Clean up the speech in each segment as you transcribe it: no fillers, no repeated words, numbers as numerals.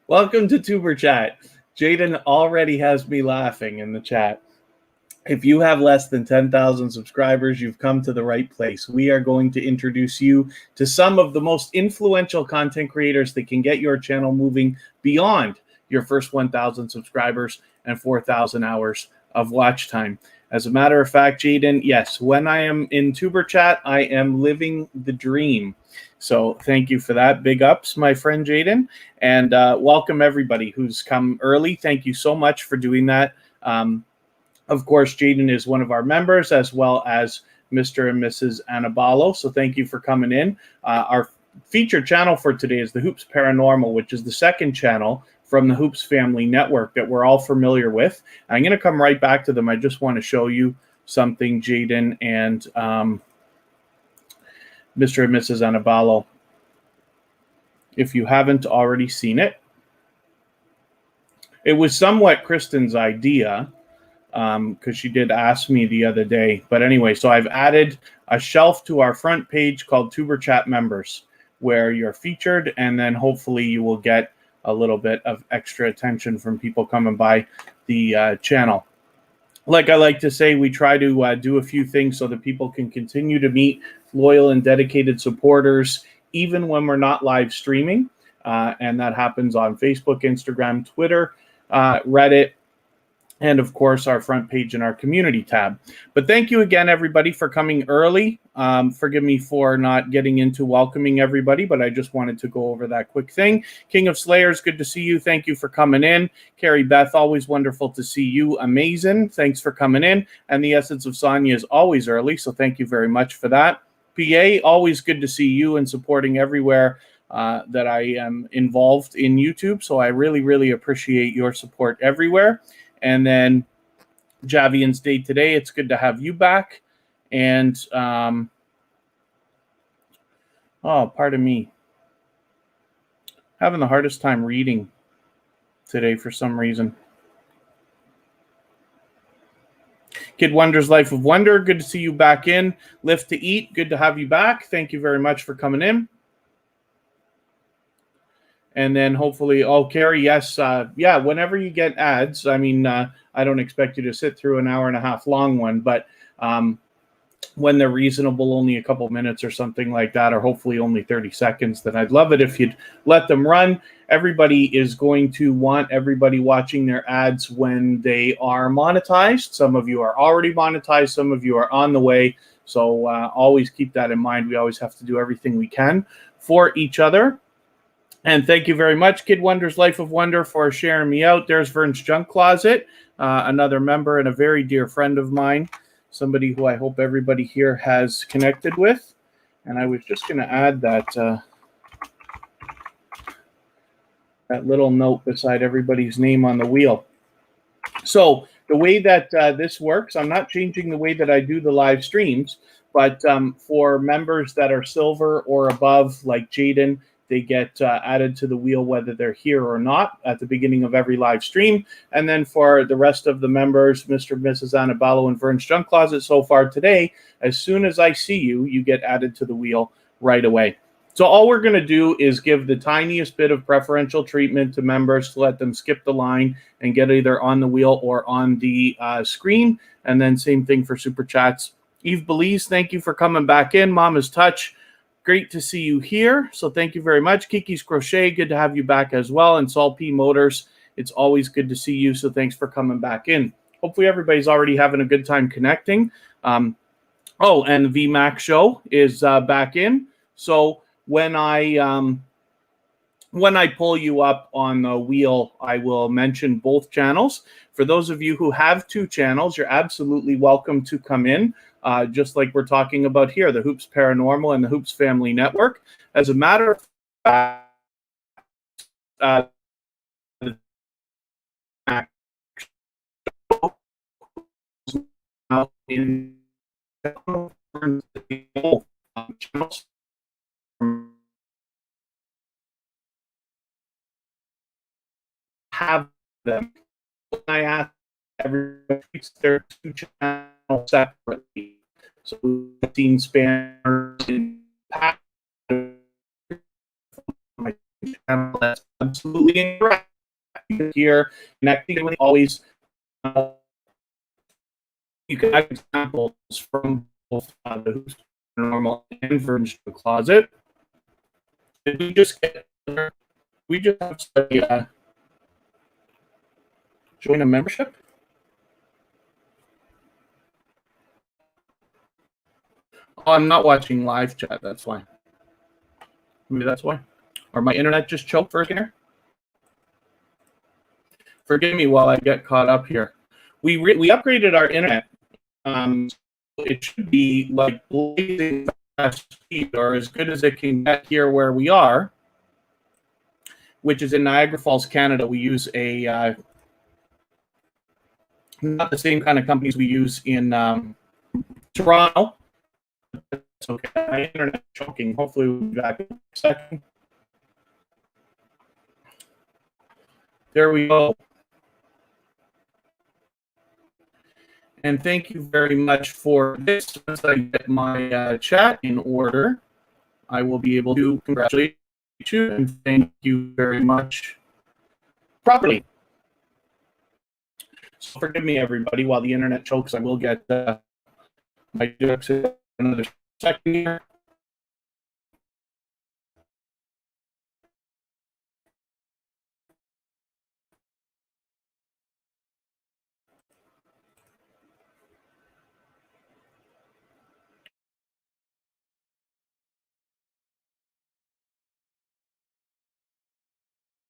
Welcome to tuberchat. Jaden already has me laughing in the chat. If you have less than 10,000 subscribers, you've come to the right place. We are going to introduce you to some of the most influential content creators that can get your channel moving beyond your first 1,000 subscribers and 4,000 hours of watch time. As a matter of fact, Jaden, yes, when I am in tuberchat, I am living the dream. So thank you for that. Big ups, my friend Jaden. And welcome everybody who's come early. Thank you so much for doing that. Of course, Jaden is one of our members, as well as Mr. and Mrs. Anabalo. So thank you for coming in. Our featured channel for today is the Hoops Paranormal, which is the second channel from the Hoops Family Network that we're all familiar with. I'm going to come right back to them. I just want to show you something, Jaden and Mr. and Mrs. Anabalo, if you haven't already seen it. It was somewhat Kristen's idea, because she did ask me the other day. But anyway, so I've added a shelf to our front page called tuberchat members, where you're featured, and then hopefully you will get a little bit of extra attention from people coming by the channel. Like I like to say, we try to do a few things so that people can continue to meet loyal and dedicated supporters, even when we're not live streaming. And that happens on Facebook, Instagram, Twitter, Reddit, and of course our front page and our community tab. But thank you again, everybody, for coming early. Forgive me for not getting into welcoming everybody, but I just wanted to go over that quick thing. King of Slayers, good to see you. Thank you for coming in. Carrie Beth, always wonderful to see you. Amazing. Thanks for coming in. And the Essence of Sonia is always early, so thank you very much for that. PA, always good to see you and supporting everywhere that I am involved in YouTube. So I really, really appreciate your support everywhere. And then Javian's Day today, it's good to have you back. And, oh, pardon me. Having the hardest time reading today for some reason. Kid Wonder's Life of Wonder, good to see you back in. Lift to Eat, good to have you back. Thank you very much for coming in. And then hopefully, oh, Carrie, yes, yeah, whenever you get ads, I mean, I don't expect you to sit through an hour and a half long one, but when they're reasonable, only a couple minutes or something like that, or hopefully only 30 seconds, then I'd love it if you'd let them run. Everybody is going to want everybody watching their ads when they are monetized. Some of you are already monetized. Some of you are on the way. So always keep that in mind. We always have to do everything we can for each other. And thank you very much, Kid Wonder's Life of Wonder, for sharing me out. There's Vern's Junk Closet, another member and a very dear friend of mine, somebody who I hope everybody here has connected with. And I was just going to add that that little note beside everybody's name on the wheel. So the way that this works, I'm not changing the way that I do the live streams, but for members that are silver or above, like Jaden, they get added to the wheel whether they're here or not at the beginning of every live stream. And then for the rest of the members, Mr. and Mrs. Anabalo and Vern's Junk Closet so far today, as soon as I see you, you get added to the wheel right away. So all we're going to do is give the tiniest bit of preferential treatment to members to let them skip the line and get either on the wheel or on the screen. And then same thing for Super Chats. Eve Belize, thank you for coming back in. Mama's Touch, great to see you here. So thank you very much. Kiki's Crochet, good to have you back as well. And Saul P. Motors, it's always good to see you. So thanks for coming back in. Hopefully everybody's already having a good time connecting. Oh, and the VMAX show is back in. So when I pull you up on the wheel, I will mention both channels. For those of you who have two channels, you're absolutely welcome to come in, just like we're talking about here, the Hoops Paranormal and the Hoops Family Network. As a matter of fact, in channels, have them. I ask everybody treats their two channels separately. So we've seen spanners in past my channel that's absolutely incorrect. Here, connecting always. You can have examples from both the normal and version of the closet. Did we just get we just have to join a membership? Oh, I'm not watching live chat, that's why. Maybe that's why. Or my internet just choked for a second here. Forgive me while I get caught up here. We upgraded our internet. It should be like blazing fast speed, or as good as it can get here where we are, which is in Niagara Falls, Canada. We use a not the same kind of companies we use in Toronto. That's okay. My internet choking. Hopefully we'll be back in a second. There we go. And thank you very much for this. Once I get my chat in order, I will be able to congratulate you and thank you very much properly. So forgive me, everybody, while the internet chokes. I will get my jokes in another second here.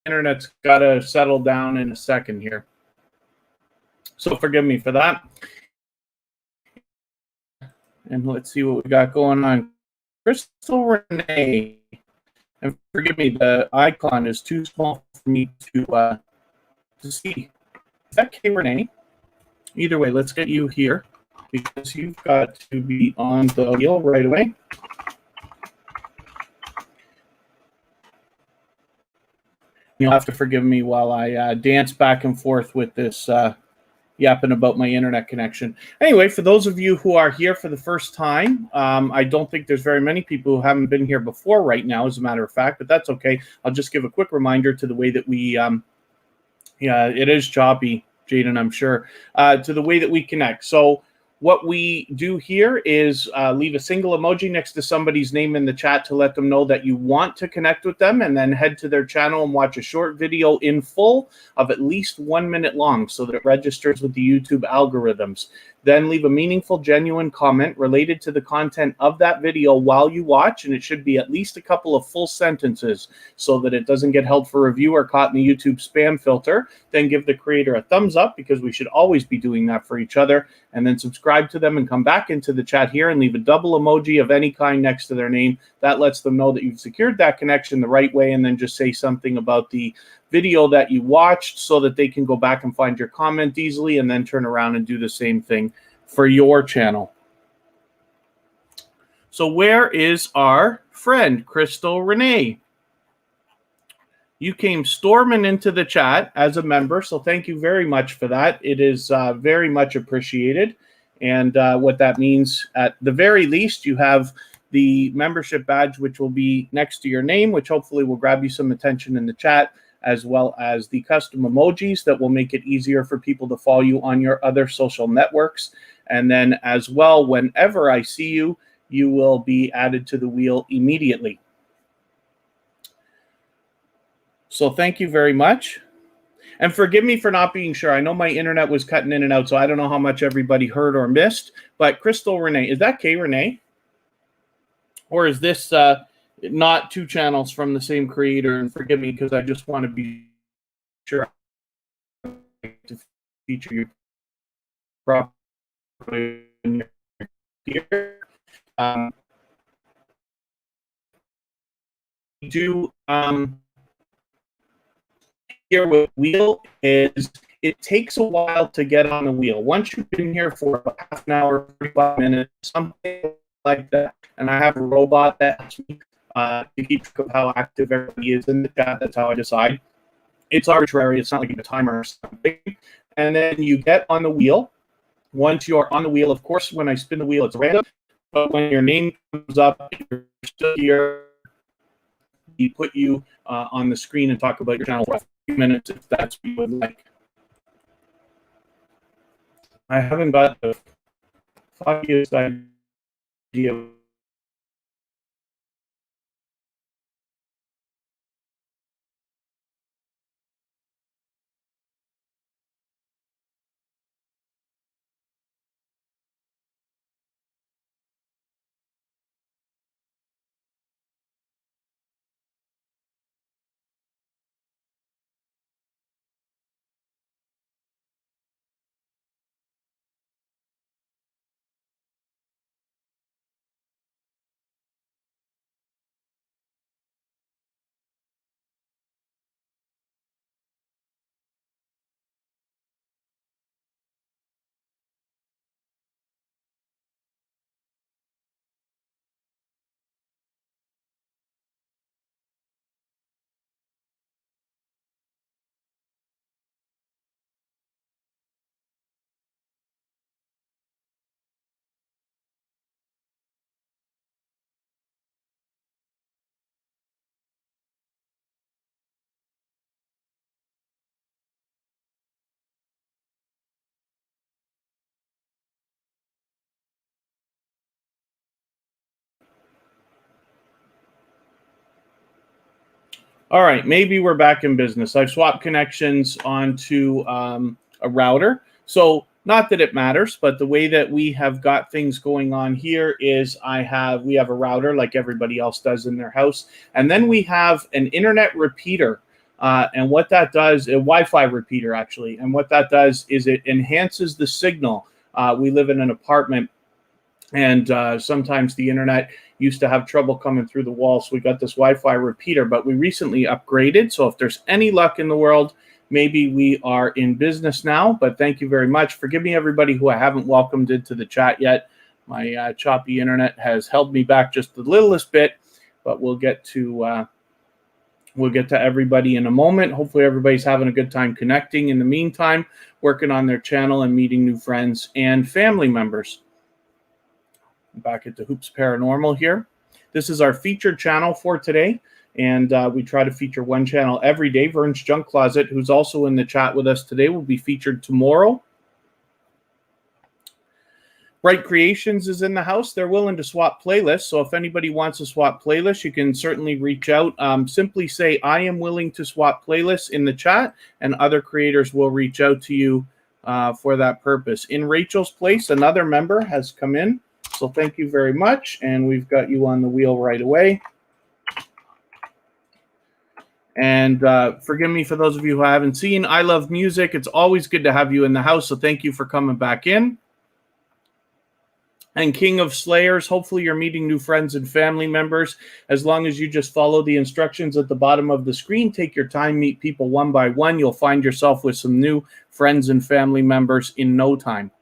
Internet's got to settle down in a second here. So forgive me for that. And let's see what we got going on. Crystal Renee. And forgive me, the icon is too small for me to see. Is that K Renee? Either way, let's get you here because you've got to be on the wheel right away. You'll have to forgive me while I dance back and forth with this yapping about my internet connection. Anyway, for those of you who are here for the first time, I don't think there's very many people who haven't been here before right now, as a matter of fact, but that's okay. I'll just give a quick reminder to the way that we, yeah, it is choppy, Jaden, I'm sure, to the way that we connect. So what we do here is leave a single emoji next to somebody's name in the chat to let them know that you want to connect with them, and then head to their channel and watch a short video in full of at least 1 minute long so that it registers with the YouTube algorithms. Then leave a meaningful, genuine comment related to the content of that video while you watch, and it should be at least a couple of full sentences so that it doesn't get held for review or caught in the YouTube spam filter. Then give the creator a thumbs up, because we should always be doing that for each other, and then subscribe to them and come back into the chat here and leave a double emoji of any kind next to their name. That lets them know that you've secured that connection the right way, and then just say something about the video that you watched so that they can go back and find your comment easily, and then turn around and do the same thing for your channel. So where is our friend Crystal Renee? You came storming into the chat as a member, so thank you very much for that. It is very much appreciated. And what that means, at the very least, you have the membership badge, which will be next to your name, which hopefully will grab you some attention in the chat, as well as the custom emojis that will make it easier for people to follow you on your other social networks. And then as well, whenever I see you, you will be added to the wheel immediately. So thank you very much. And forgive me for not being sure. I know my internet was cutting in and out, so I don't know how much everybody heard or missed. But Crystal Renee, is that K Renee? Or is this not two channels from the same creator? And forgive me, because I just want to be sure to feature you properly here. Here with wheel is it takes a while to get on the wheel. Once you've been here for about half an hour, 45 minutes, something like that, and I have a robot that helps me to keep track of how active everybody is in the chat. That's how I decide. It's arbitrary. It's not like a timer or something. And then you get on the wheel. Once you're on the wheel, of course, when I spin the wheel, it's random. But when your name comes up, you're still here. put you on the screen and talk about your channel for a few minutes if that's what you would like. I haven't got the foggiest idea. All right, maybe we're back in business. I've swapped connections onto a router. So not that it matters, but the way that we have got things going on here is we have a router like everybody else does in their house. And then we have an internet repeater. And what that does, a Wi-Fi repeater actually. And what that does is it enhances the signal. We live in an apartment, and sometimes the internet used to have trouble coming through the wall. So we got this Wi-Fi repeater, but we recently upgraded. So if there's any luck in the world, maybe we are in business now. But thank you very much. Forgive me, everybody who I haven't welcomed into the chat yet. My choppy internet has held me back just the littlest bit, but we'll get to everybody in a moment. Hopefully everybody's having a good time connecting. In the meantime, working on their channel and meeting new friends and family members. Back at the Hoops Paranormal here. This is our featured channel for today, and we try to feature one channel every day. Vern's Junk Closet, who's also in the chat with us today, will be featured tomorrow. Bright Creations is in the house. They're willing to swap playlists, so if anybody wants to swap playlists, you can certainly reach out. Simply say, I am willing to swap playlists in the chat, and other creators will reach out to you for that purpose. In Rachel's place, another member has come in. So thank you very much, and we've got you on the wheel right away. And forgive me for those of you who I haven't seen. I love music. It's always good to have you in the house, so thank you for coming back in. And King of Slayers, hopefully you're meeting new friends and family members. As long as you just follow the instructions at the bottom of the screen, take your time, meet people one by one. You'll find yourself with some new friends and family members in no time.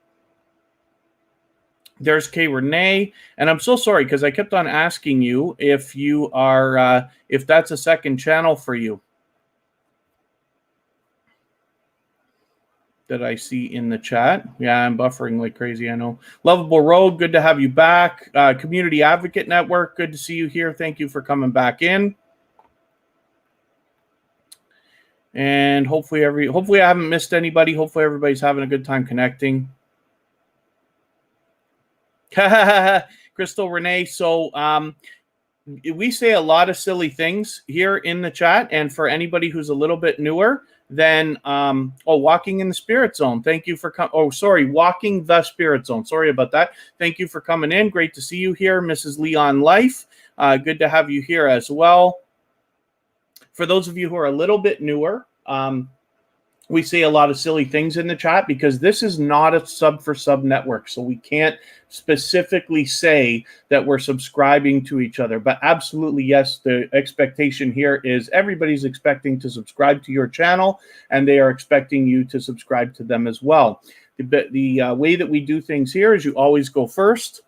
There's K Renee, and I'm so sorry because I kept on asking you if you are if that's a second channel for you that I see in the chat. Yeah, I'm buffering like crazy, I know. Lovable Road, good to have you back. Community Advocate Network, good to see you here. Thank you for coming back in. And hopefully I haven't missed anybody. Hopefully everybody's having a good time connecting. Crystal Renee, so we say a lot of silly things here in the chat, and for anybody who's a little bit newer, then Walking in the Spirit Zone, thank you for coming. Walking the Spirit Zone, sorry about that. Thank you for coming in. Great to see you here. Mrs. Leon Life, good to have you here as well. For those of you who are a little bit newer, we say a lot of silly things in the chat because this is not a sub for sub network. So we can't specifically say that we're subscribing to each other. But absolutely, yes, the expectation here is everybody's expecting to subscribe to your channel, and they are expecting you to subscribe to them as well. The way that we do things here is you always go first.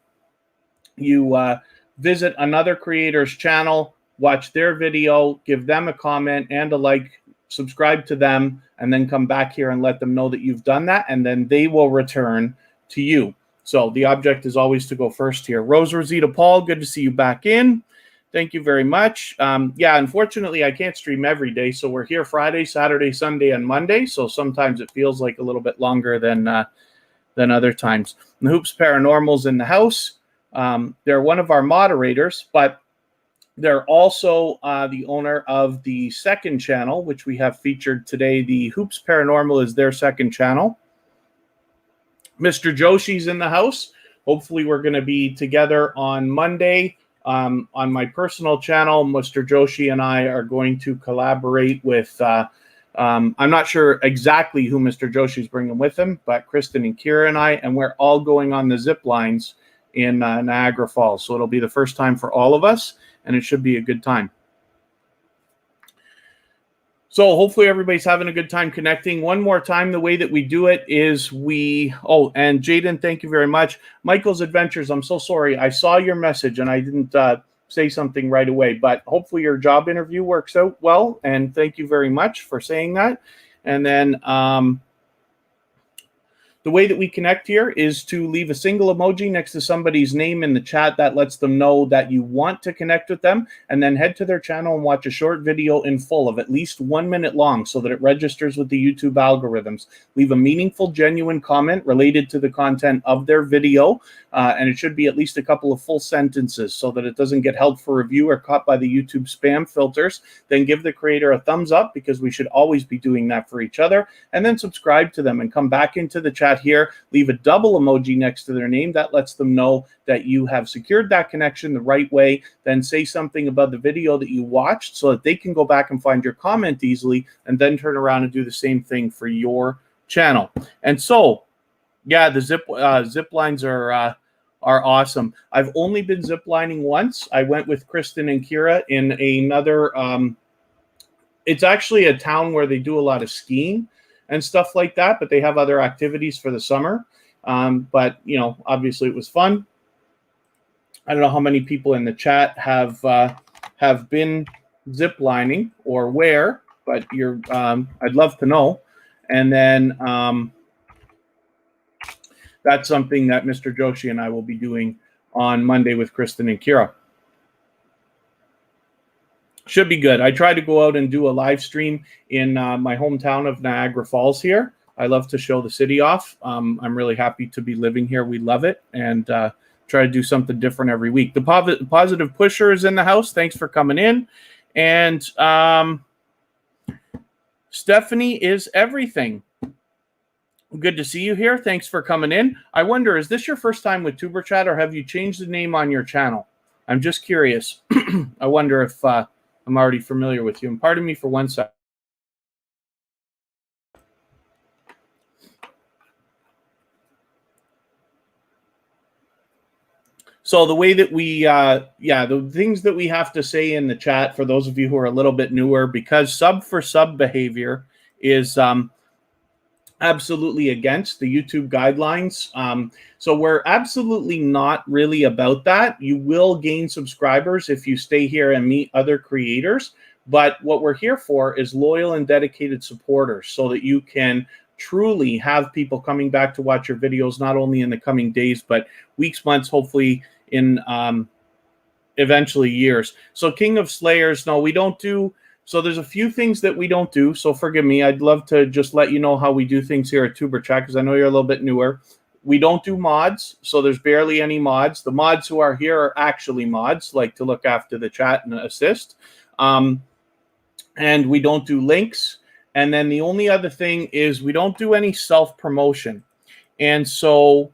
You visit another creator's channel, watch their video, give them a comment and a like, subscribe to them, and then come back here and let them know that you've done that, and then they will return to you. So the object is always to go first here. Rose Rosita Paul, good to see you back in. Thank you very much. Yeah, unfortunately, I can't stream every day, so we're here Friday, Saturday, Sunday, and Monday. So sometimes it feels like a little bit longer than other times. And the Hoops Paranormal's in the house. They're one of our moderators, but they're also the owner of the second channel, which we have featured today. The Hoops Paranormal is their second channel. Mr. Joshi's in the house. Hopefully, we're going to be together on Monday. On my personal channel, Mr. Joshi and I are going to collaborate with, I'm not sure exactly who Mr. Joshi's bringing with him, but Kristen and Kira and I, and we're all going on the zip lines in Niagara Falls. So it'll be the first time for all of us, and it should be a good time. So hopefully everybody's having a good time connecting. One more time, the way that we do it is and Jaden, thank you very much. Michael's Adventures, I'm so sorry. I saw your message and I didn't say something right away, but hopefully your job interview works out well. And thank you very much for saying that. And then the way that we connect here is to leave a single emoji next to somebody's name in the chat. That lets them know that you want to connect with them, and then head to their channel and watch a short video in full of at least 1 minute long so that it registers with the YouTube algorithms. Leave a meaningful, genuine comment related to the content of their video, and it should be at least a couple of full sentences so that it doesn't get held for review or caught by the YouTube spam filters. Then give the creator a thumbs up, because we should always be doing that for each other, and then subscribe to them and come back into the chat here. Leave a double emoji next to their name. That lets them know that you have secured that connection the right way. Then say something about the video that you watched so that they can go back and find your comment easily, and then turn around and do the same thing for your channel. And so, yeah, the zip lines are awesome. I've only been zip lining once. I went with Kristen and Kira in another, it's actually a town where they do a lot of skiing and stuff like that, but they have other activities for the summer. But, you know, obviously it was fun. I don't know how many people in the chat have been zip lining or where, but I'd love to know. And then that's something that Mr. Joshi and I will be doing on Monday with Kristen and Kira. Should be good. I try to go out and do a live stream in my hometown of Niagara Falls here. I love to show the city off. I'm really happy to be living here. We love it, and try to do something different every week. The positive pusher is in the house. Thanks for coming in. And Stephanie is everything. Good to see you here. Thanks for coming in. I wonder, is this your first time with tuberchat, or have you changed the name on your channel? I'm just curious. I wonder if I'm already familiar with you. And pardon me for 1 second. So the way that we, the things that we have to say in the chat for those of you who are a little bit newer, because sub for sub behavior is absolutely against the YouTube guidelines. So we're absolutely not really about that. You will gain subscribers if you stay here and meet other creators. But what we're here for is loyal and dedicated supporters, so that you can truly have people coming back to watch your videos, not only in the coming days, but weeks, months, hopefully in eventually years. So King of Slayers, no, we don't do. So there's a few things that we don't do. So forgive me. I'd love to just let you know how we do things here at tuberchat, because I know you're a little bit newer. We don't do mods. So there's barely any mods. The mods who are here are actually mods, like to look after the chat and assist. And we don't do links. And then the only other thing is we don't do any self-promotion. And so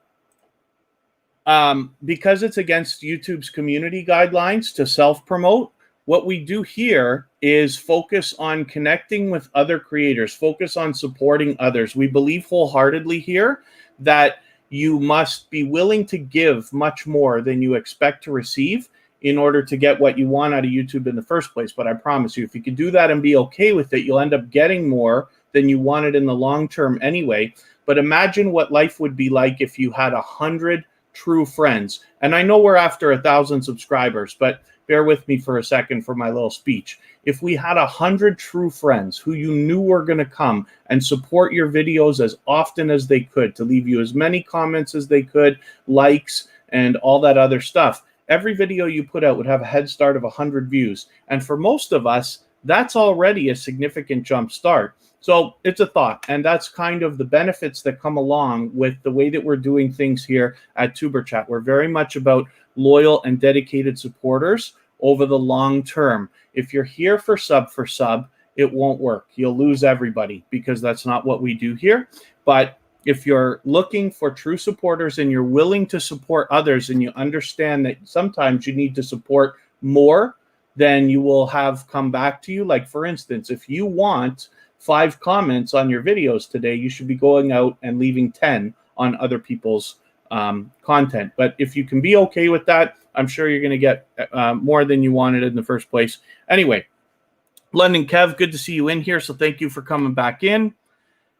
because it's against YouTube's community guidelines to self-promote, what we do here is focus on connecting with other creators, focus on supporting others. We believe wholeheartedly here that you must be willing to give much more than you expect to receive in order to get what you want out of YouTube in the first place. But I promise you, if you can do that and be okay with it, you'll end up getting more than you wanted in the long term anyway. But imagine what life would be like if you had 100 true friends. And I know we're after 1,000 subscribers, but bear with me for a second for my little speech. If we had 100 true friends who you knew were going to come and support your videos as often as they could, to leave you as many comments as they could, likes, and all that other stuff, every video you put out would have a head start of 100 views. And for most of us, that's already a significant jump start. So it's a thought, and that's kind of the benefits that come along with the way that we're doing things here at TuberChat. We're very much about loyal and dedicated supporters over the long term. If you're here for sub, it won't work. You'll lose everybody because that's not what we do here. But if you're looking for true supporters and you're willing to support others and you understand that sometimes you need to support more than you will have come back to you. Like, for instance, if you want 5 comments on your videos today, you should be going out and leaving 10 on other people's content. But if you can be okay with that, I'm sure you're going to get more than you wanted in the first place. Anyway, London Kev, good to see you in here. So thank you for coming back in.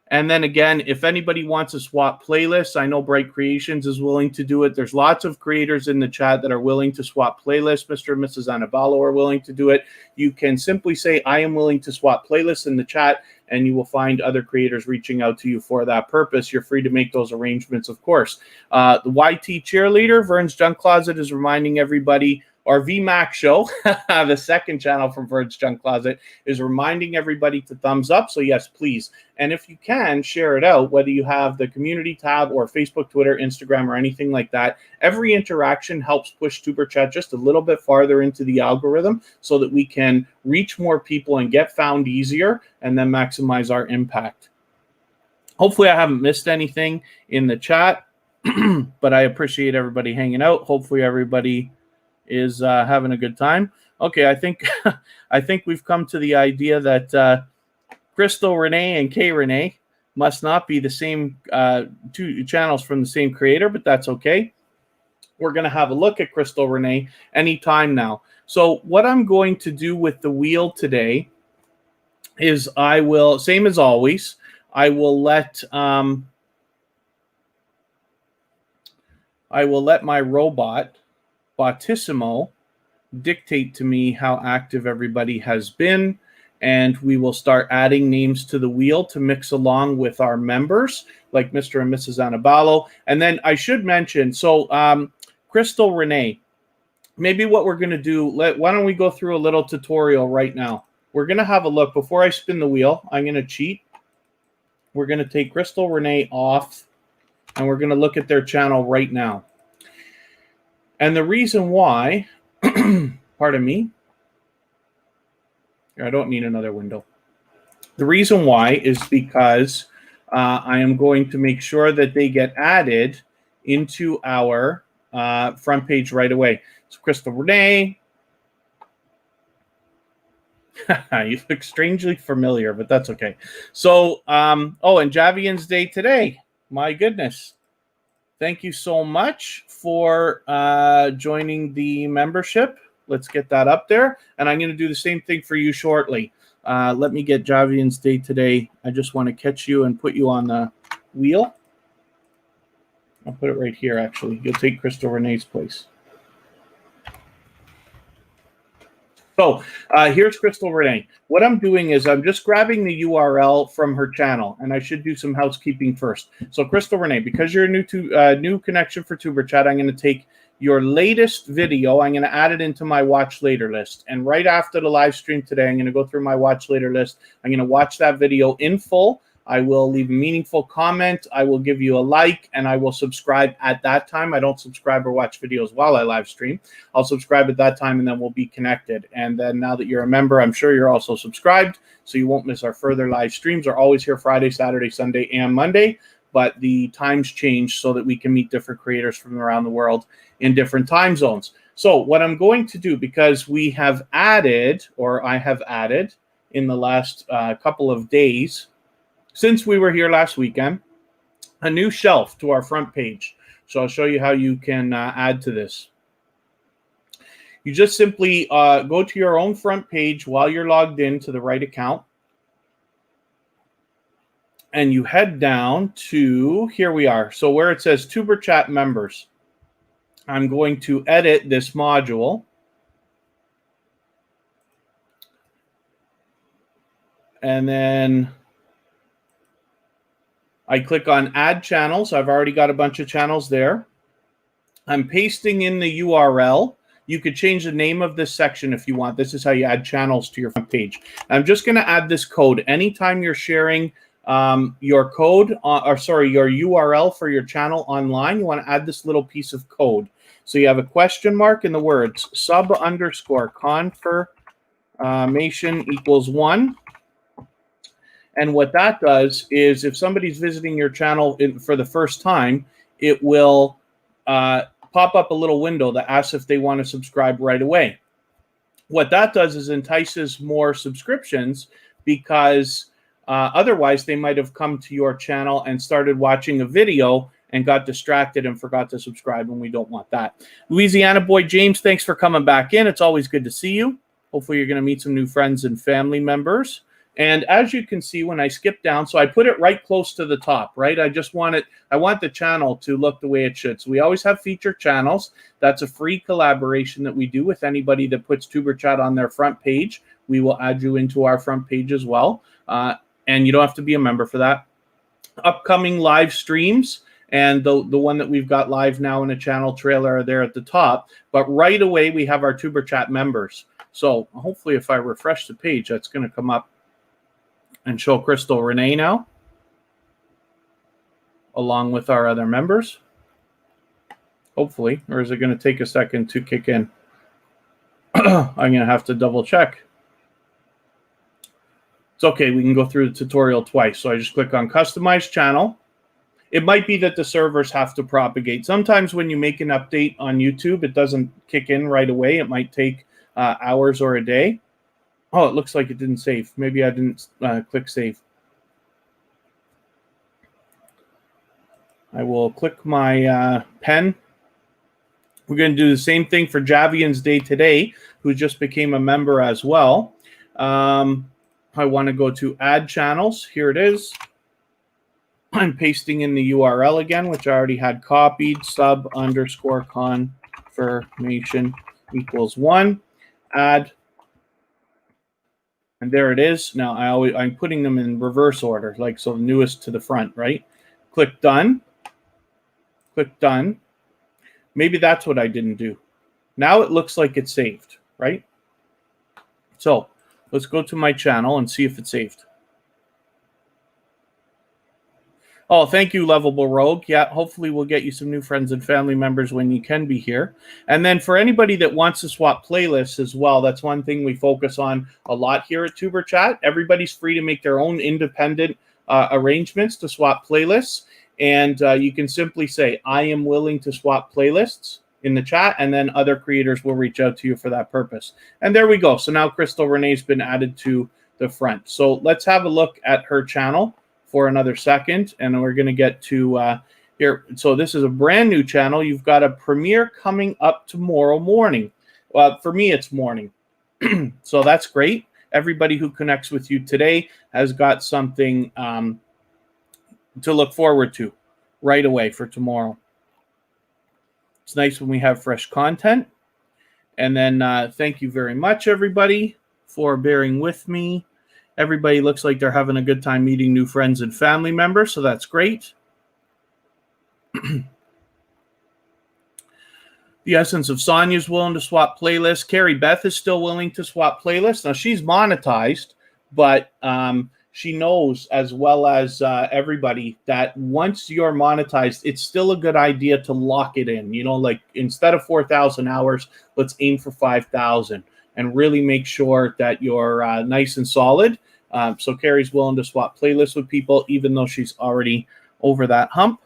And then again, if anybody wants to swap playlists, I know Bright Creations is willing to do it. There's lots of creators in the chat that are willing to swap playlists. Mr. and Mrs. Anabalo are willing to do it. You can simply say, I am willing to swap playlists in the chat, and you will find other creators reaching out to you for that purpose. You're free to make those arrangements, of course. The YT Cheerleader, Vern's Junk Closet, is reminding everybody, our VMAX show, the second channel from Vern's Junk Closet, is reminding everybody to thumbs up. So yes, please. And if you can, share it out, whether you have the community tab or Facebook, Twitter, Instagram, or anything like that. Every interaction helps push TuberChat just a little bit farther into the algorithm so that we can reach more people and get found easier and then maximize our impact. Hopefully I haven't missed anything in the chat, but I appreciate everybody hanging out. Hopefully everybody is having a good time. Okay, I think we've come to the idea that Crystal Renee and K Renee must not be the same 2 channels from the same creator, but that's okay. We're going to have a look at Crystal Renee anytime now. So what I'm going to do with the wheel today is I will, same as always, I will let my robot Bottissimo dictate to me how active everybody has been, and we will start adding names to the wheel to mix along with our members like Mr. and Mrs. Anabalo. And then I should mention, so Crystal Renee, maybe what we're going to do, why don't we go through a little tutorial right now. We're going to have a look. Before I spin the wheel, I'm going to cheat. We're going to take Crystal Renee off, and we're going to look at their channel right now. And the reason why, pardon me, I don't need another window. The reason why is because I am going to make sure that they get added into our front page right away. So Crystal Renee, you look strangely familiar, but that's okay. So, oh, and Javian's Day today. My goodness. Thank you so much for joining the membership. Let's get that up there. And I'm going to do the same thing for you shortly. Let me get Javian's Day today. I just want to catch you and put you on the wheel. I'll put it right here, actually. You'll take Crystal Renee's place. So here's Crystal Renee. What I'm doing is I'm just grabbing the URL from her channel, and I should do some housekeeping first. So Crystal Renee, because you're a new connection for TuberChat, I'm going to take your latest video. I'm going to add it into my watch later list. And right after the live stream today, I'm going to go through my watch later list. I'm going to watch that video in full. I will leave a meaningful comment. I will give you a like, and I will subscribe at that time. I don't subscribe or watch videos while I live stream. I'll subscribe at that time, and then we'll be connected. And then now that you're a member, I'm sure you're also subscribed, so you won't miss our further live streams. We're always here Friday, Saturday, Sunday, and Monday, but the times change so that we can meet different creators from around the world in different time zones. So what I'm going to do, because we have added, or I have added in the last couple of days, since we were here last weekend, a new shelf to our front page. So I'll show you how you can add to this. You just simply go to your own front page while you're logged in to the right account. And you head down to, here we are. So where it says TuberChat members, I'm going to edit this module. And then I click on add channels. I've already got a bunch of channels there. I'm pasting in the URL You could change the name of this section if you want. This is how you add channels to your front page. I'm just going to add this code. Anytime you're sharing your code, your URL for your channel online, you want to add this little piece of code. So you have a question mark in the words sub_confirmation equals 1. And what that does is if somebody's visiting your channel for the first time, it will pop up a little window that asks if they want to subscribe right away. What that does is entices more subscriptions, because otherwise they might have come to your channel and started watching a video and got distracted and forgot to subscribe, and we don't want that. Louisiana boy James, thanks for coming back in. It's always good to see you. Hopefully you're going to meet some new friends and family members. And as you can see, when I skip down, so I put it right close to the top, right? I want the channel to look the way it should. So we always have featured channels. That's a free collaboration that we do with anybody that puts tuberchat on their front page. We will add you into our front page as well. And you don't have to be a member for that. Upcoming live streams, and the one that we've got live now in a channel trailer are there at the top. But right away, we have our tuberchat members. So hopefully if I refresh the page, that's going to come up and show Crystal Renee now, along with our other members. Hopefully, or is it going to take a second to kick in? I'm going to have to double check. It's okay, we can go through the tutorial twice. So I just click on Customize Channel. It might be that the servers have to propagate. Sometimes when you make an update on YouTube, it doesn't kick in right away. It might take hours or a day. Oh, it looks like it didn't save. Maybe I didn't click save. I will click my pen. We're going to do the same thing for Javian's Day Today, who just became a member as well. I want to go to Add Channels. Here it is. I'm pasting in the URL again, which I already had copied. Sub_confirmation equals 1. Add. And there it is. Now I'm putting them in reverse order, like so newest to the front, right? Click done. Click done. Maybe that's what I didn't do. Now it looks like it's saved, right? So let's go to my channel and see if it's saved. Oh, thank you, Lovable Rogue. Yeah, hopefully we'll get you some new friends and family members when you can be here. And then for anybody that wants to swap playlists as well, that's one thing we focus on a lot here at TuberChat. Everybody's free to make their own independent arrangements to swap playlists. And you can simply say, I am willing to swap playlists in the chat, and then other creators will reach out to you for that purpose. And there we go. So now Crystal Renee's been added to the front. So let's have a look at her channel for another second, and we're going to get to here. So this is a brand new channel. You've got a premiere coming up tomorrow morning. Well, for me, it's morning. So that's great. Everybody who connects with you today has got something to look forward to right away for tomorrow. It's nice when we have fresh content. And then thank you very much, everybody, for bearing with me. Everybody looks like they're having a good time meeting new friends and family members, so that's great. The Essence of Sonia's willing to swap playlists. Carrie Beth is still willing to swap playlists. Now, she's monetized, but she knows as well as everybody that once you're monetized, it's still a good idea to lock it in. You know, like instead of 4,000 hours, let's aim for 5,000 and really make sure that you're nice and solid. So Carrie's willing to swap playlists with people, even though she's already over that hump.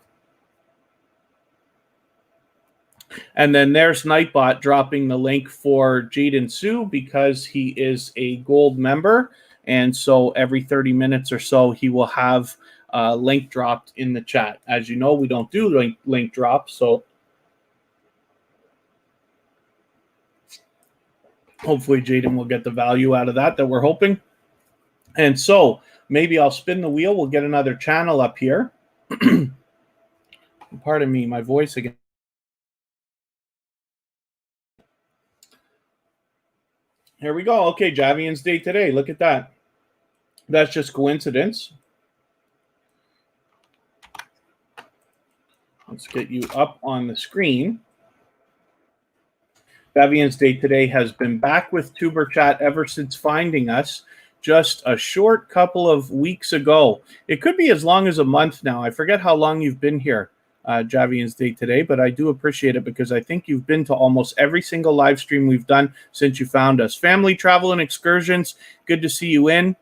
And then there's Nightbot dropping the link for Jaden Sue because he is a gold member. And so every 30 minutes or so, he will have a link dropped in the chat. As you know, we don't do link drops. So hopefully Jaden will get the value out of that we're hoping. And so maybe I'll spin the wheel. We'll get another channel up here. Pardon me, my voice again. Here we go. Okay, Javian's Day Today. Look at that. That's just coincidence. Let's get you up on the screen. Javian's Day Today has been back with tuberchat ever since finding us just a short couple of weeks ago. It could be as long as a month now. I forget how long you've been here, Javian's Day Today, but I do appreciate it because I think you've been to almost every single live stream we've done since you found us. Family, travel, and excursions, good to see you in.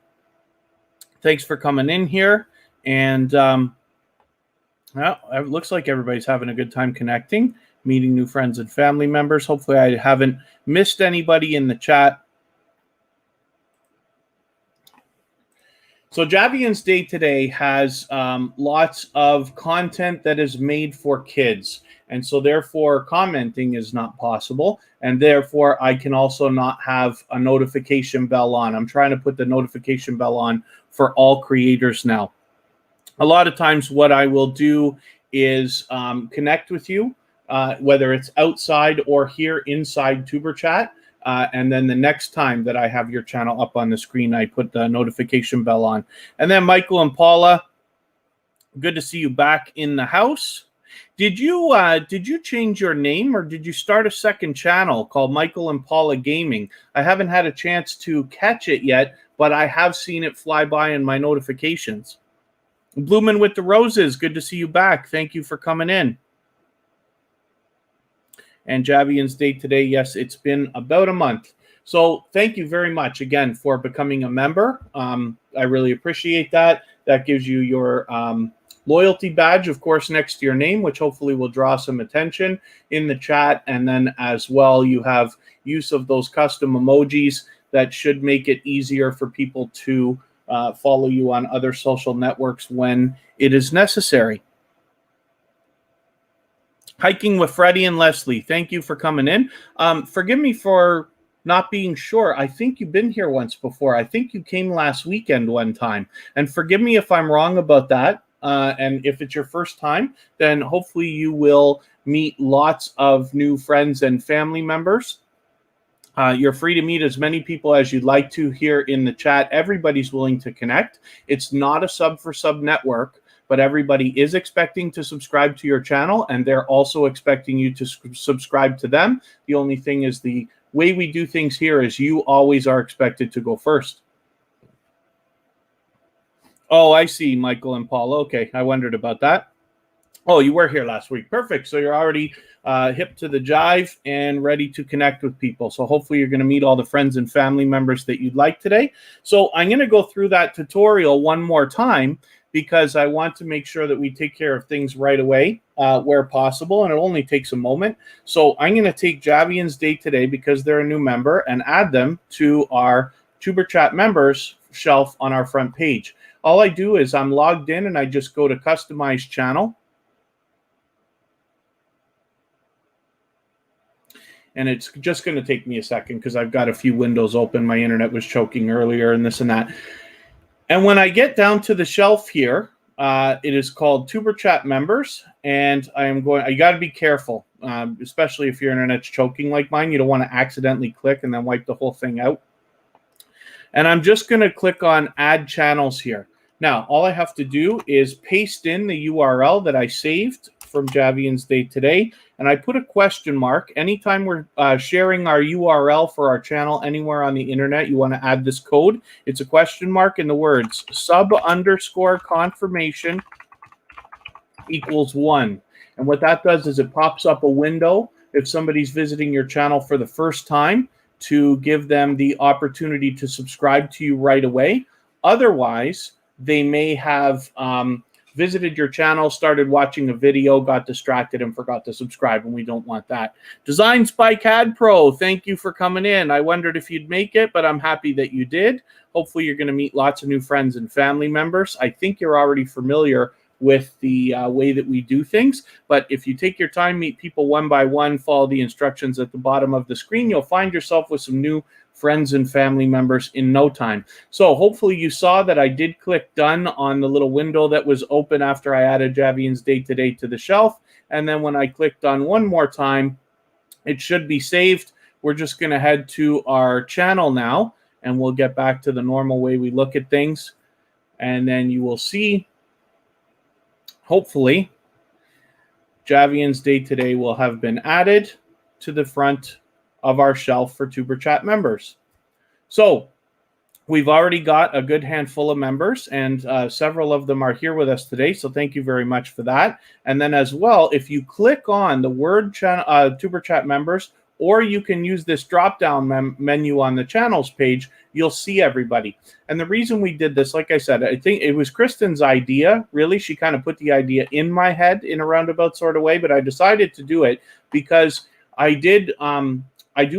Thanks for coming in here. And well, it looks like everybody's having a good time connecting, meeting new friends and family members. Hopefully I haven't missed anybody in the chat. So Javian's Day Today has lots of content that is made for kids. And so therefore commenting is not possible. And therefore I can also not have a notification bell on. I'm trying to put the notification bell on for all creators now. A lot of times what I will do is connect with you, whether it's outside or here inside tuberchat. And then the next time that I have your channel up on the screen, I put the notification bell on. And then Michael and Paula, good to see you back in the house. Did you change your name, or did you start a second channel called Michael and Paula Gaming? I haven't had a chance to catch it yet, but I have seen it fly by in my notifications. Bloomin' with the Roses, good to see you back. Thank you for coming in. And Javian's Day Today, yes, it's been about a month. So thank you very much again for becoming a member. I really appreciate that. That gives you your loyalty badge, of course, next to your name, which hopefully will draw some attention in the chat. And then as well, you have use of those custom emojis that should make it easier for people to follow you on other social networks when it is necessary. Hiking with Freddie and Leslie, thank you for coming in. Forgive me for not being sure. I think you've been here once before. I think you came last weekend one time. And forgive me if I'm wrong about that. And if it's your first time, then hopefully you will meet lots of new friends and family members. You're free to meet as many people as you'd like to here in the chat. Everybody's willing to connect. It's not a sub for sub network, but everybody is expecting to subscribe to your channel, and they're also expecting you to subscribe to them. The only thing is the way we do things here is you always are expected to go first. Oh, I see, Michael and Paul. Okay, I wondered about that. Oh, you were here last week. Perfect. So you're already hip to the jive and ready to connect with people. So hopefully you're going to meet all the friends and family members that you'd like today. So I'm going to go through that tutorial one more time because I want to make sure that we take care of things right away where possible, and it only takes a moment. So I'm going to take Javian's Day Today because they're a new member and add them to our tuberchat members shelf on our front page. All I do is I'm logged in and I just go to Customize Channel. And it's just going to take me a second because I've got a few windows open. My internet was choking earlier and this and that. And when I get down to the shelf here, it is called tuberchat members. And you got to be careful, especially if your internet's choking like mine. You don't want to accidentally click and then wipe the whole thing out. And I'm just going to click on add channels here. Now, all I have to do is paste in the URL that I saved from Javian's Day Today, and I put a question mark. Anytime we're sharing our URL for our channel anywhere on the internet, you want to add this code. It's a question mark in the words sub_confirmation equals 1. And what that does is it pops up a window if somebody's visiting your channel for the first time to give them the opportunity to subscribe to you right away. Otherwise, they may have visited your channel, started watching a video, got distracted, and forgot to subscribe, and we don't want that. Designs by CAD Pro, thank you for coming in. I wondered if you'd make it, but I'm happy that you did. Hopefully you're going to meet lots of new friends and family members. I think you're already familiar with the way that we do things, but if you take your time, meet people one by one, follow the instructions at the bottom of the screen, you'll find yourself with some new friends and family members in no time. So hopefully you saw that I did click done on the little window that was open after I added Javian's Day Today to the shelf. And then when I clicked on one more time, it should be saved. We're just going to head to our channel now, and we'll get back to the normal way we look at things. And then you will see, hopefully, Javian's Day Today will have been added to the front of our shelf for TuberChat members. So we've already got a good handful of members, and several of them are here with us today. So thank you very much for that. And then as well, if you click on the word TuberChat members, or you can use this drop-down menu on the channels page, you'll see everybody. And the reason we did this, like I said, I think it was Kristen's idea. Really, she kind of put the idea in my head in a roundabout sort of way, but I decided to do it because I do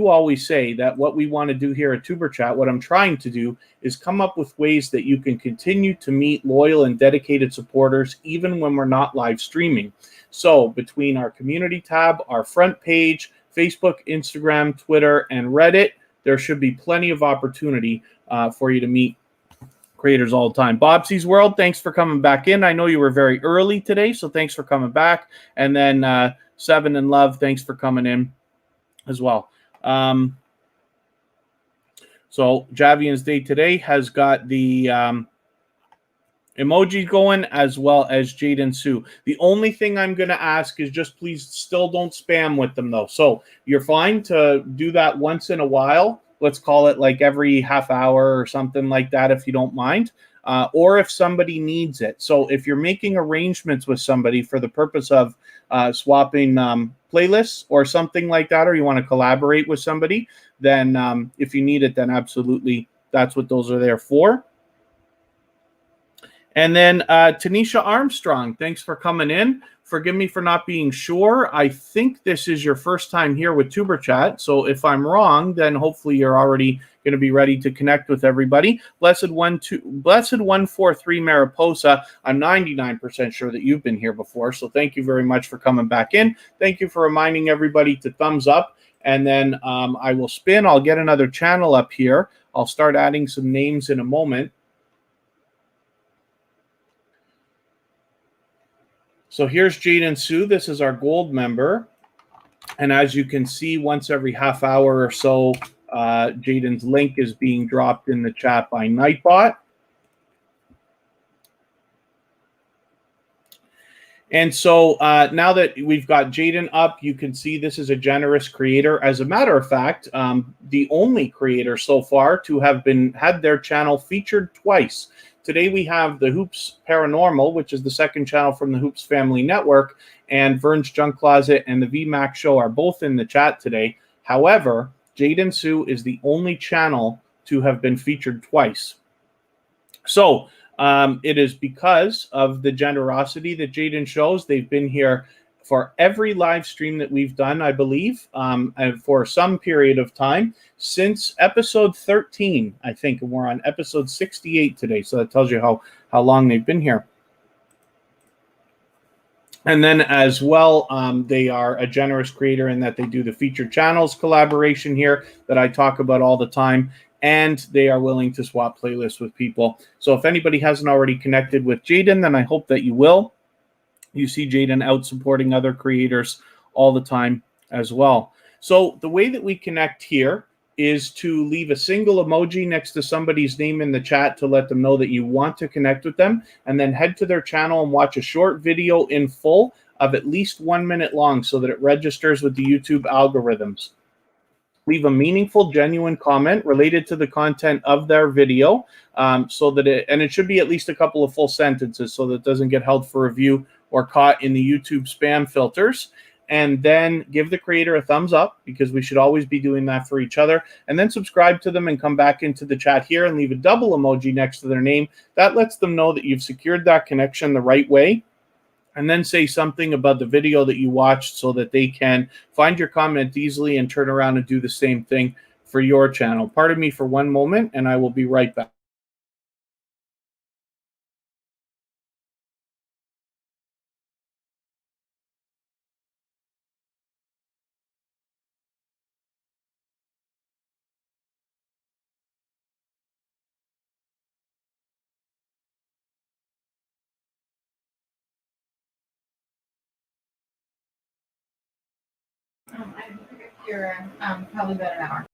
always say that what we want to do here at TuberChat, what I'm trying to do, is come up with ways that you can continue to meet loyal and dedicated supporters even when we're not live streaming. So between our community tab, our front page, Facebook, Instagram, Twitter, and Reddit, there should be plenty of opportunity for you to meet creators all the time. Bobsy's World, thanks for coming back in. I know you were very early today, so thanks for coming back. And then Seven and Love, thanks for coming in as well. So Javian's Day today has got the emoji going, as well as Jade and Sue. The only thing I'm going to ask is just please still don't spam with them, though. So you're fine to do that once in a while. Let's call it like every half hour or something like that, if you don't mind. Or if somebody needs it. So if you're making arrangements with somebody for the purpose of swapping playlists or something like that, or you want to collaborate with somebody, then if you need it, then absolutely, that's what those are there for. And then Tanisha Armstrong, thanks for coming in. Forgive me for not being sure. I think this is your first time here with TuberChat. So if I'm wrong, then hopefully you're already going to be ready to connect with everybody. Blessed143 Mariposa, I'm 99% sure that you've been here before. So thank you very much for coming back in. Thank you for reminding everybody to thumbs up. And then I will spin. I'll get another channel up here. I'll start adding some names in a moment. So here's Jade and Sue. This is our gold member. And as you can see, once every half hour or so, Jaden's link is being dropped in the chat by Nightbot. And so now that we've got Jaden up, you can see this is a generous creator. As a matter of fact, the only creator so far to have had their channel featured twice. Today we have the Hoops Paranormal, which is the second channel from the Hoops Family Network, and Vern's Junk Closet and the VMAX Show are both in the chat today. However, Jade and Sue is the only channel to have been featured twice. So it is because of the generosity that Jaden shows. They've been here for every live stream that we've done, I believe, and for some period of time since episode 13, I think, and we're on episode 68 today. So that tells you how long they've been here. And then as well, they are a generous creator in that they do the featured channels collaboration here that I talk about all the time. And they are willing to swap playlists with people. So if anybody hasn't already connected with Jaden, then I hope that you will. You see Jaden out supporting other creators all the time as well. So the way that we connect here is to leave a single emoji next to somebody's name in the chat to let them know that you want to connect with them, and then head to their channel and watch a short video in full of at least 1 minute long so that it registers with the YouTube algorithms. Leave a meaningful, genuine comment related to the content of their video, so that it should be at least a couple of full sentences so that it doesn't get held for review or caught in the YouTube spam filters. And then give the creator a thumbs up, because we should always be doing that for each other. And then subscribe to them and come back into the chat here and leave a double emoji next to their name. That lets them know that you've secured that connection the right way. And then say something about the video that you watched so that they can find your comment easily and turn around and do the same thing for your channel. Pardon me for one moment, and I will be right back. I think you're probably about an hour.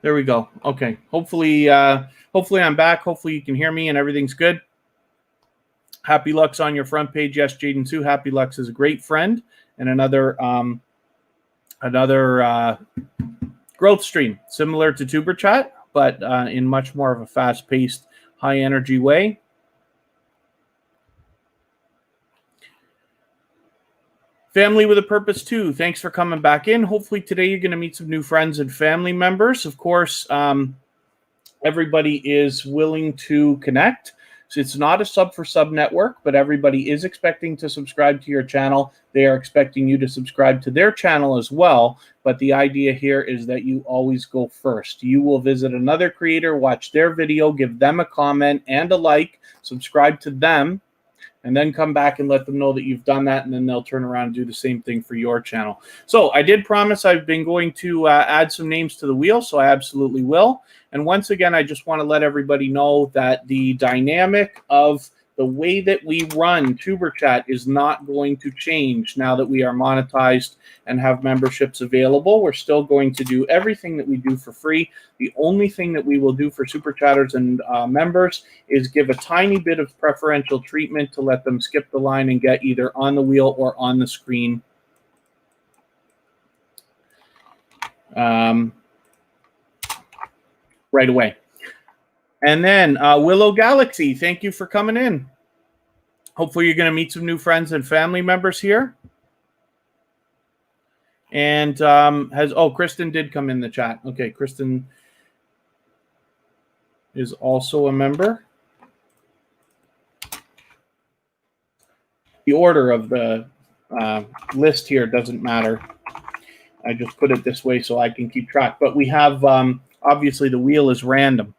There we go. Okay. Hopefully I'm back. Hopefully you can hear me and everything's good. Happy Luck's on your front page. Yes, Jaden Sue. Happy Luck's is a great friend and another growth stream similar to tuberchat, but in much more of a fast-paced, high-energy way. Family with a Purpose too. Thanks for coming back in. Hopefully today you're going to meet some new friends and family members. Of course, everybody is willing to connect. So it's not a sub for sub network, but everybody is expecting to subscribe to your channel. They are expecting you to subscribe to their channel as well. But the idea here is that you always go first. You will visit another creator, watch their video, give them a comment and a like, subscribe to them, and then come back and let them know that you've done that, and then they'll turn around and do the same thing for your channel. So I did promise I've been going to add some names to the wheel, so I absolutely will. And once again, I just want to let everybody know that the dynamic of the way that we run tuberchat is not going to change now that we are monetized and have memberships available. We're still going to do everything that we do for free. The only thing that we will do for super chatters and members is give a tiny bit of preferential treatment to let them skip the line and get either on the wheel or on the screen. Right away. And then Willow Galaxy, thank you for coming in. Hopefully you're going to meet some new friends and family members here. And Kristen did come in the chat. Okay, Kristen is also a member. The order of the list here doesn't matter. I just put it this way so I can keep track. But we have, obviously, the wheel is random.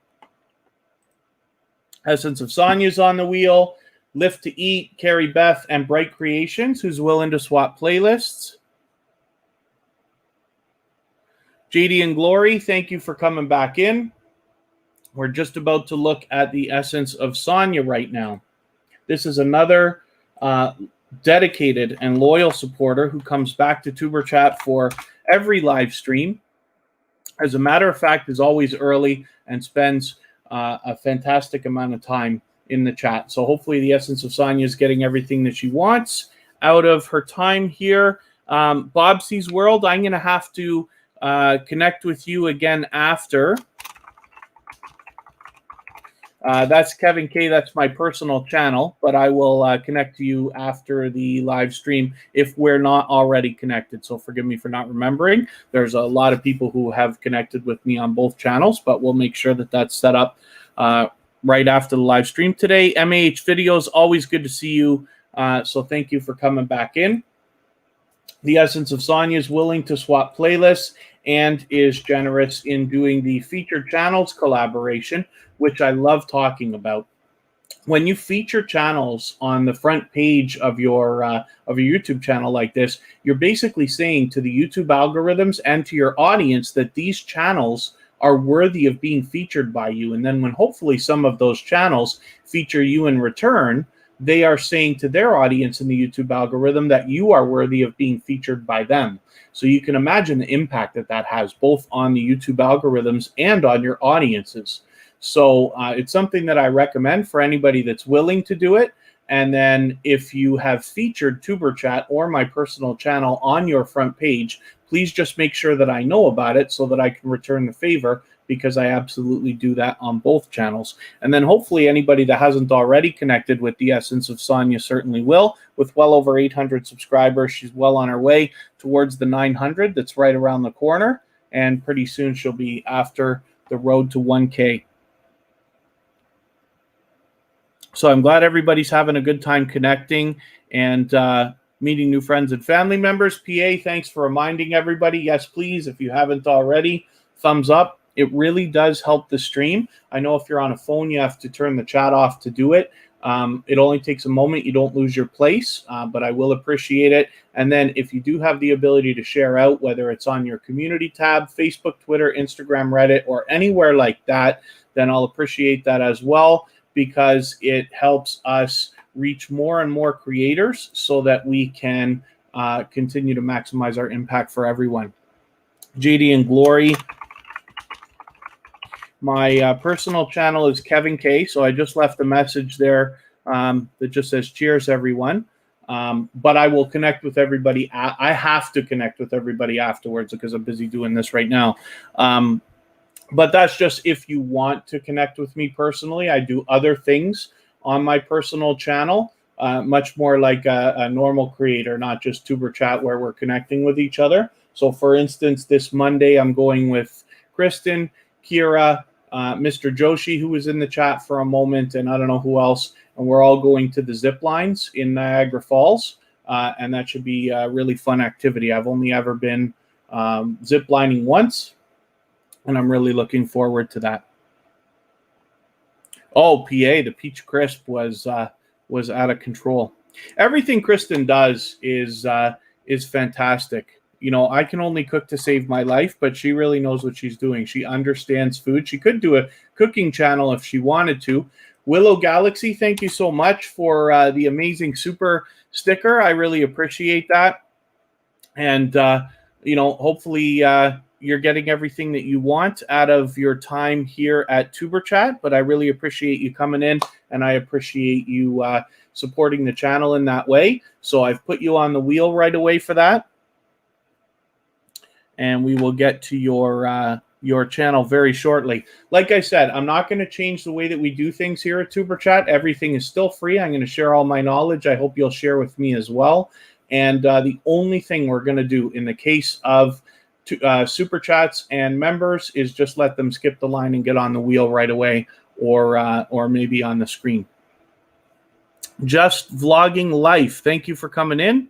Essence of Sonia's on the wheel. Lift to Eat, Carrie Beth, and Bright Creations, who's willing to swap playlists. JD and Glory, thank you for coming back in. We're just about to look at the Essence of Sonia right now. This is another dedicated and loyal supporter who comes back to tuberchat for every live stream. As a matter of fact, is always early and spends a fantastic amount of time in the chat. So hopefully the Essence of Sonia is getting everything that she wants out of her time here. Bob C's World, I'm going to have to connect with you again after. That's Kevin K. That's my personal channel, but I will connect to you after the live stream if we're not already connected. So forgive me for not remembering. There's a lot of people who have connected with me on both channels, but we'll make sure that that's set up right after the live stream today. MAH Videos, always good to see you. So thank you for coming back in. The Essence of Sonia is willing to swap playlists and is generous in doing the featured channels collaboration, which I love talking about. When you feature channels on the front page of your YouTube channel like this, you're basically saying to the YouTube algorithms and to your audience that these channels are worthy of being featured by you. And then when hopefully some of those channels feature you in return, they are saying to their audience in the YouTube algorithm that you are worthy of being featured by them. So you can imagine the impact that that has both on the YouTube algorithms and on your audiences. So it's something that I recommend for anybody that's willing to do it. And then if you have featured tuberchat or my personal channel on your front page, please just make sure that I know about it so that I can return the favor, because I absolutely do that on both channels. And then hopefully anybody that hasn't already connected with the Essence of Sonia certainly will. With well over 800 subscribers, she's well on her way towards the 900. That's right around the corner. And pretty soon she'll be after the road to 1K. So I'm glad everybody's having a good time connecting and meeting new friends and family members. PA, thanks for reminding everybody. Yes, please, if you haven't already, thumbs up. It really does help the stream. I know if you're on a phone, you have to turn the chat off to do it. It only takes a moment. You don't lose your place, but I will appreciate it. And then if you do have the ability to share out, whether it's on your community tab, Facebook, Twitter, Instagram, Reddit, or anywhere like that, then I'll appreciate that as well, because it helps us reach more and more creators so that we can continue to maximize our impact for everyone. JD and Glory, My personal channel is Kevin K. So I just left a message there that just says cheers, everyone. But I will connect with everybody. I have to connect with everybody afterwards because I'm busy doing this right now. But that's just if you want to connect with me personally. I do other things on my personal channel, much more like a normal creator, not just tuberchat where we're connecting with each other. So for instance, this Monday, I'm going with Kristen, Kira, Mr. Joshi, who was in the chat for a moment, and I don't know who else. And we're all going to the zip lines in Niagara Falls. And that should be a really fun activity. I've only ever been zip lining once, and I'm really looking forward to that. Oh, PA, the Peach Crisp was out of control. Everything Kristen does is fantastic. You know, I can only cook to save my life, but she really knows what she's doing. She understands food. She could do a cooking channel if she wanted to. Willow Galaxy, thank you so much for the amazing super sticker. I really appreciate that. And, you know, hopefully you're getting everything that you want out of your time here at tuberchat. But I really appreciate you coming in, and I appreciate you supporting the channel in that way. So I've put you on the wheel right away for that. And we will get to your channel very shortly. Like I said, I'm not going to change the way that we do things here at tuberchat. Everything is still free. I'm going to share all my knowledge. I hope you'll share with me as well. And the only thing we're going to do in the case of super chats and members is just let them skip the line and get on the wheel right away, or maybe on the screen. Just vlogging life. Thank you for coming in.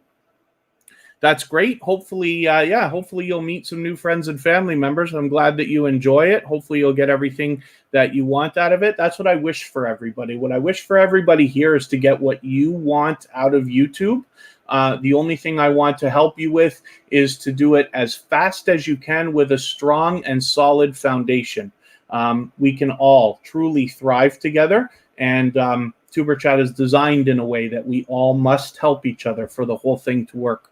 That's great. Hopefully, hopefully you'll meet some new friends and family members. I'm glad that you enjoy it. Hopefully you'll get everything that you want out of it. That's what I wish for everybody. What I wish for everybody here is to get what you want out of YouTube. The only thing I want to help you with is to do it as fast as you can with a strong and solid foundation. We can all truly thrive together, and tuberchat is designed in a way that we all must help each other for the whole thing to work.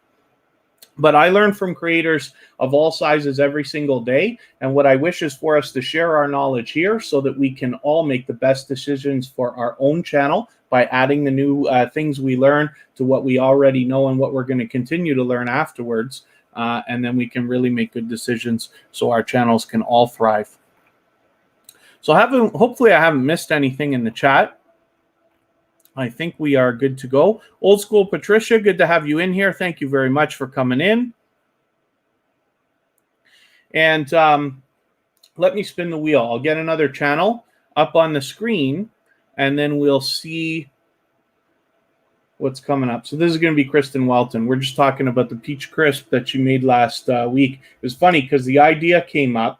But I learn from creators of all sizes every single day. And what I wish is for us to share our knowledge here so that we can all make the best decisions for our own channel by adding the new things we learn to what we already know and what we're going to continue to learn afterwards. And then we can really make good decisions so our channels can all thrive. So hopefully I haven't missed anything in the chat. I think we are good to go. Old School Patricia, good to have you in here. Thank you very much for coming in. And let me spin the wheel. I'll get another channel up on the screen, and then we'll see what's coming up. So this is going to be Kristen Welton. We're just talking about the Peach Crisp that you made last week. It was funny because the idea came up.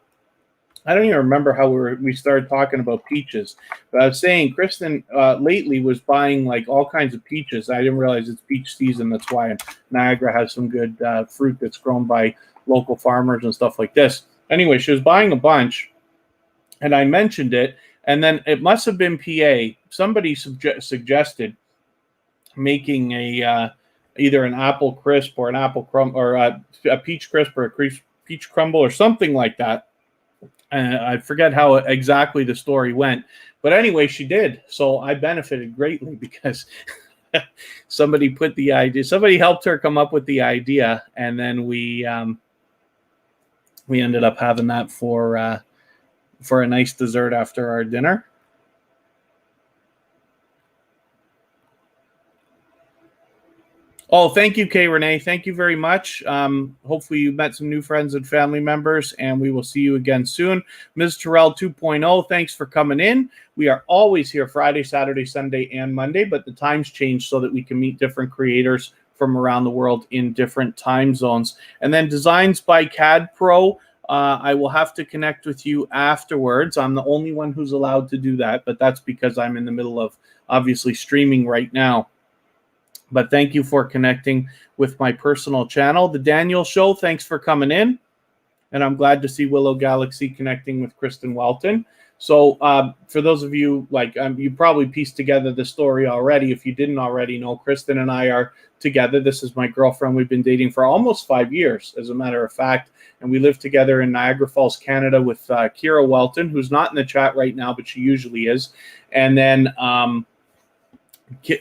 I don't even remember how we started talking about peaches. But I was saying Kristen lately was buying like all kinds of peaches. I didn't realize it's peach season. That's why Niagara has some good fruit that's grown by local farmers and stuff like this. Anyway, she was buying a bunch, and I mentioned it, and then it must have been PA. Somebody suggested making either an apple crisp or an apple crumb or a peach crisp or a peach crumble or something like that. I forget how exactly the story went, but anyway, she did. So I benefited greatly because somebody put the idea. Somebody helped her come up with the idea, and then we ended up having that for a nice dessert after our dinner. Oh, thank you, Kay Renee. Thank you very much. Hopefully you met some new friends and family members, and we will see you again soon. Ms. Terrell 2.0, thanks for coming in. We are always here Friday, Saturday, Sunday, and Monday, but the times change so that we can meet different creators from around the world in different time zones. And then Designs by CAD Pro, I will have to connect with you afterwards. I'm the only one who's allowed to do that, but that's because I'm in the middle of obviously streaming right now. But thank you for connecting with my personal channel. The Daniel Show, thanks for coming in. And I'm glad to see Willow Galaxy connecting with Kristen Welton. So for those of you, like you probably pieced together the story already. If you didn't already know, Kristen and I are together. This is my girlfriend. We've been dating for almost 5 years, as a matter of fact. And we live together in Niagara Falls, Canada with Kira Welton, who's not in the chat right now, but she usually is. And then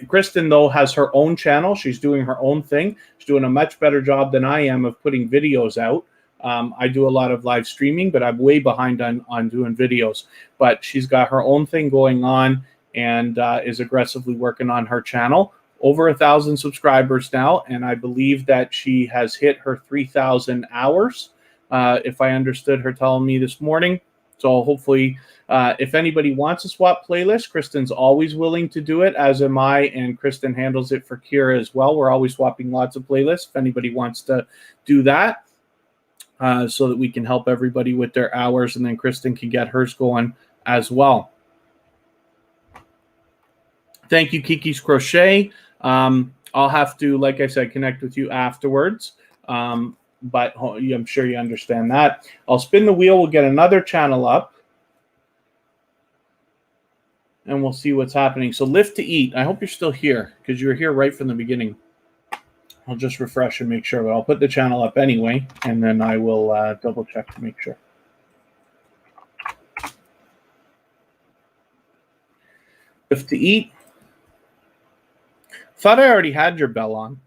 Kristen, though, has her own channel. She's doing her own thing. She's doing a much better job than I am of putting videos out. I do a lot of live streaming, but I'm way behind on doing videos. But she's got her own thing going on and is aggressively working on her channel. Over 1,000 subscribers now, and I believe that she has hit her 3,000 hours, if I understood her telling me this morning. So hopefully, if anybody wants a swap playlist, Kristen's always willing to do it, as am I, and Kristen handles it for Kira as well. We're always swapping lots of playlists if anybody wants to do that, so that we can help everybody with their hours, and then Kristen can get hers going as well. Thank you, Kiki's Crochet. I'll have to, like I said, connect with you afterwards. But I'm sure you understand that. I'll spin the wheel. We'll get another channel up. And we'll see what's happening. So Lift to Eat. I hope you're still here, because you were here right from the beginning. I'll just refresh and make sure. But I'll put the channel up anyway. And then I will double check to make sure. Lift to Eat. Thought I already had your bell on.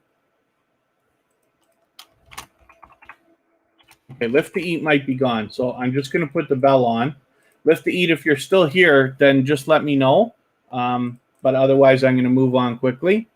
Okay, Lift to Eat might be gone. So I'm just going to put the bell on. Lift to Eat, if you're still here, then just let me know. But otherwise, I'm going to move on quickly.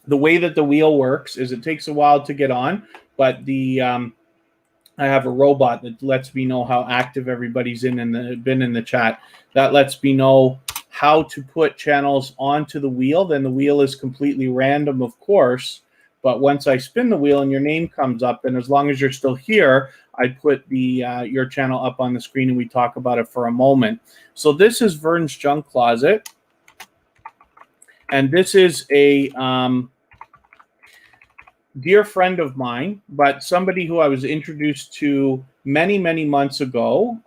The way that the wheel works is it takes a while to get on, but I have a robot that lets me know how active everybody's been in the chat. That lets me know how to put channels onto the wheel. Then the wheel is completely random, of course. But once I spin the wheel and your name comes up, and as long as you're still here, I put your channel up on the screen and we talk about it for a moment. So this is Vern's Junk Closet. And this is a dear friend of mine, but somebody who I was introduced to many, many months ago,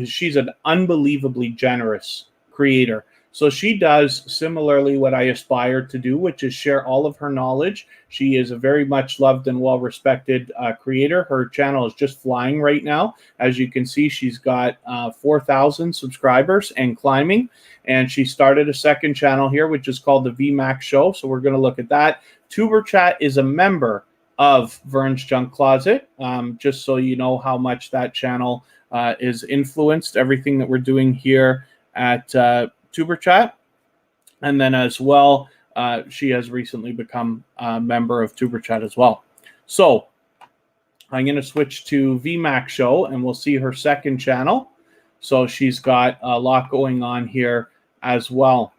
she's an unbelievably generous creator. So she does similarly what I aspire to do, which is share all of her knowledge. She is a very much loved and well-respected creator. Her channel is just flying right now. As you can see, she's got 4,000 subscribers and climbing. And she started a second channel here, which is called The VMAX Show. So we're going to look at that. TuberChat is a member of Vern's Junk Closet, just so you know how much that channel is influenced everything that we're doing here at TuberChat. And then as well, she has recently become a member of TuberChat as well. So I'm going to switch to VMAX Show, and we'll see her second channel. So she's got a lot going on here as well.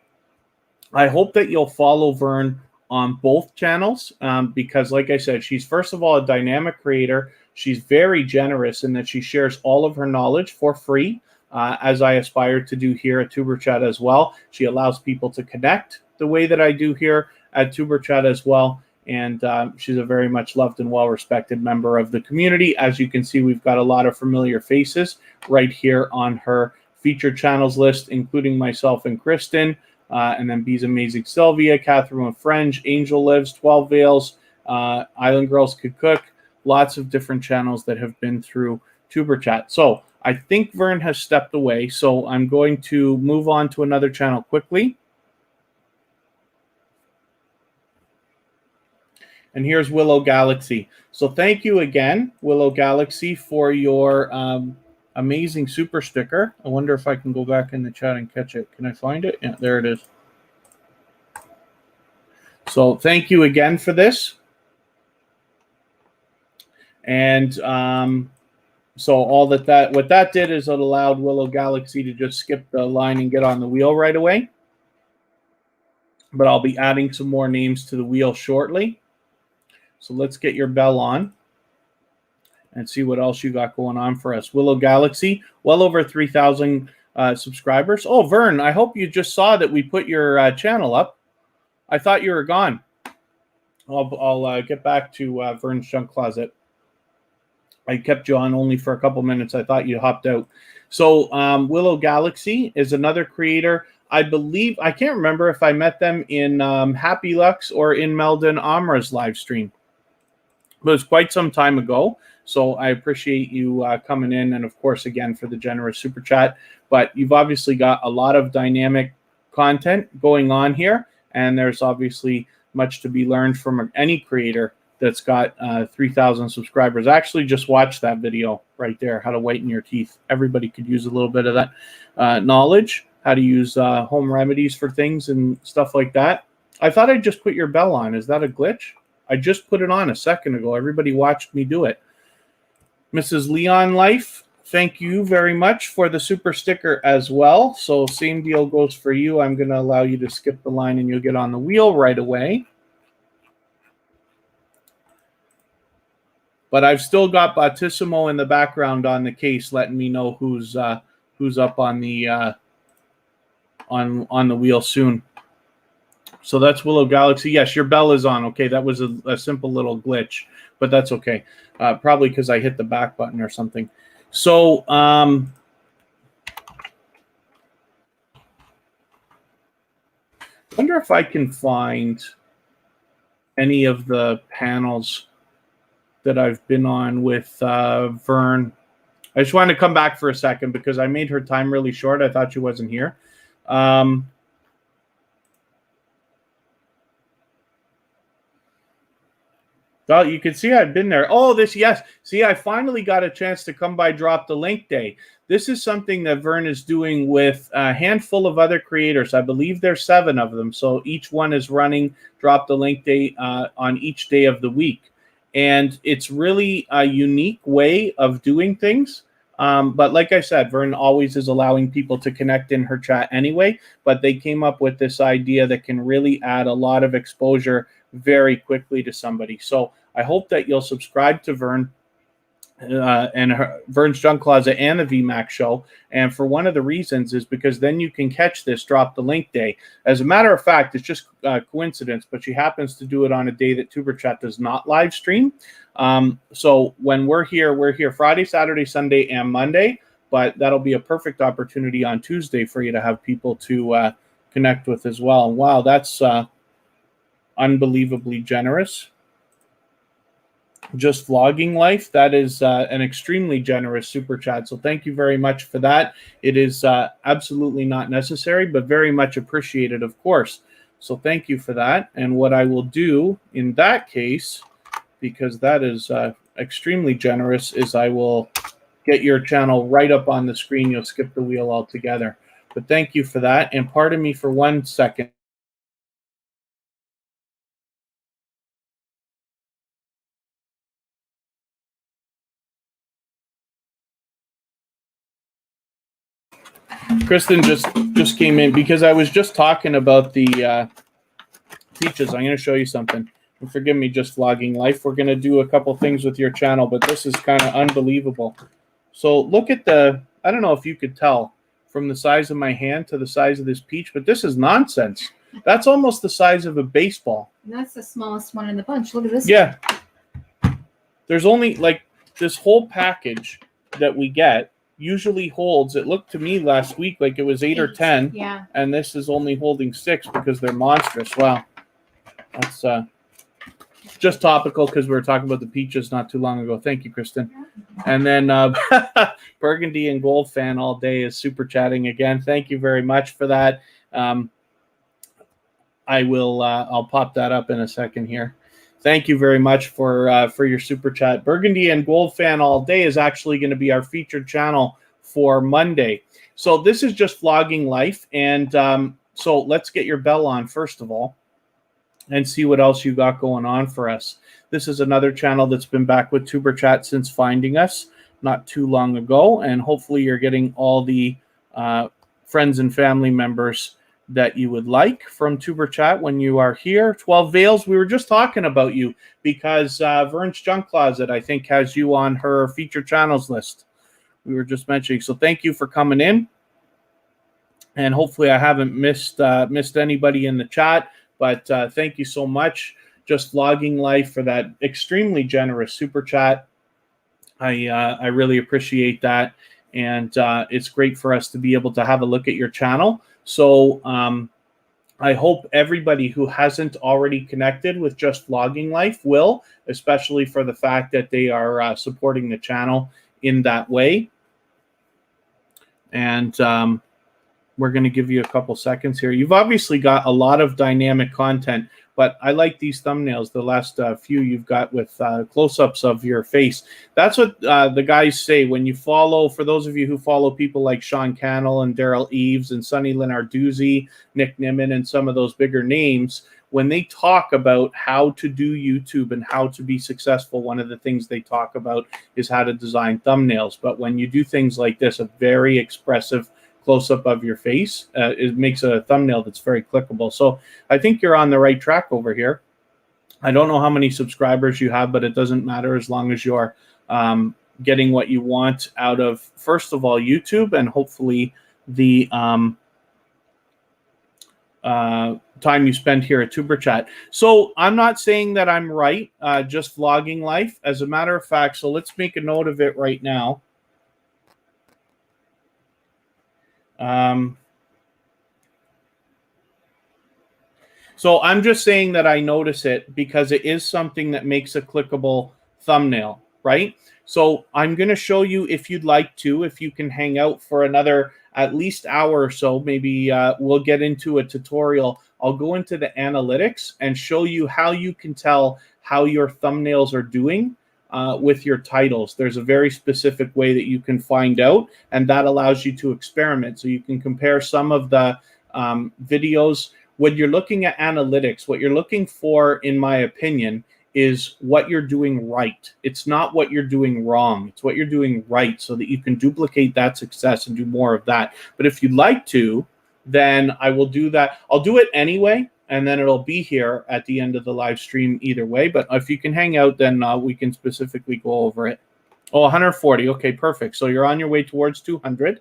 I hope that you'll follow Vern on both channels, because like I said, she's first of all a dynamic creator. She's very generous in that she shares all of her knowledge for free, as I aspire to do here at TuberChat as well. She allows people to connect the way that I do here at TuberChat as well. And she's a very much loved and well-respected member of the community. As you can see, we've got a lot of familiar faces right here on her featured channels list, including myself and Kristen. And then Bee's Amazing Sylvia, Catherine with French, Angel Lives, 12 Veils, Island Girls Could Cook, lots of different channels that have been through TuberChat. So I think Vern has stepped away, so I'm going to move on to another channel quickly. And here's Willow Galaxy. So thank you again, Willow Galaxy, for your amazing super sticker. I wonder if I can go back in the chat and catch it. Can I find it? Yeah, there it is. So thank you again for this. And so what that did is it allowed Willow Galaxy to just skip the line and get on the wheel right away. But I'll be adding some more names to the wheel shortly. So let's get your bell on and see what else you got going on for us. Willow Galaxy, well over 3,000 subscribers. Oh, Vern, I hope you just saw that we put your channel up. I thought you were gone. I'll get back to Vern's Junk Closet. I kept you on only for a couple minutes. I thought you hopped out. So Willow Galaxy is another creator. I believe, I can't remember if I met them in Happy Lux or in Meldon Amra's live stream. But it was quite some time ago. So I appreciate you coming in. And of course, again, for the generous super chat. But you've obviously got a lot of dynamic content going on here. And there's obviously much to be learned from any creator that's got 3,000 subscribers. I actually just watched that video right there, how to whiten your teeth. Everybody could use a little bit of that knowledge, how to use home remedies for things and stuff like that. I thought I'd just put your bell on. Is that a glitch? I just put it on a second ago. Everybody watched me do it. Mrs. Leon Life, thank you very much for the super sticker as well. So same deal goes for you. I'm going to allow you to skip the line and you'll get on the wheel right away. But I've still got Battissimo in the background on the case, letting me know who's up on the on the wheel soon. So that's Willow Galaxy. Yes, your bell is on. Okay, that was a simple little glitch, but that's okay. Probably because I hit the back button or something. So wonder if I can find any of the panels that I've been on with Vern. I just wanted to come back for a second because I made her time really short. I thought she wasn't here. Well, you can see I've been there. Oh, yes. See, I finally got a chance to come by Drop the Link Day. This is something that Vern is doing with a handful of other creators. I believe there's 7 of them. So each one is running Drop the Link Day on each day of the week. And it's really a unique way of doing things. But like I said, Vern always is allowing people to connect in her chat anyway. But they came up with this idea that can really add a lot of exposure very quickly to somebody. So I hope that you'll subscribe to Vern and Vern's Junk Closet and the VMAX show. And for one of the reasons is because then you can catch this Drop the Link Day. As a matter of fact, it's just coincidence, but she happens to do it on a day that TuberChat does not live stream. So when we're here Friday, Saturday, Sunday, and Monday. But that'll be a perfect opportunity on Tuesday for you to have people to connect with as well. Wow, that's unbelievably generous. Just Vlogging Life, that is an extremely generous super chat. So thank you very much for that. It is absolutely not necessary, but very much appreciated, of course. So thank you for that. And what I will do in that case, because that is extremely generous, is I will get your channel right up on the screen. You'll skip the wheel altogether. But thank you for that. And pardon me for 1 second. Kristen just came in because I was just talking about the peaches. I'm going to show you something. And forgive me, Just Vlogging Life. We're going to do a couple things with your channel, but this is kind of unbelievable. So look at I don't know if you could tell from the size of my hand to the size of this peach, but this is nonsense. That's almost the size of a baseball. And that's the smallest one in the bunch. Look at this. Yeah. There's only like this whole package that we get usually holds, it looked to me last week like it was 8 or 10. Yeah. And this is only holding 6 because they're monstrous. Wow. That's just topical because we were talking about the peaches not too long ago. Thank you, Kristen. And then Burgundy and Gold fan all day is super chatting again. Thank you very much for that. I'll pop that up in a second here. Thank you very much for your super chat. Burgundy and Gold fan all day is actually going to be our featured channel for Monday. So this is Just Vlogging Life. And so let's get your bell on first of all and see what else you got going on for us. This is another channel that's been back with TuberChat since finding us not too long ago. And hopefully you're getting all the friends and family members that you would like from TuberChat when you are here. 12 Veils, we were just talking about you because Vern's Junk Closet, I think, has you on her featured channels list. We were just mentioning. So thank you for coming in. And hopefully I haven't missed anybody in the chat. But thank you so much, Just Vlogging Life, for that extremely generous super chat. I really appreciate that, and it's great for us to be able to have a look at your channel. So I hope everybody who hasn't already connected with Just Vlogging Life will, especially for the fact that they are supporting the channel in that way. And we're going to give you a couple seconds here. You've obviously got a lot of dynamic content, but I like these thumbnails. The last few you've got with close-ups of your face. That's what the guys say when you follow, for those of you who follow people like Sean Cannell and Daryl Eves and Sonny Lenarduzzi, Nick Nimmin, and some of those bigger names, when they talk about how to do YouTube and how to be successful, one of the things they talk about is how to design thumbnails. But when you do things like this, a very expressive close-up of your face, it makes a thumbnail that's very clickable. So I think you're on the right track over here. I don't know how many subscribers you have, but it doesn't matter as long as you're getting what you want out of, first of all, YouTube, and hopefully the time you spend here at TuberChat. So I'm not saying that I'm right, Just Vlogging Life. As a matter of fact, so let's make a note of it right now. So I'm just saying that I notice it because it is something that makes a clickable thumbnail, right? So I'm going to show you, if you'd like to, if you can hang out for another at least hour or so, maybe we'll get into a tutorial. I'll go into the analytics and show you how you can tell how your thumbnails are doing with your titles. There's a very specific way that you can find out, and that allows you to experiment. So you can compare some of the videos. When you're looking at analytics, what you're looking for, in my opinion, is what you're doing right. It's not what you're doing wrong. It's what you're doing right, so that you can duplicate that success and do more of that. But if you'd like to, then I will do that. I'll do it anyway, and then it'll be here at the end of the live stream either way. But if you can hang out, then we can specifically go over it. Oh, 140. Okay, perfect. So you're on your way towards 200.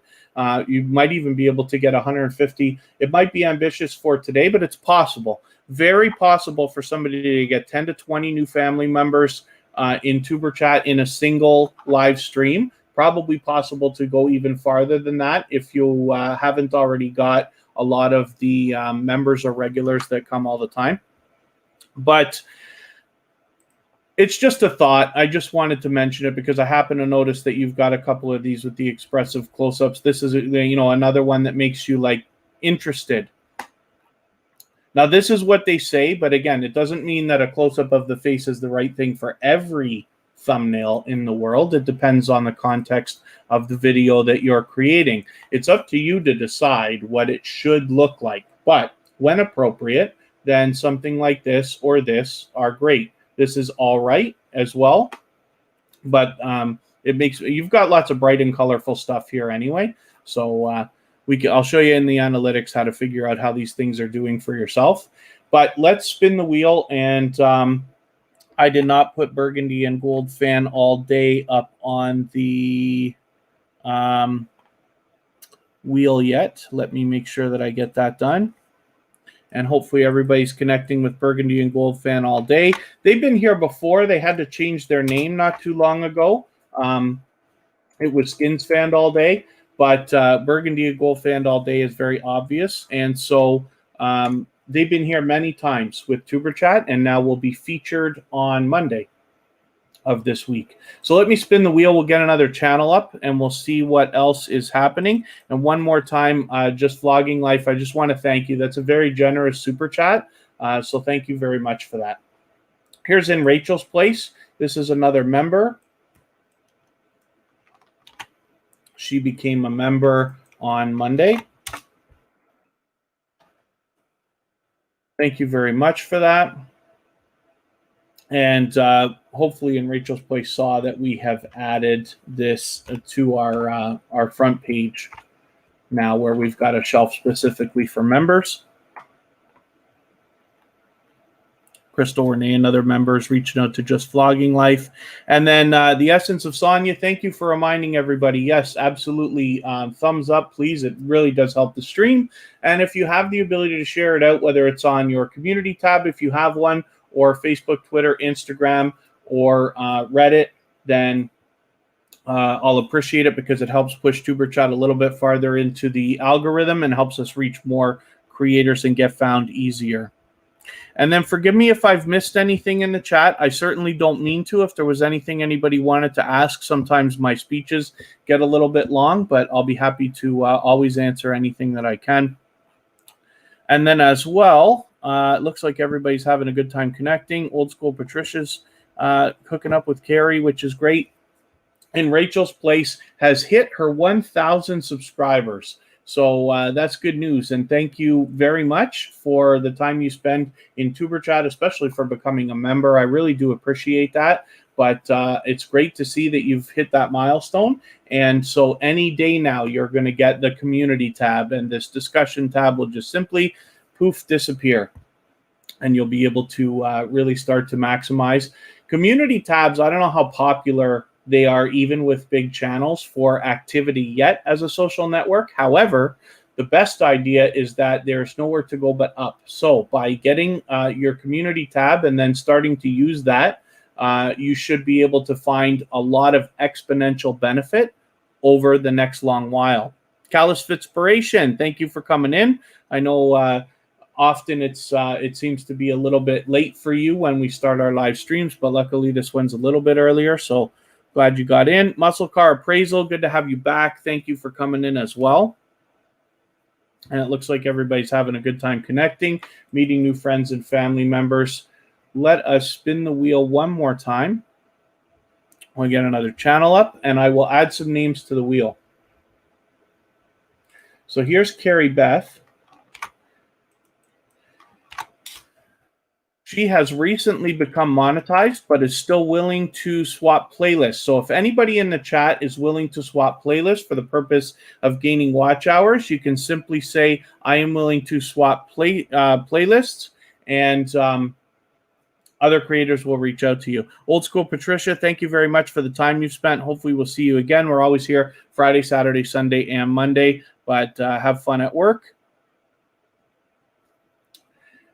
You might even be able to get 150. It might be ambitious for today, but it's possible. Very possible for somebody to get 10 to 20 new family members in TuberChat in a single live stream. Probably possible to go even farther than that if you haven't already got a lot of the members or regulars that come all the time. But it's just a thought. I just wanted to mention it because I happen to notice that you've got a couple of these with the expressive close-ups. This is, you know, another one that makes you like interested. Now, this is what they say, but again, it doesn't mean that a close-up of the face is the right thing for every thumbnail in the world. It depends on the context of the video that you're creating. It's up to you to decide what it should look like. But when appropriate, then something like this or this are great. This is all right as well, but it makes, you've got lots of bright and colorful stuff here anyway. So I'll show you in the analytics how to figure out how these things are doing for yourself. But let's spin the wheel, and I did not put Burgundy and Gold Fan All Day up on the wheel yet. Let me make sure that I get that done. And hopefully everybody's connecting with Burgundy and Gold Fan All Day. They've been here before. They had to change their name not too long ago. It was Skins Fan All Day, but Burgundy and Gold Fan All Day is very obvious. And so they've been here many times with TuberChat, and now will be featured on Monday of this week. So let me spin the wheel. We'll get another channel up, and we'll see what else is happening. And one more time, Just Vlogging Life, I just want to thank you. That's a very generous super chat. So thank you very much for that. Here's In Rachel's Place. This is another member. She became a member on Monday. Thank you very much for that. And hopefully In Rachel's Place saw that we have added this to our front page now, where we've got a shelf specifically for members. Crystal Renee and other members reaching out to Just Vlogging Life. And then the Essence of Sonia, thank you for reminding everybody. Yes, absolutely. Thumbs up, please. It really does help the stream. And if you have the ability to share it out, whether it's on your community tab, if you have one, or Facebook, Twitter, Instagram, or Reddit, then I'll appreciate it because it helps push TuberChat a little bit farther into the algorithm and helps us reach more creators and get found easier. And then forgive me if I've missed anything in the chat. I certainly don't mean to. If there was anything anybody wanted to ask, sometimes my speeches get a little bit long, but I'll be happy to always answer anything that I can. And then as well, it looks like everybody's having a good time connecting. Old School Patricia's hooking up with Carrie, which is great. And Rachel's Place has hit her 1,000 subscribers. So that's good news. And thank you very much for the time you spend in TuberChat, especially for becoming a member. I really do appreciate that. But it's great to see that you've hit that milestone. And so any day now, you're going to get the community tab, and this discussion tab will just simply poof disappear. And you'll be able to really start to maximize. Community tabs, I don't know how popular they are even with big channels for activity yet as a social network. However, the best idea is that there's nowhere to go but up. So by getting your community tab and then starting to use that, you should be able to find a lot of exponential benefit over the next long while. Callus Fitspiration, thank you for coming in. I know often it seems to be a little bit late for you when we start our live streams, but luckily this one's a little bit earlier, so glad you got in. Muscle Car Appraisal, good to have you back. Thank you for coming in as well. And it looks like everybody's having a good time connecting, meeting new friends and family members. Let us spin the wheel one more time. We'll get another channel up, and I will add some names to the wheel. So here's Carrie Beth. She has recently become monetized, but is still willing to swap playlists. So if anybody in the chat is willing to swap playlists for the purpose of gaining watch hours, you can simply say, I am willing to swap playlists, and other creators will reach out to you. Old School Patricia, thank you very much for the time you've spent. Hopefully we'll see you again. We're always here Friday, Saturday, Sunday, and Monday, but have fun at work.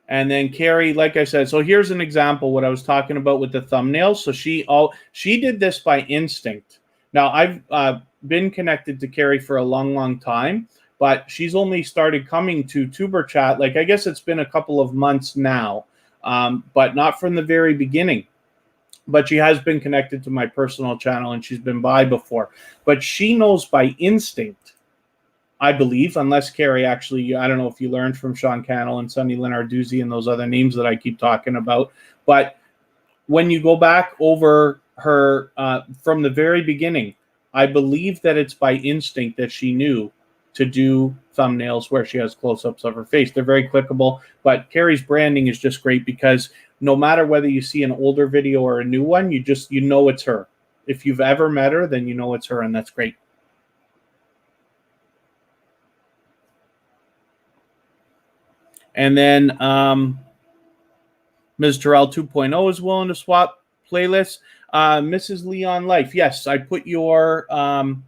And then Carrie, like I said, so here's an example what I was talking about with the thumbnails. So she did this by instinct. Now, I've been connected to Carrie for a long, long time, but she's only started coming to TuberChat. Like, I guess it's been a couple of months now, but not from the very beginning. But she has been connected to my personal channel, and she's been by before. But she knows by instinct, I believe, unless Carrie actually, I don't know if you learned from Sean Cannell and Sonny Lenarduzzi and those other names that I keep talking about. But when you go back over her from the very beginning, I believe that it's by instinct that she knew to do thumbnails where she has close-ups of her face. They're very clickable, but Carrie's branding is just great because no matter whether you see an older video or a new one, you know it's her. If you've ever met her, then you know it's her, and that's great. And then Ms. Terrell 2.0 is willing to swap playlists. Mrs. Leon Life, yes, I put you on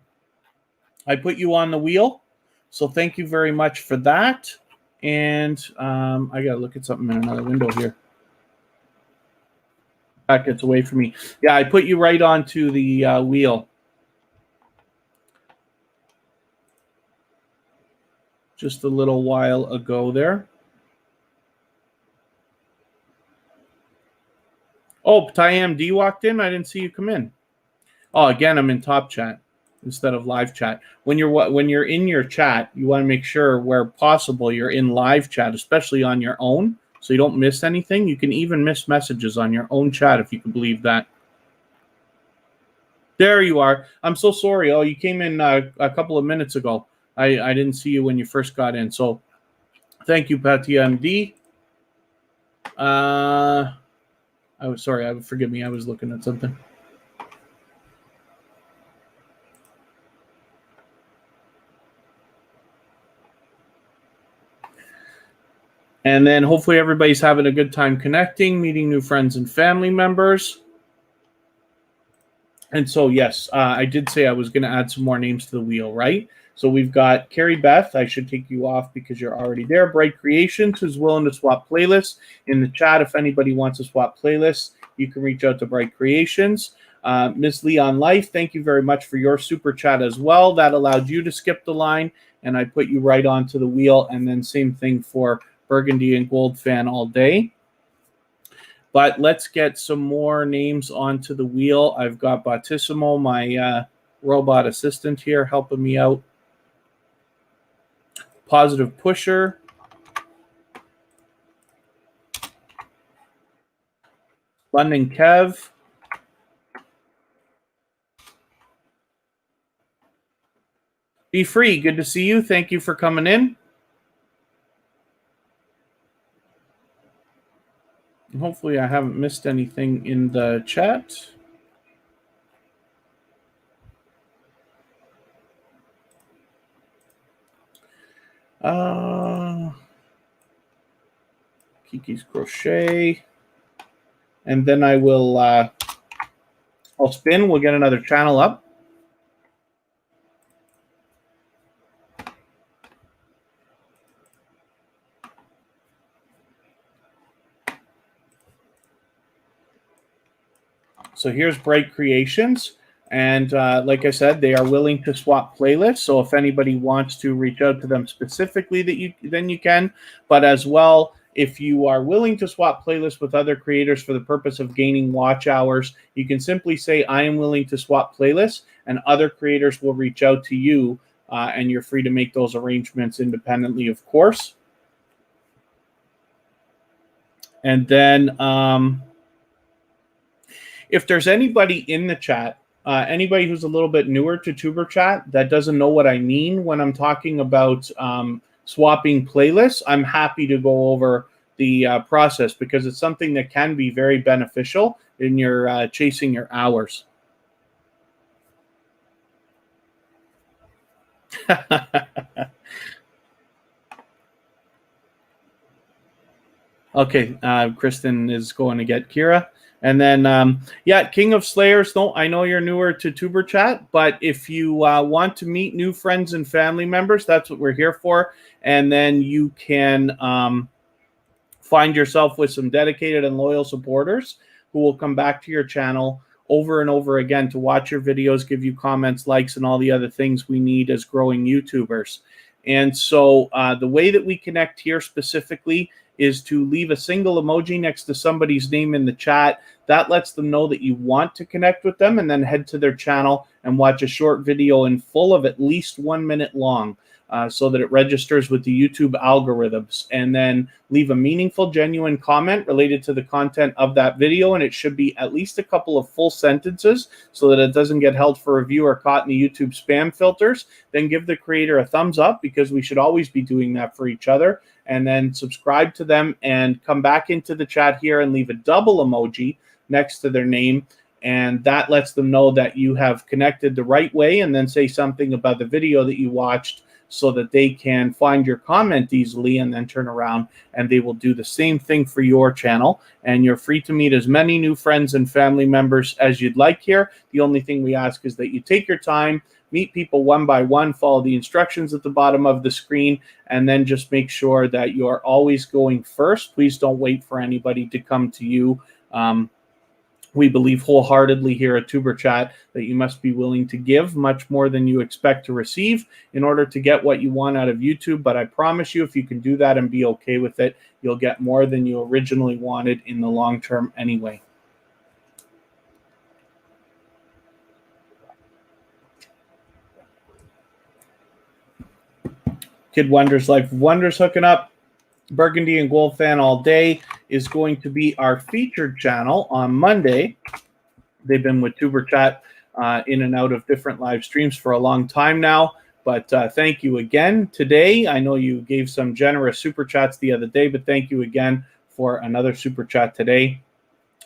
the wheel. So thank you very much for that. And I got to look at something in another window here. That gets away from me. Yeah, I put you right onto the wheel. Just a little while ago there. Oh, Tyam D walked in. I didn't see you come in. Oh, again, I'm in top chat instead of live chat. When you're in your chat, you want to make sure where possible you're in live chat, especially on your own, so you don't miss anything. You can even miss messages on your own chat if you can believe that. There you are. I'm so sorry. Oh, you came in a couple of minutes ago. I didn't see you when you first got in. So thank you, Patia MD. I was sorry. Forgive me. I was looking at something. And then hopefully everybody's having a good time connecting, meeting new friends and family members. And so, yes, I did say I was going to add some more names to the wheel, right? So we've got Carrie Beth. I should take you off because you're already there. Bright Creations, who's willing to swap playlists. In the chat, if anybody wants to swap playlists, you can reach out to Bright Creations. Miss Leon Life, thank you very much for your super chat as well. That allowed you to skip the line, and I put you right onto the wheel. And then same thing for Burgundy and Gold Fan all day. But let's get some more names onto the wheel. I've got Bautissimo, my robot assistant here, helping me out. Positive Pusher. London Kev. Be Free, good to see you. Thank you for coming in. Hopefully I haven't missed anything in the chat. Kiki's Crochet. And then I will, I'll spin. We'll get another channel up. So here's Bright Creations. And like I said, they are willing to swap playlists. So if anybody wants to reach out to them specifically, then you can. But as well, if you are willing to swap playlists with other creators for the purpose of gaining watch hours, you can simply say, I am willing to swap playlists, and other creators will reach out to you, and you're free to make those arrangements independently, of course. And then if there's anybody in the chat, anybody who's a little bit newer to tuberchat that doesn't know what I mean when I'm talking about swapping playlists, I'm happy to go over the process, because it's something that can be very beneficial in your chasing your hours. Okay, Kristen is going to get Kira. And then, yeah, King of Slayers, I know you're newer to tuberchat, but if you want to meet new friends and family members, that's what we're here for. And then you can find yourself with some dedicated and loyal supporters who will come back to your channel over and over again to watch your videos, give you comments, likes, and all the other things we need as growing YouTubers. And so the way that we connect here specifically is to leave a single emoji next to somebody's name in the chat. That lets them know that you want to connect with them, and then head to their channel and watch a short video in full of at least 1 minute long, so that it registers with the YouTube algorithms. And then leave a meaningful, genuine comment related to the content of that video, and it should be at least a couple of full sentences so that it doesn't get held for review or caught in the YouTube spam filters. Then give the creator a thumbs up, because we should always be doing that for each other. And then subscribe to them and come back into the chat here and leave a double emoji next to their name. And that lets them know that you have connected the right way, and then say something about the video that you watched so that they can find your comment easily, and then turn around and they will do the same thing for your channel. And you're free to meet as many new friends and family members as you'd like here. The only thing we ask is that you take your time, meet people one by one, follow the instructions at the bottom of the screen, and then just make sure that you're always going first. Please don't wait for anybody to come to you. We believe wholeheartedly here at tuberchat that you must be willing to give much more than you expect to receive in order to get what you want out of YouTube. But I promise you, if you can do that and be okay with it, you'll get more than you originally wanted in the long term anyway. Kid Wonders Life Wonders hooking up. Burgundy and Gold Fan All Day is going to be our featured channel on Monday. They've been with tuberchat in and out of different live streams for a long time now. But thank you again today. I know you gave some generous super chats the other day, but thank you again for another super chat today.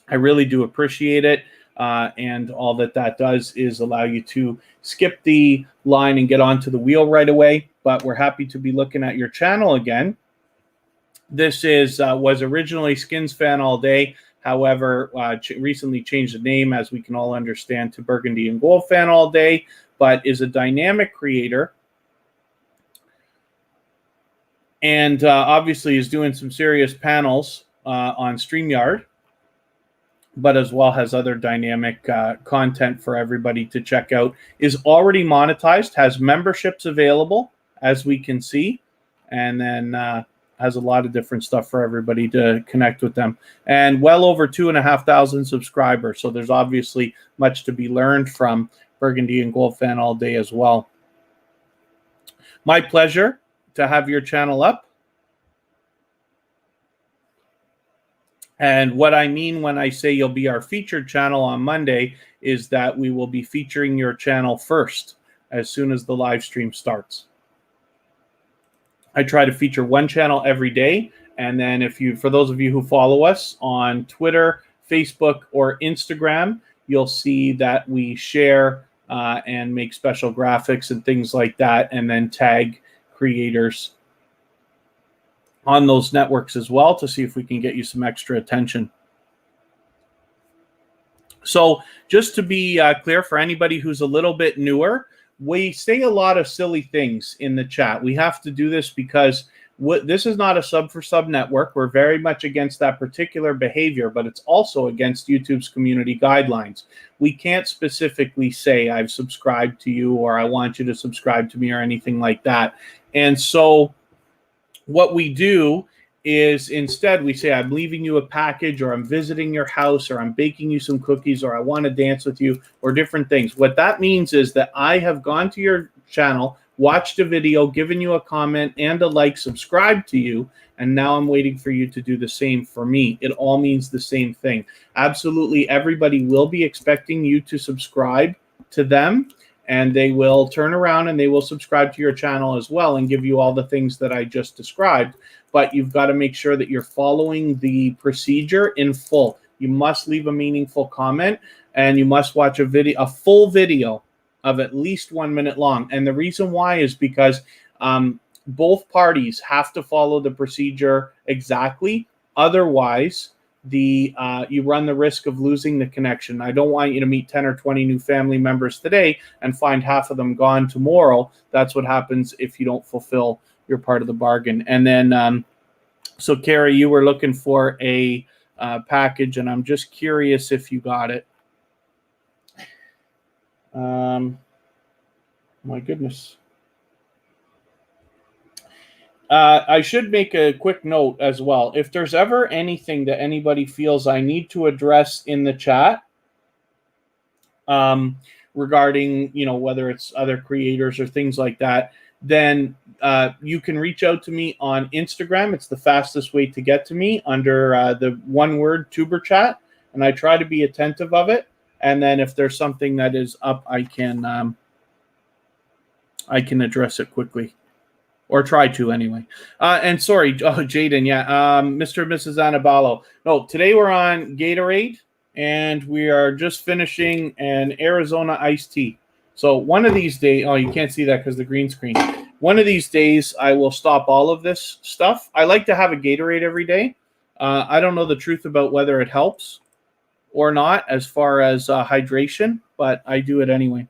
I really do appreciate it. And all that does is allow you to skip the line and get onto the wheel right away. But we're happy to be looking at your channel again. This was originally Skins Fan All Day. However, recently changed the name, as we can all understand, to Burgundy and Gold Fan All Day, but is a dynamic creator. And obviously is doing some serious panels on StreamYard. but as well has other dynamic content for everybody to check out. Is already monetized, has memberships available, as we can see, and then has a lot of different stuff for everybody to connect with them. And well over 2,500 subscribers, so there's obviously much to be learned from Burgundy and Gold Fan All Day as well. My pleasure to have your channel up. And what I mean when I say you'll be our featured channel on Monday is that we will be featuring your channel first as soon as the live stream starts. I try to feature one channel every day. And then for those of you who follow us on Twitter, Facebook, or Instagram, you'll see that we share and make special graphics and things like that, and then tag creators on those networks as well to see if we can get you some extra attention. So just to be clear for anybody who's a little bit newer, we say a lot of silly things in the chat. We have to do this because this is not a sub for sub network. We're very much against that particular behavior, but it's also against YouTube's community guidelines. We can't specifically say I've subscribed to you or I want you to subscribe to me or anything like that. And so what we do is instead we say I'm leaving you a package, or I'm visiting your house, or I'm baking you some cookies, or I want to dance with you, or different things. What that means is that I have gone to your channel, watched a video, given you a comment and a like, subscribed to you, and now I'm waiting for you to do the same for me. It all means the same thing. Absolutely everybody will be expecting you to subscribe to them, and they will turn around and they will subscribe to your channel as well and give you all the things that I just described. But you've got to make sure that you're following the procedure in full. You must leave a meaningful comment, and you must watch a full video of at least 1 minute long. And the reason why is because both parties have to follow the procedure exactly. Otherwise, you run the risk of losing the connection. I don't want you to meet 10 or 20 new family members today and find half of them gone tomorrow. That's what happens if you don't fulfill your part of the bargain. And then, so Carrie, you were looking for a package, and I'm just curious if you got it. My goodness. I should make a quick note as well. If there's ever anything that anybody feels I need to address in the chat regarding, whether it's other creators or things like that, then you can reach out to me on Instagram. It's the fastest way to get to me under the one word tuberchat, and I try to be attentive of it. And then if there's something that is up, I can address it quickly. Or try to anyway. And sorry, Jaden, yeah. Mr. and Mrs. Anabalo. No, today we're on Gatorade, and we are just finishing an Arizona iced tea. So one of these days, you can't see that because the green screen. One of these days, I will stop all of this stuff. I like to have a Gatorade every day. I don't know the truth about whether it helps or not as far as hydration, but I do it anyway.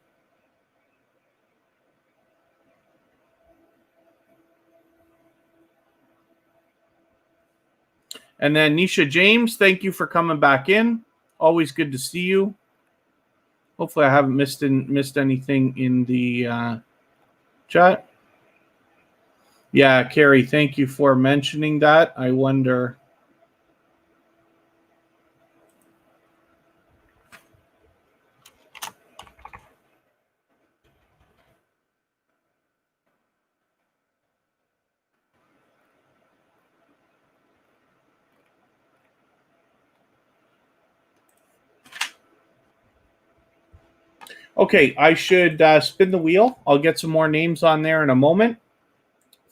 And then Nisha James, thank you for coming back in. Always good to see you. Hopefully I haven't missed anything in the chat. Yeah, Carrie, thank you for mentioning that. I wonder. Okay, I should spin the wheel. I'll get some more names on there in a moment.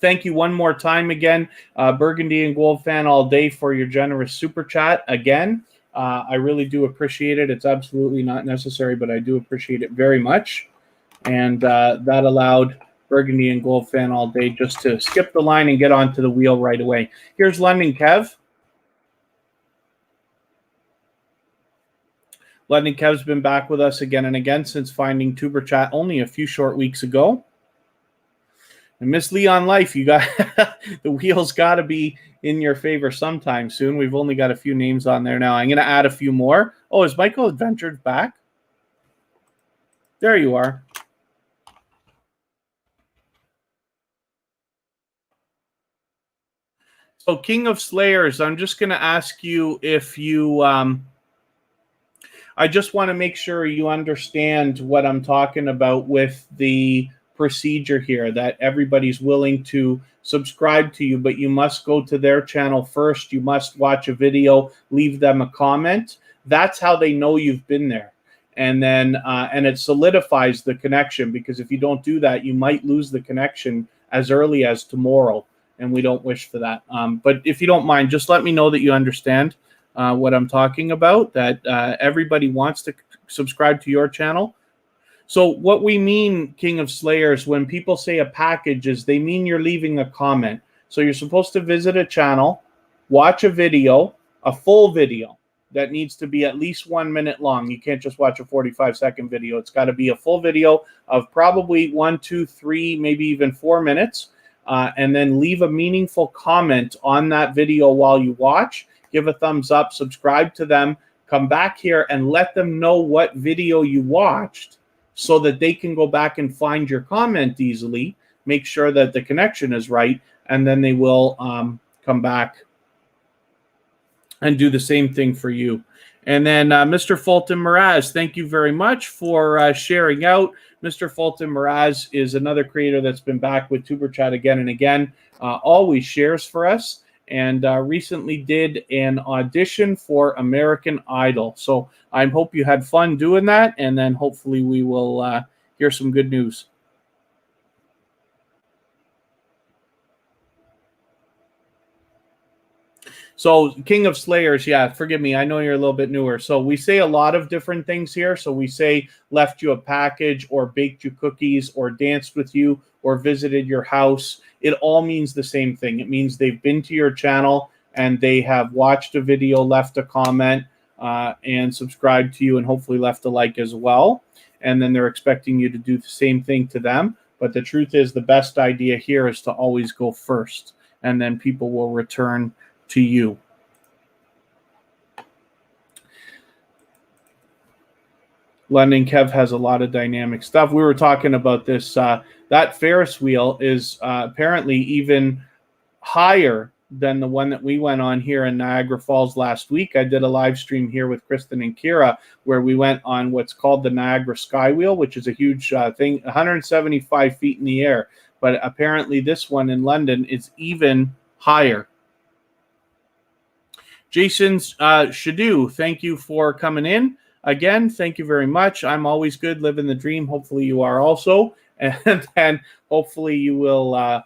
Thank you one more time again, Burgundy and Gold Fan All Day, for your generous super chat again. I really do appreciate it. It's absolutely not necessary, but I do appreciate it very much. And that allowed Burgundy and Gold Fan All Day just to skip the line and get onto the wheel right away. Here's London Kev. London Kev's been back with us again and again since finding tuberchat only a few short weeks ago. And Miss Leon Life, you got the wheel's got to be in your favor sometime soon. We've only got a few names on there now. I'm going to add a few more. Oh, is Michael Adventures back? There you are. So, King of Slayers, I'm just going to ask you if you... I just want to make sure you understand what I'm talking about with the procedure here, that everybody's willing to subscribe to you, but you must go to their channel first. You must watch a video, leave them a comment. That's how they know you've been there. And then, and it solidifies the connection, because if you don't do that, you might lose the connection as early as tomorrow. And we don't wish for that. But if you don't mind, just let me know that you understand what I'm talking about, that everybody wants to subscribe to your channel. So what we mean, King of Slayers, when people say a package, is they mean you're leaving a comment. So you're supposed to visit a channel, watch a video, a full video that needs to be at least 1 minute long. You can't just watch a 45-second video. It's got to be a full video of probably 1, 2, 3, maybe even 4 minutes. And then leave a meaningful comment on that video while you watch. Give a thumbs up, subscribe to them, come back here and let them know what video you watched so that they can go back and find your comment easily, make sure that the connection is right, and then they will come back and do the same thing for you. And then Mr. Fulton Miraz, thank you very much for sharing out. Mr. Fulton Miraz is another creator that's been back with tuberchat again and again, always shares for us, and recently did an audition for American Idol. So I hope you had fun doing that, and then hopefully we will hear some good news. So King of Slayers, yeah, forgive me. I know you're a little bit newer. So we say a lot of different things here. So we say left you a package, or baked you cookies, or danced with you, or visited your house. It all means the same thing. It means they've been to your channel and they have watched a video, left a comment, and subscribed to you, and hopefully left a like as well. And then they're expecting you to do the same thing to them. But the truth is, the best idea here is to always go first, and then people will return to you. London Kev has a lot of dynamic stuff. We were talking about this. That Ferris wheel is apparently even higher than the one that we went on here in Niagara Falls last week. I did a live stream here with Kristen and Kira where we went on what's called the Niagara Sky Wheel, which is a huge thing, 175 feet in the air. But apparently this one in London is even higher. Jason Shadu, thank you for coming in. Again, thank you very much. I'm always good, living the dream. Hopefully you are also. And then hopefully you will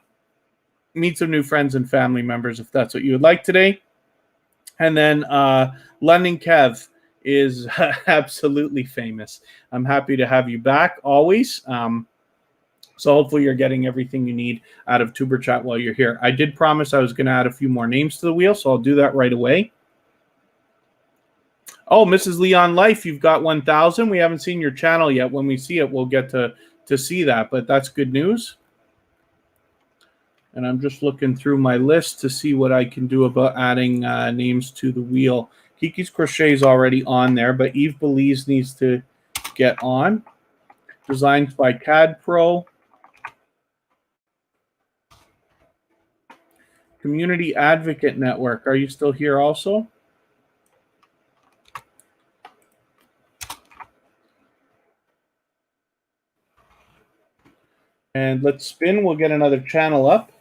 meet some new friends and family members if that's what you would like today. And then London Kev is absolutely famous. I'm happy to have you back always. So hopefully you're getting everything you need out of tuberchat while you're here. I did promise I was going to add a few more names to the wheel, so I'll do that right away. Oh, Mrs. Leon Life, you've got 1,000. We haven't seen your channel yet. When we see it, we'll get to see that, but that's good news. And I'm just looking through my list to see what I can do about adding names to the wheel. Kiki's Crochet is already on there, but Eve Belize needs to get on. Designed by CAD Pro. Community Advocate Network. Are you still here also? And let's spin. We'll get another channel up.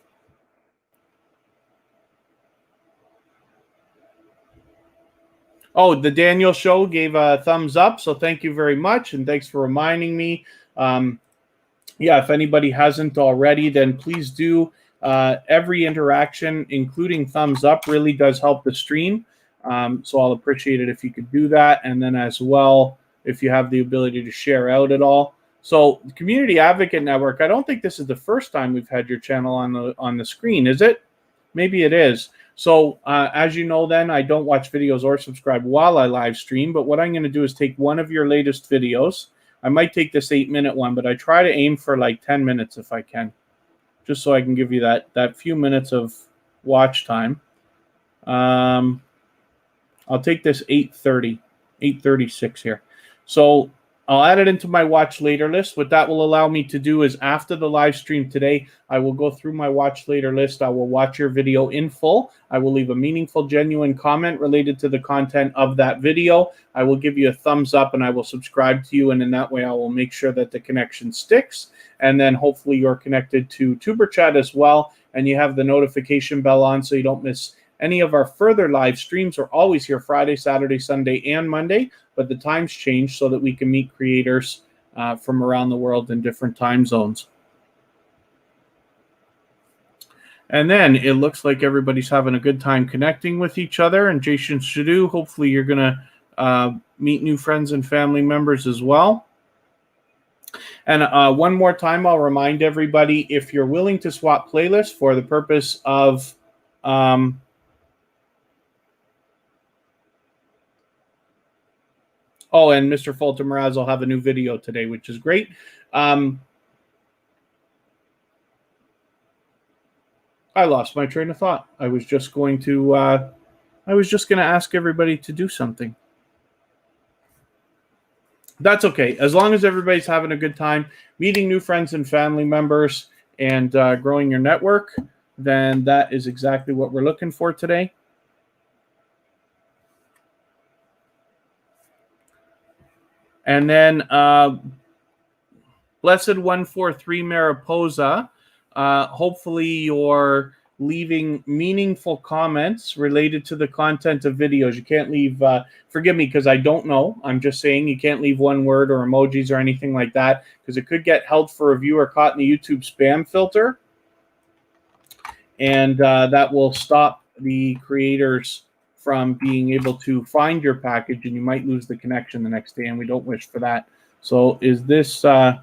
Oh, the Daniel Show gave a thumbs up, so thank you very much, and thanks for reminding me. Yeah, if anybody hasn't already, then please do. Every interaction, including thumbs up, really does help the stream. So I'll appreciate it if you could do that. And then as well, if you have the ability to share out at all. So Community Advocate Network, I don't think this is the first time we've had your channel on the screen, is it? Maybe it is. So as you know, then I don't watch videos or subscribe while I live stream. But what I'm going to do is take one of your latest videos. I might take this 8-minute one, but I try to aim for like 10 minutes if I can, just so I can give you that few minutes of watch time. I'll take this 8:30. 8:36 here. So I'll add it into my watch later list. What that will allow me to do is after the live stream today, I will go through my watch later list. I will watch your video in full. I will leave a meaningful, genuine comment related to the content of that video. I will give you a thumbs up and I will subscribe to you. And in that way, I will make sure that the connection sticks. And then hopefully you're connected to tuberchat as well. And you have the notification bell on so you don't miss any of our further live streams. We're always here Friday, Saturday, Sunday, and Monday, but the times change so that we can meet creators from around the world in different time zones. And then it looks like everybody's having a good time connecting with each other. And Jason Shadu, hopefully you're going to meet new friends and family members as well. And one more time, I'll remind everybody, if you're willing to swap playlists for the purpose of oh, and Mr. Fulton Mraz will have a new video today, which is great. I lost my train of thought. I was just going to ask everybody to do something. That's okay. As long as everybody's having a good time, meeting new friends and family members, and growing your network, then that is exactly what we're looking for today. And then Blessed 143 Mariposa, hopefully you're leaving meaningful comments related to the content of videos. You can't leave, forgive me because I don't know. I'm just saying you can't leave one word or emojis or anything like that because it could get held for review or caught in the YouTube spam filter. And that will stop the creators from being able to find your package, and you might lose the connection the next day, and we don't wish for that. So is this oh,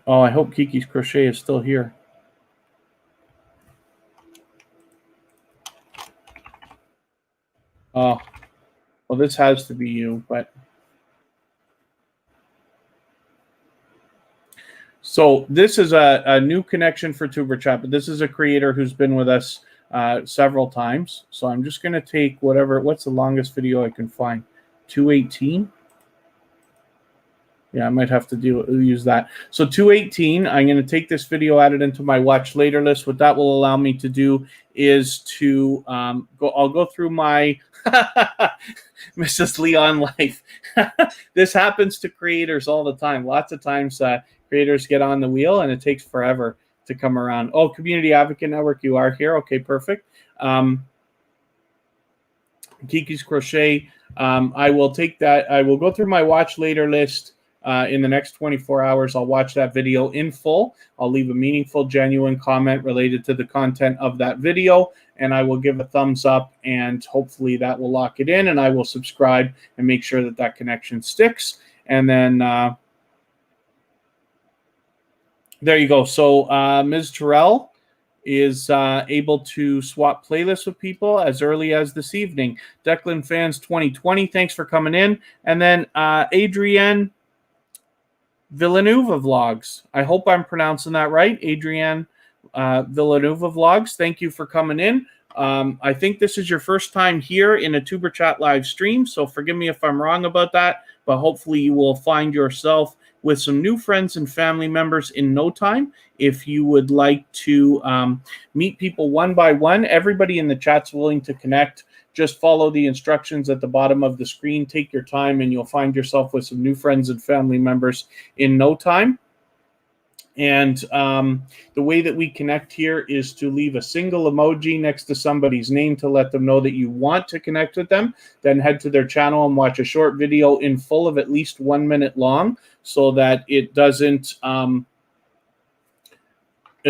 I hope Kiki's Crochet is still here. Oh, well, this has to be you, but so this is a new connection for tuberchat, but this is a creator who's been with us several times. So I'm just going to take what's the longest video I can find? 218. Yeah, I might have to use that. So 218, I'm going to take this video, add it into my watch later list. What that will allow me to do is to I'll go through my Mrs. Leon life. This happens to creators all the time. Lots of times creators get on the wheel and it takes forever to come around. Oh, Community Advocate Network, you are here. Okay, perfect. Kiki's Crochet. I will take that. I will go through my watch later list in the next 24 hours. I'll watch that video in full. I'll leave a meaningful, genuine comment related to the content of that video, and I will give a thumbs up, and hopefully that will lock it in, and I will subscribe and make sure that that connection sticks. And then there you go. So Ms. Terrell is able to swap playlists with people as early as this evening. Declan Fans 2020, thanks for coming in. And then Adrienne Villanueva Vlogs. I hope I'm pronouncing that right. Adrienne Villanueva Vlogs, thank you for coming in. I think this is your first time here in a tuberchat live stream, so forgive me if I'm wrong about that, but hopefully you will find yourself with some new friends and family members in no time. If you would like to meet people one by one, everybody in the chat's willing to connect. Just follow the instructions at the bottom of the screen. Take your time, and you'll find yourself with some new friends and family members in no time. And the way that we connect here is to leave a single emoji next to somebody's name to let them know that you want to connect with them. Then head to their channel and watch a short video in full of at least 1 minute long so that it doesn't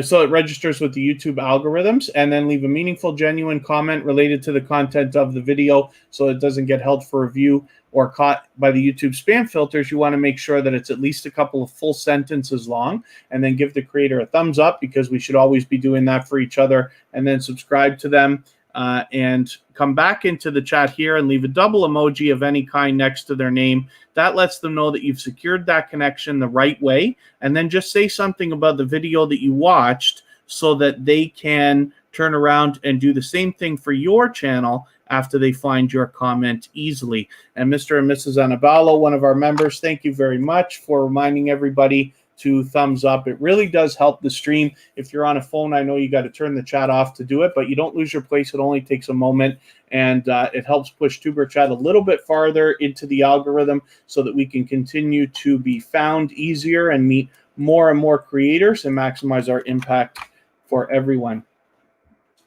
so it registers with the YouTube algorithms, and then leave a meaningful, genuine comment related to the content of the video so it doesn't get held for review or caught by the YouTube spam filters. You want to make sure that it's at least a couple of full sentences long, and then give the creator a thumbs up, because we should always be doing that for each other, and then subscribe to them. And come back into the chat here and leave a double emoji of any kind next to their name. That lets them know that you've secured that connection the right way. And then just say something about the video that you watched so that they can turn around and do the same thing for your channel after they find your comment easily. And Mr. and Mrs. Anabalo, one of our members, thank you very much for reminding everybody to thumbs up. It really does help the stream. If you're on a phone, I know you got to turn the chat off to do it, but you don't lose your place. It only takes a moment, and it helps push TuberChat a little bit farther into the algorithm so that we can continue to be found easier and meet more and more creators and maximize our impact for everyone.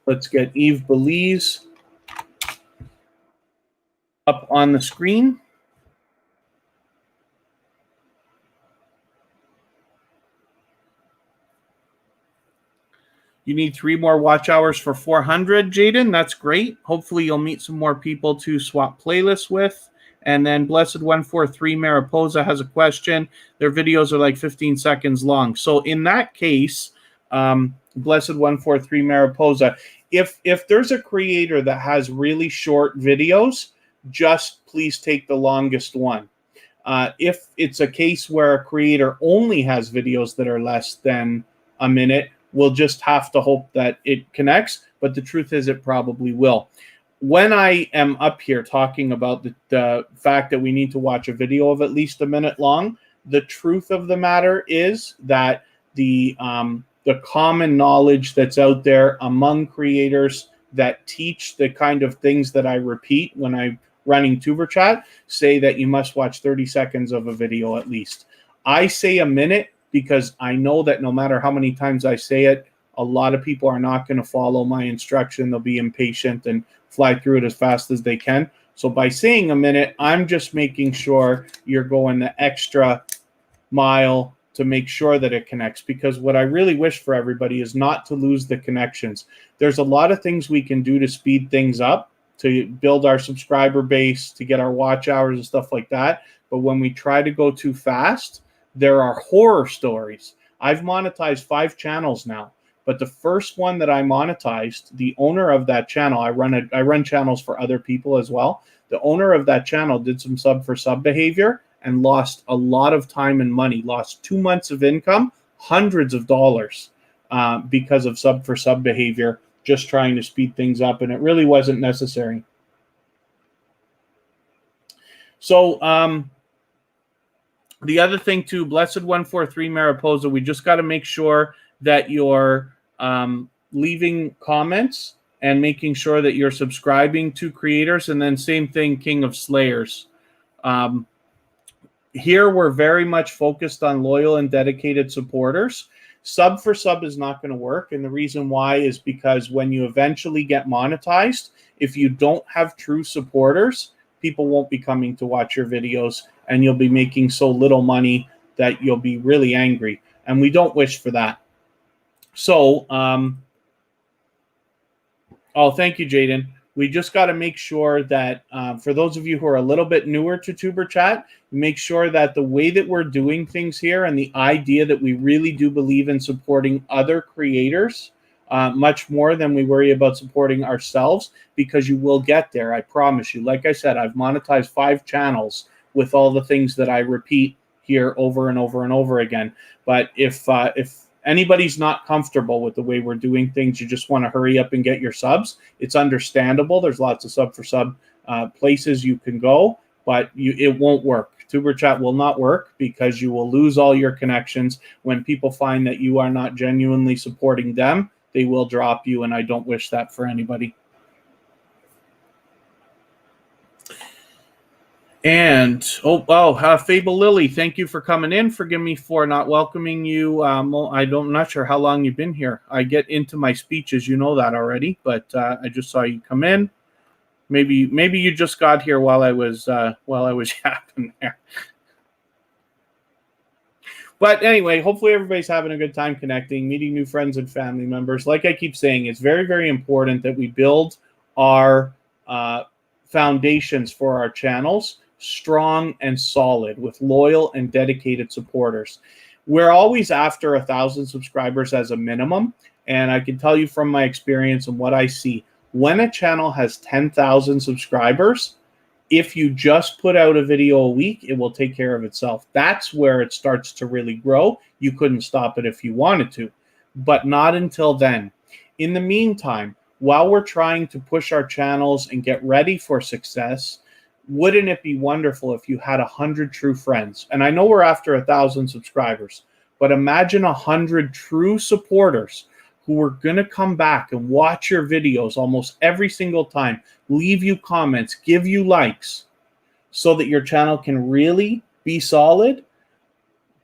Let's get Eve Belize up on the screen. You need 3 more watch hours for 400, Jaden. That's great. Hopefully you'll meet some more people to swap playlists with. And then Blessed143 Mariposa has a question. Their videos are like 15 seconds long. So in that case, Blessed143 Mariposa, if there's a creator that has really short videos, just please take the longest one. If it's a case where a creator only has videos that are less than a minute, we'll just have to hope that it connects, but the truth is it probably will. When I am up here talking about the fact that we need to watch a video of at least a minute long, the truth of the matter is that the common knowledge that's out there among creators that teach the kind of things that I repeat when I'm running TuberChat say that you must watch 30 seconds of a video at least. I say a minute because I know that no matter how many times I say it, a lot of people are not going to follow my instruction. They'll be impatient and fly through it as fast as they can. So by saying a minute, I'm just making sure you're going the extra mile to make sure that it connects, because what I really wish for everybody is not to lose the connections. There's a lot of things we can do to speed things up, to build our subscriber base, to get our watch hours and stuff like that. But when we try to go too fast, there are horror stories. I've monetized 5 channels now, but the first one that I monetized, the owner of that channel, I run channels for other people as well. The owner of that channel did some sub for sub behavior and lost a lot of time and money, lost 2 months of income, hundreds of dollars because of sub for sub behavior, just trying to speed things up, and it really wasn't necessary. So, the other thing too, Blessed143 Mariposa, we just got to make sure that you're leaving comments and making sure that you're subscribing to creators. And then same thing, King of Slayers. Here we're very much focused on loyal and dedicated supporters. Sub for sub is not going to work. And the reason why is because when you eventually get monetized, if you don't have true supporters, people won't be coming to watch your videos, and you'll be making so little money that you'll be really angry. And we don't wish for that. So, oh, thank you, Jaden. We just got to make sure that for those of you who are a little bit newer to TuberChat, make sure that the way that we're doing things here and the idea that we really do believe in supporting other creators much more than we worry about supporting ourselves, because you will get there, I promise you. Like I said, I've monetized 5 channels with all the things that I repeat here over and over and over again. But if anybody's not comfortable with the way we're doing things, you just want to hurry up and get your subs, it's understandable. There's lots of sub for sub places you can go, but it won't work. TuberChat will not work because you will lose all your connections. When people find that you are not genuinely supporting them, they will drop you, and I don't wish that for anybody. And Fable Lily, thank you for coming in. Forgive me for not welcoming you. I'm not sure how long you've been here. I get into my speeches, you know that already, but I just saw you come in. Maybe you just got here while I was yapping there. But anyway, hopefully everybody's having a good time connecting, meeting new friends and family members. Like I keep saying, it's very, very important that we build our foundations for our channels strong and solid with loyal and dedicated supporters. We're always after 1,000 subscribers as a minimum. And I can tell you from my experience and what I see, when a channel has 10,000 subscribers, if you just put out a video a week, it will take care of itself. That's where it starts to really grow. You couldn't stop it if you wanted to. but not until then. In the meantime, while we're trying to push our channels and get ready for success, wouldn't it be wonderful if you had 100 true friends? And I know we're after 1,000 subscribers, but imagine 100 true supporters who are going to come back and watch your videos almost every single time, leave you comments, give you likes, so that your channel can really be solid.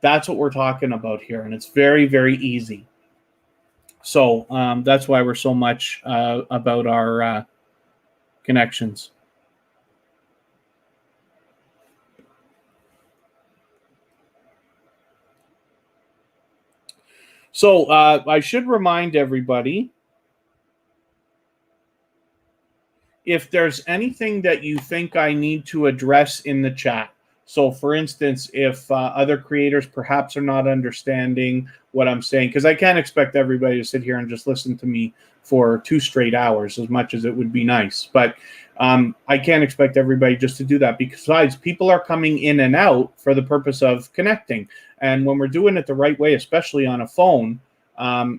That's what we're talking about here, and it's very, very easy. So that's why we're so much about our connections. So I should remind everybody, if there's anything that you think I need to address in the chat. So for instance, if other creators perhaps are not understanding what I'm saying, because I can't expect everybody to sit here and just listen to me for 2 straight hours, as much as it would be nice. But I can't expect everybody just to do that. Besides, people are coming in and out for the purpose of connecting. And when we're doing it the right way, especially on a phone,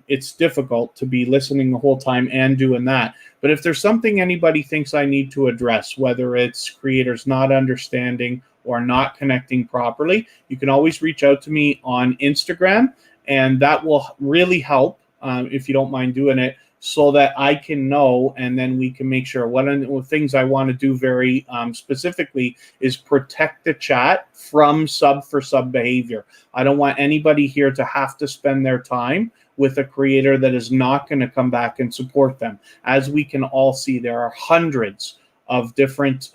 it's difficult to be listening the whole time and doing that. But if there's something anybody thinks I need to address, whether it's creators not understanding or not connecting properly, you can always reach out to me on Instagram, and that will really help if you don't mind doing it, so that I can know, and then we can make sure. One of the things I want to do very specifically is protect the chat from sub-for-sub behavior. I don't want anybody here to have to spend their time with a creator that is not going to come back and support them. As we can all see, there are hundreds of different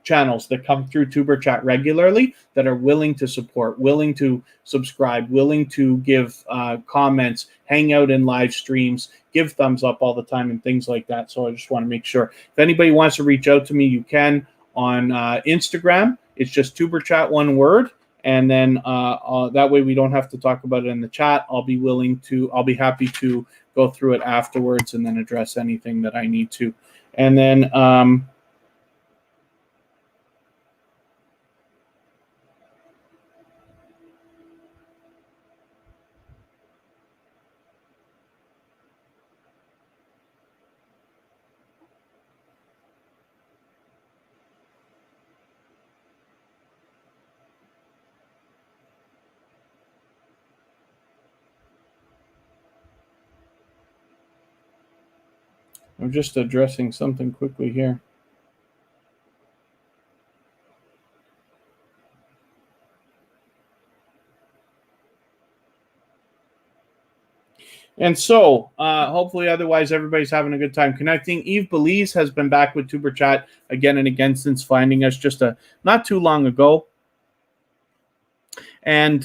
channels that come through tuberchat regularly that are willing to support, willing to subscribe, willing to give comments, hang out in live streams, give thumbs up all the time and things like that. So I just want to make sure, if anybody wants to reach out to me, you can on Instagram. It's just tuberchat, one word. And then that way we don't have to talk about it in the chat. I'll be happy to go through it afterwards and then address anything that I need to. And then I'm just addressing something quickly here. And so, hopefully, otherwise, everybody's having a good time connecting. Eve Belize has been back with tuberchat again and again since finding us just not too long ago. And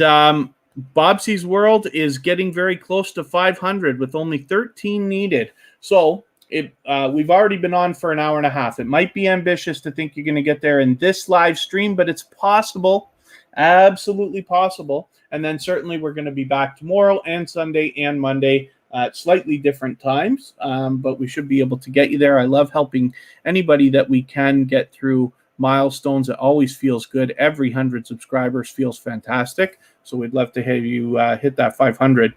Bobsy's World is getting very close to 500 with only 13 needed. So we've already been on for an hour and a half. It might be ambitious to think you're going to get there in this live stream, but it's possible, absolutely possible. And then certainly we're going to be back tomorrow and Sunday and Monday at slightly different times, but we should be able to get you there. I love helping anybody that we can get through milestones. It always feels good. Every 100 subscribers feels fantastic. So we'd love to have you hit that 500.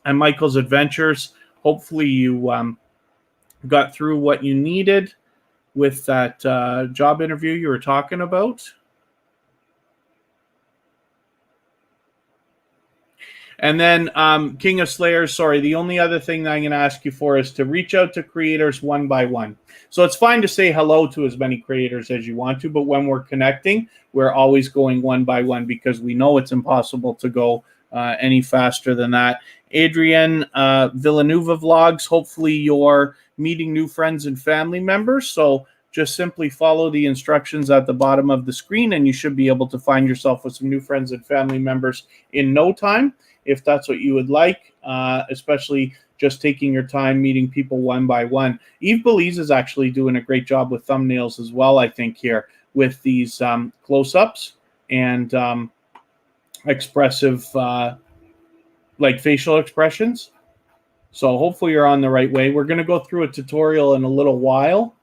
And Michael's Adventures, hopefully you got through what you needed with that job interview you were talking about. And then King of Slayers, sorry, the only other thing that I'm going to ask you for is to reach out to creators one by one. So it's fine to say hello to as many creators as you want to, but when we're connecting, we're always going one by one because we know it's impossible to go any faster than that. Adrian Villanueva Vlogs, hopefully you're meeting new friends and family members. So just simply follow the instructions at the bottom of the screen and you should be able to find yourself with some new friends and family members in no time, if that's what you would like, especially just taking your time meeting people one by one. Eve Belize is actually doing a great job with thumbnails as well, I think, here with these close-ups and expressive, like facial expressions. So hopefully you're on the right way. We're going to go through a tutorial in a little while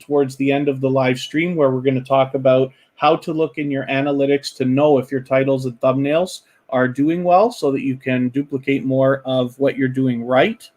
towards the end of the live stream where we're going to talk about how to look in your analytics to know if your titles and thumbnails are doing well so that you can duplicate more of what you're doing right.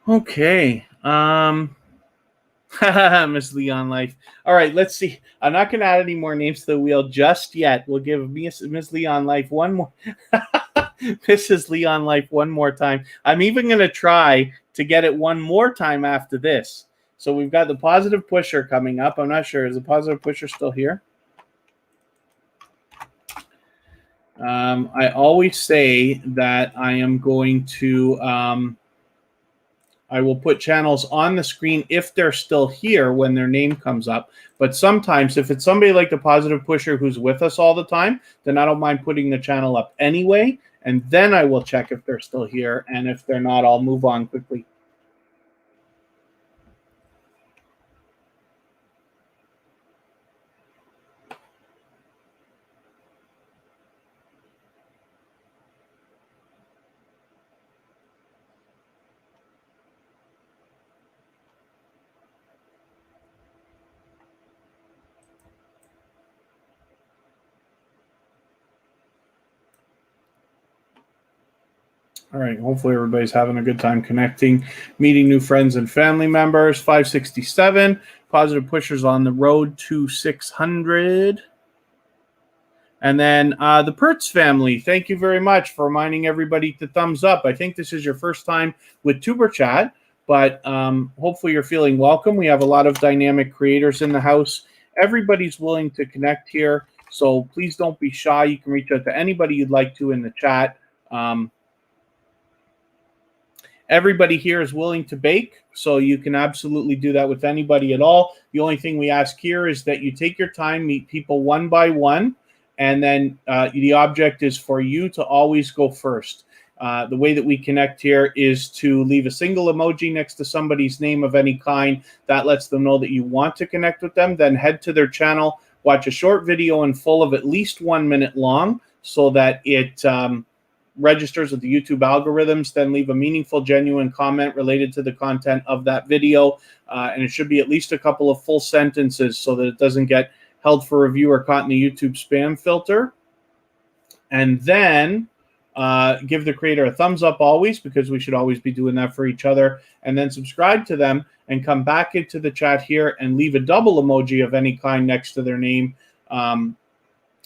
Okay. Miss Leon Life. All right, let's see. I'm not going to add any more names to the wheel just yet. We'll give Miss Leon Life one more. Mrs. Leon Life one more time. I'm even going to try to get it one more time after this. So we've got the positive pusher coming up. I'm not sure. Is the positive pusher still here? I always say that I am going to... I will put channels on the screen if they're still here when their name comes up. But sometimes if it's somebody like the positive pusher who's with us all the time, then I don't mind putting the channel up anyway. And then I will check if they're still here. And if they're not, I'll move on quickly. All right, hopefully everybody's having a good time connecting, meeting new friends and family members. 567, positive pushers on the road to 600. And then the Pertz family, thank you very much for reminding everybody to thumbs up. I think this is your first time with TuberChat, but hopefully you're feeling welcome. We have a lot of dynamic creators in the house. Everybody's willing to connect here, so please don't be shy. You can reach out to anybody you'd like to in the chat. Everybody here is willing to bake, so you can absolutely do that with anybody at all. The only thing we ask here is that you take your time, meet people one by one, and then the object is for you to always go first. The way that we connect here is to leave a single emoji next to somebody's name of any kind. That lets them know that you want to connect with them. Then head to their channel, watch a short video in full of at least 1 minute long so that it registers with the YouTube algorithms. Then leave a meaningful, genuine comment related to the content of that video. And it should be at least a couple of full sentences so that it doesn't get held for review or caught in the YouTube spam filter. And then give the creator a thumbs up always, because we should always be doing that for each other. And then subscribe to them and come back into the chat here and leave a double emoji of any kind next to their name.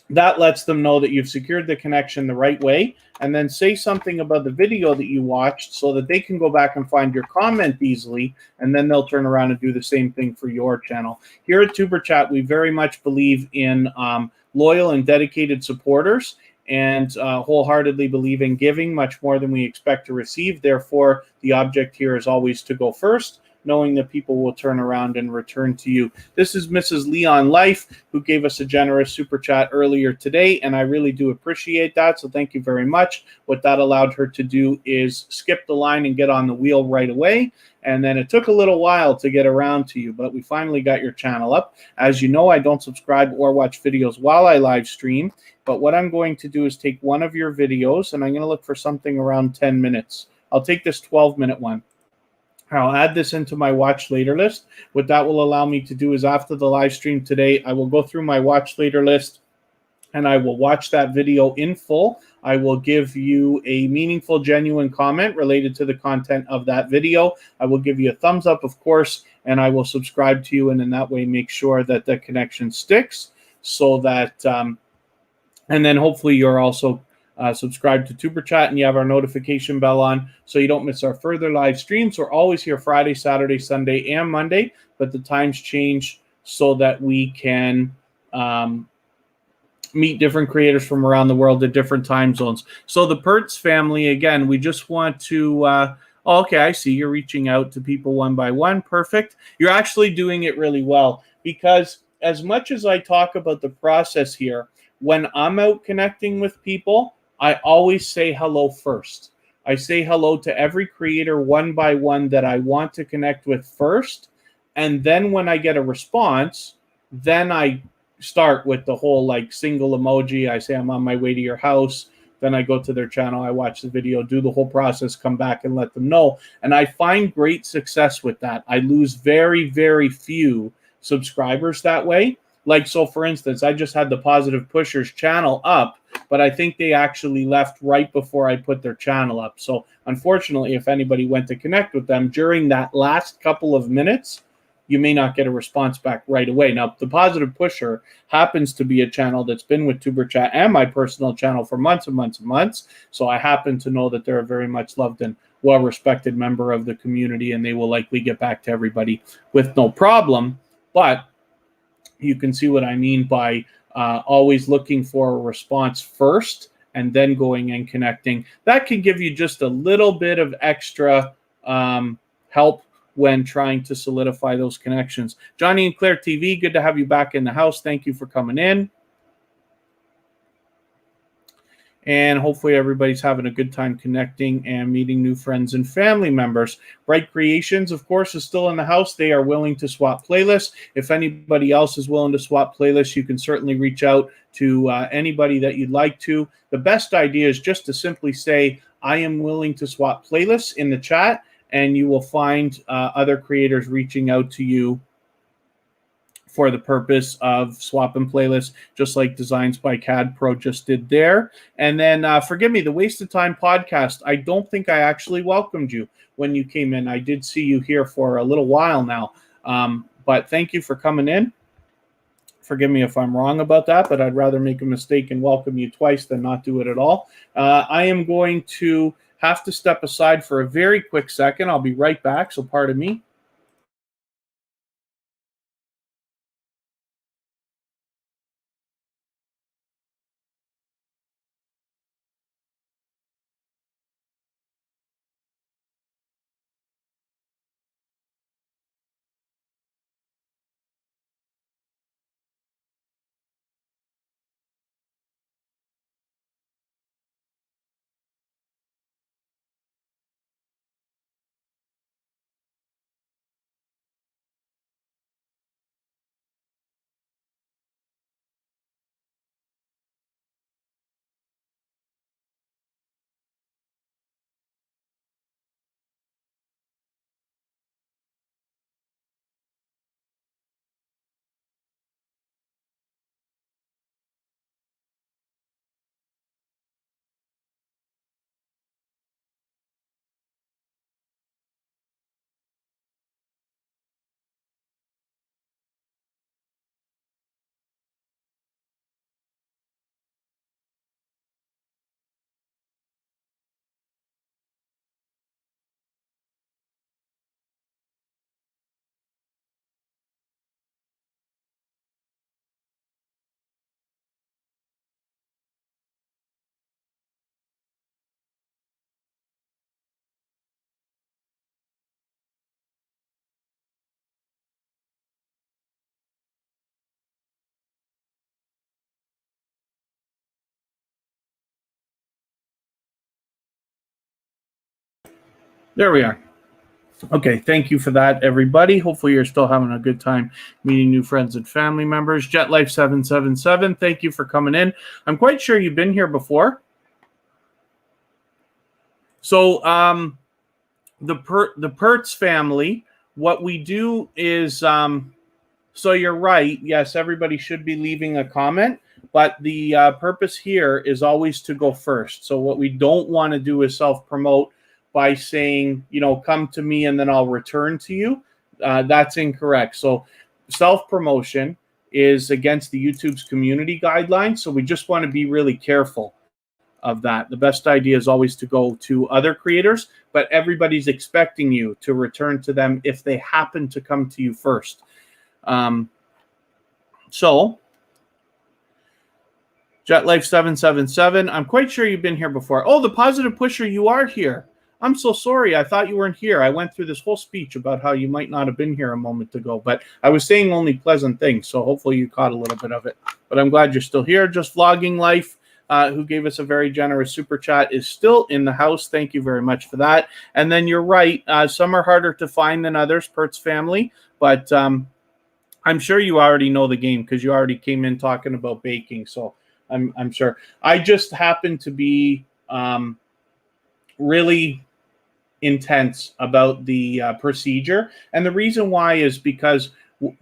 That lets them know that you've secured the connection the right way, and then say something about the video that you watched so that they can go back and find your comment easily, and then they'll turn around and do the same thing for your channel. Here at TuberChat, we very much believe in loyal and dedicated supporters, and wholeheartedly believe in giving much more than we expect to receive. Therefore, the object here is always to go first, knowing that people will turn around and return to you. This is Mrs. Leon Life, who gave us a generous super chat earlier today, and I really do appreciate that, so thank you very much. What that allowed her to do is skip the line and get on the wheel right away, and then it took a little while to get around to you, but we finally got your channel up. As you know, I don't subscribe or watch videos while I live stream, but what I'm going to do is take one of your videos, and I'm going to look for something around 10 minutes. I'll take this 12-minute one. I'll add this into my watch later list. What that will allow me to do is after the live stream today, I will go through my watch later list and I will watch that video in full. I will give you a meaningful, genuine comment related to the content of that video. I will give you a thumbs up, of course, and I will subscribe to you, and in that way make sure that the connection sticks so that, and then hopefully you're also subscribe to TuberChat, and you have our notification bell on so you don't miss our further live streams. We're always here Friday, Saturday, Sunday, and Monday, but the times change so that we can meet different creators from around the world at different time zones. So the Pertz family, again, we just want to okay, I see you're reaching out to people one by one. Perfect. You're actually doing it really well, because as much as I talk about the process here, when I'm out connecting with people, I always say hello first. I say hello to every creator one by one that I want to connect with first. And then when I get a response, then I start with the whole like single emoji. I say I'm on my way to your house. Then I go to their channel, I watch the video, do the whole process, come back and let them know. And I find great success with that. I lose very, very few subscribers that way. Like, so for instance, I just had the Positive Pushers channel up, but I think they actually left right before I put their channel up. So unfortunately, if anybody went to connect with them during that last couple of minutes, you may not get a response back right away. Now, the Positive Pusher happens to be a channel that's been with TuberChat and my personal channel for months and months and months. So I happen to know that they're a very much loved and well-respected member of the community, and they will likely get back to everybody with no problem. But you can see what I mean by always looking for a response first and then going and connecting. That can give you just a little bit of extra help when trying to solidify those connections. Johnny and Claire TV, good to have you back in the house. Thank you for coming in. And hopefully everybody's having a good time connecting and meeting new friends and family members. Bright Creations, of course, is still in the house. They are willing to swap playlists. If anybody else is willing to swap playlists, you can certainly reach out to anybody that you'd like to. The best idea is just to simply say, I am willing to swap playlists in the chat, and you will find other creators reaching out to you for the purpose of swapping playlists, just like Designs by CAD Pro just did there. And then, forgive me, the Wasted Time podcast, I don't think I actually welcomed you when you came in. I did see you here for a little while now, but thank you for coming in. Forgive me if I'm wrong about that, but I'd rather make a mistake and welcome you twice than not do it at all. I am going to have to step aside for a very quick second. I'll be right back, so pardon me. There we are. Okay, thank you for that, everybody. Hopefully you're still having a good time meeting new friends and family members. JetLife777, thank you for coming in. I'm quite sure you've been here before. So the Pertz family, what we do is, so you're right. Yes, everybody should be leaving a comment, but the purpose here is always to go first. So what we don't want to do is self-promote by saying, you know, come to me and then I'll return to you. That's incorrect. So self-promotion is against the YouTube's community guidelines. So we just want to be really careful of that. The best idea is always to go to other creators, but everybody's expecting you to return to them if they happen to come to you first. So, JetLife777, I'm quite sure you've been here before. Oh, the positive pusher, you are here. I'm so sorry. I thought you weren't here. I went through this whole speech about how you might not have been here a moment ago, but I was saying only pleasant things, so hopefully you caught a little bit of it. But I'm glad you're still here. Just Vlogging Life, who gave us a very generous super chat, is still in the house. Thank you very much for that. And then you're right. Some are harder to find than others, Pert's family, but I'm sure you already know the game because you already came in talking about baking, so I'm sure. I just happen to be really intense about the procedure, and the reason why is because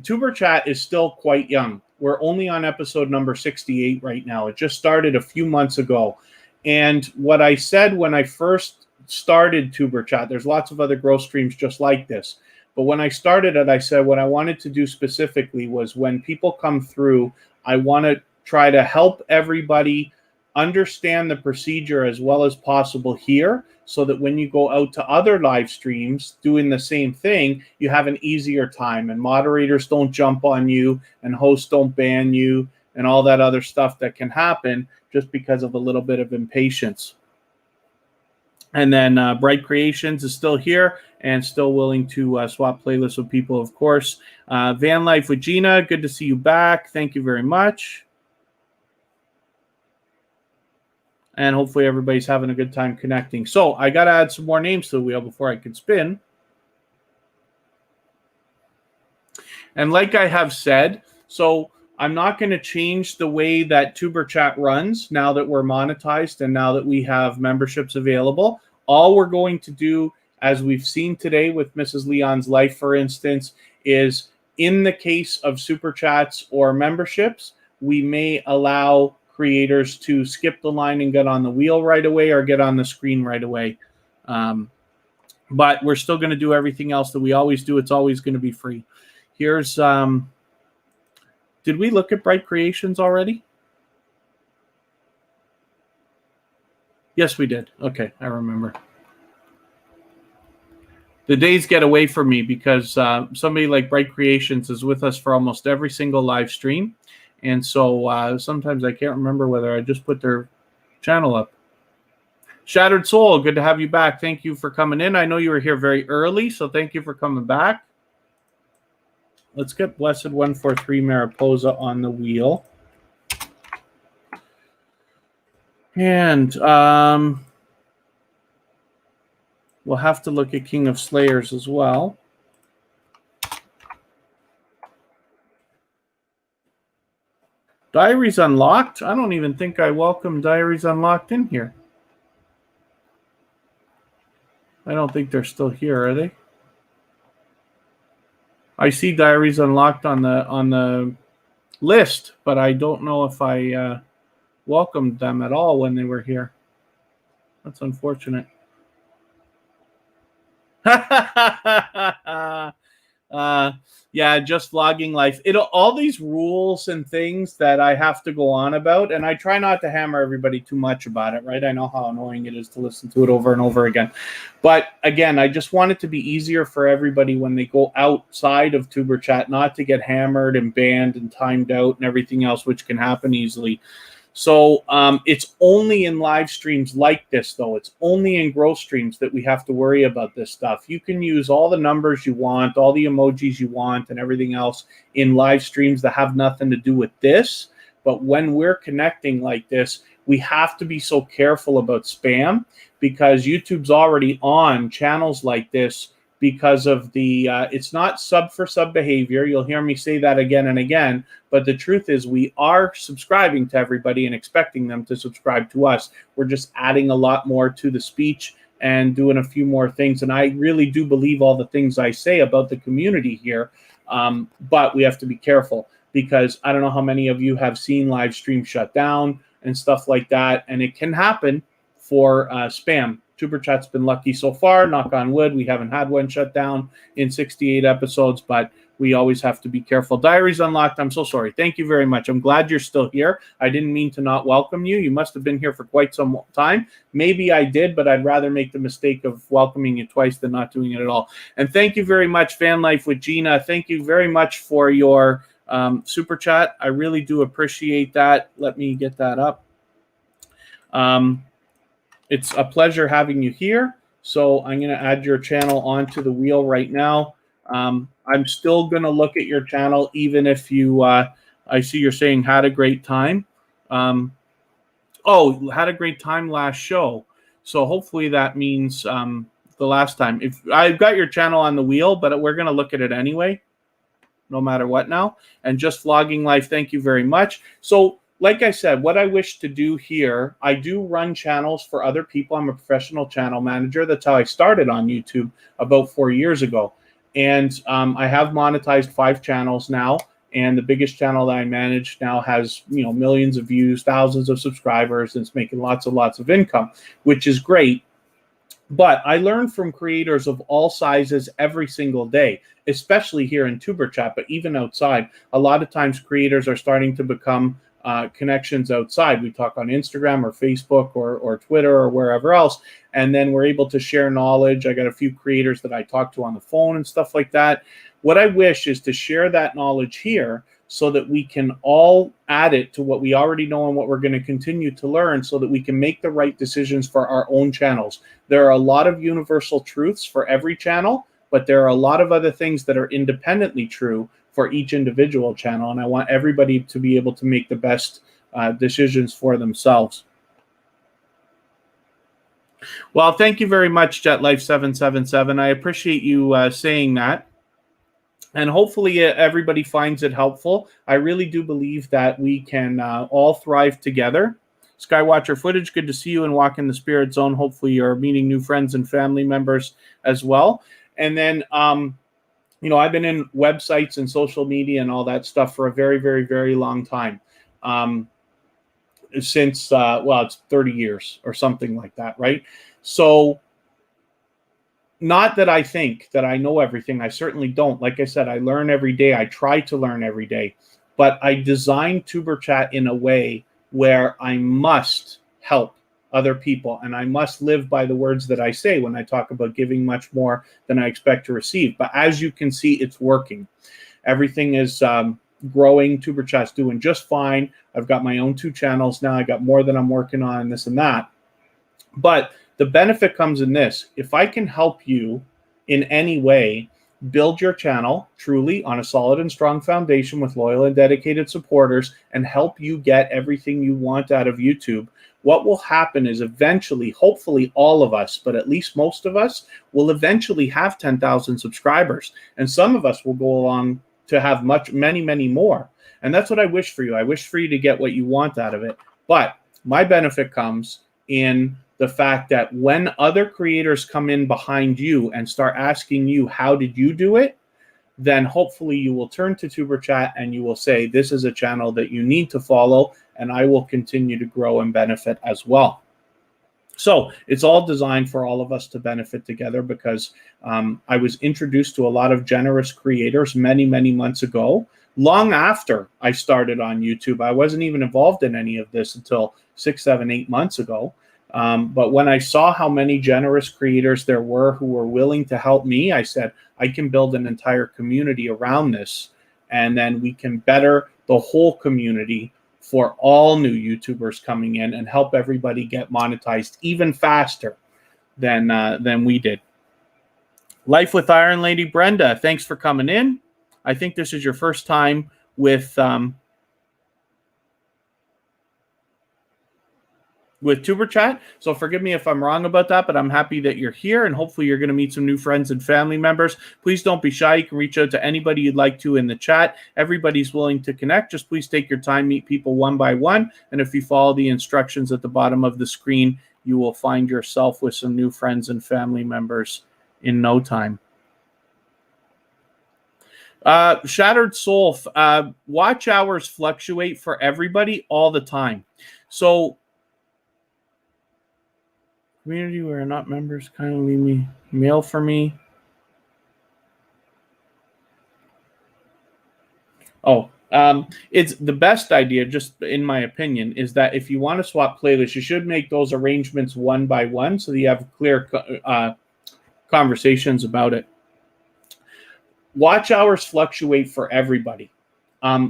TuberChat is still quite young. We're only on episode number 68 right now. It just started a few months ago, and what I said when I first started TuberChat, there's lots of other growth streams just like this, but when I started it, I said what I wanted to do specifically was when people come through, I want to try to help everybody understand the procedure as well as possible here, so that when you go out to other live streams doing the same thing, you have an easier time and moderators don't jump on you and hosts don't ban you and all that other stuff that can happen just because of a little bit of impatience. And then Bright Creations is still here and still willing to swap playlists with people, of course. Van Life with Gina, good to see you back. Thank you very much. And hopefully everybody's having a good time connecting. So I got to add some more names to the wheel before I can spin. And like I have said, so I'm not going to change the way that TuberChat runs now that we're monetized and now that we have memberships available. All we're going to do, as we've seen today with Mrs. Leon's life, for instance, is in the case of Super Chats or memberships, we may allow creators to skip the line and get on the wheel right away or get on the screen right away. But we're still going to do everything else that we always do. It's always going to be free. Here's, did we look at Bright Creations already? Yes, we did. Okay, I remember. The days get away from me because somebody like Bright Creations is with us for almost every single live stream. And so sometimes I can't remember whether I just put their channel up. Shattered Soul, good to have you back. Thank you for coming in. I know you were here very early, so thank you for coming back. Let's get Blessed 143 Mariposa on the wheel. And we'll have to look at King of Slayers as well. Diaries Unlocked? I don't even think I welcomed Diaries Unlocked in here. I don't think they're still here, are they? I see Diaries Unlocked on the list, but I don't know if I welcomed them at all when they were here. That's unfortunate. Yeah, just Vlogging Life. All these rules and things that I have to go on about, and I try not to hammer everybody too much about it, right? I know how annoying it is to listen to it over and over again. But again, I just want it to be easier for everybody when they go outside of TuberChat, not to get hammered and banned and timed out and everything else, which can happen easily. So it's only in live streams like this, though. It's only in growth streams that we have to worry about this stuff. You can use all the numbers you want, all the emojis you want, and everything else in live streams that have nothing to do with this. But when we're connecting like this, we have to be so careful about spam because YouTube's already on channels like this because of the, it's not sub for sub behavior. You'll hear me say that again and again. But the truth is we are subscribing to everybody and expecting them to subscribe to us. We're just adding a lot more to the speech and doing a few more things. And I really do believe all the things I say about the community here. But we have to be careful because I don't know how many of you have seen live stream shut down and stuff like that. And it can happen for spam. TuberChat's been lucky so far. Knock on wood, we haven't had one shut down in 68 episodes, but we always have to be careful. Diaries unlocked. I'm so sorry. Thank you very much. I'm glad you're still here. I didn't mean to not welcome you. You must have been here for quite some time. Maybe I did, but I'd rather make the mistake of welcoming you twice than not doing it at all. And thank you very much, Van Life with Gina. Thank you very much for your super chat. I really do appreciate that. Let me get that up. It's a pleasure having you here. So I'm going to add your channel onto the wheel right now. I'm still going to look at your channel, even if you, I see you're saying had a great time. Oh, had a great time last show. So hopefully that means the last time. If I've got your channel on the wheel, but we're going to look at it anyway, no matter what now. And just vlogging life, thank you very much. So like I said, what I wish to do here, I do run channels for other people. I'm a professional channel manager. That's how I started on YouTube about 4 years ago. And I have monetized 5 channels now. And the biggest channel that I manage now has, millions of views, thousands of subscribers, and it's making lots of income, which is great. But I learn from creators of all sizes every single day, especially here in TuberChat, but even outside. A lot of times creators are starting to become connections outside. We talk on Instagram or Facebook or Twitter or wherever else, and then we're able to share knowledge. I got a few creators that I talk to on the phone and stuff like that. What I wish is to share that knowledge here so that we can all add it to what we already know and what we're going to continue to learn so that we can make the right decisions for our own channels. There are a lot of universal truths for every channel, but there are a lot of other things that are independently true for each individual channel, and I want everybody to be able to make the best decisions for themselves. Well, thank you very much, JetLife777. I appreciate you saying that. And hopefully everybody finds it helpful. I really do believe that we can all thrive together. Skywatcher Footage, good to see you and walk in the spirit zone. Hopefully you're meeting new friends and family members as well. And then, I've been in websites and social media and all that stuff for a very, very, very long time. Since, it's 30 years or something like that, right? So not that I think that I know everything. I certainly don't. Like I said, I learn every day. I try to learn every day. But I designed TuberChat in a way where I must help other people, and I must live by the words that I say when I talk about giving much more than I expect to receive. But as you can see, it's working. Everything is growing. TuberChat's doing just fine. I've got my own 2 channels now. I got more that I'm working on and this and that. But the benefit comes in this. If I can help you in any way build your channel truly on a solid and strong foundation with loyal and dedicated supporters and help you get everything you want out of YouTube, what will happen is eventually, hopefully all of us, but at least most of us, will eventually have 10,000 subscribers. And some of us will go along to have many more. And that's what I wish for you. I wish for you to get what you want out of it. But my benefit comes in the fact that when other creators come in behind you and start asking you, how did you do it? Then hopefully you will turn to TuberChat and you will say, this is a channel that you need to follow, and I will continue to grow and benefit as well. So it's all designed for all of us to benefit together because I was introduced to a lot of generous creators many months ago, long after I started on YouTube. I wasn't even involved in any of this until 6, 7, 8 months ago. But when I saw how many generous creators there were who were willing to help me, I said, I can build an entire community around this, and then we can better the whole community for all new YouTubers coming in and help everybody get monetized even faster than we did. Life with Iron Lady Brenda, thanks for coming in. I think this is your first time with TuberChat, so forgive me if I'm wrong about that, but I'm happy that you're here, and hopefully you're going to meet some new friends and family members. Please don't be shy. You can reach out to anybody you'd like to in the chat. Everybody's willing to connect. Just please take your time, meet people one by one, and if you follow the instructions at the bottom of the screen, you will find yourself with some new friends and family members in no time. Shattered Soul, watch hours fluctuate for everybody all the time. So community where not members kindly mail for me. Oh, it's the best idea, just in my opinion, is that if you want to swap playlists, you should make those arrangements one by one so that you have clear conversations about it. Watch hours fluctuate for everybody.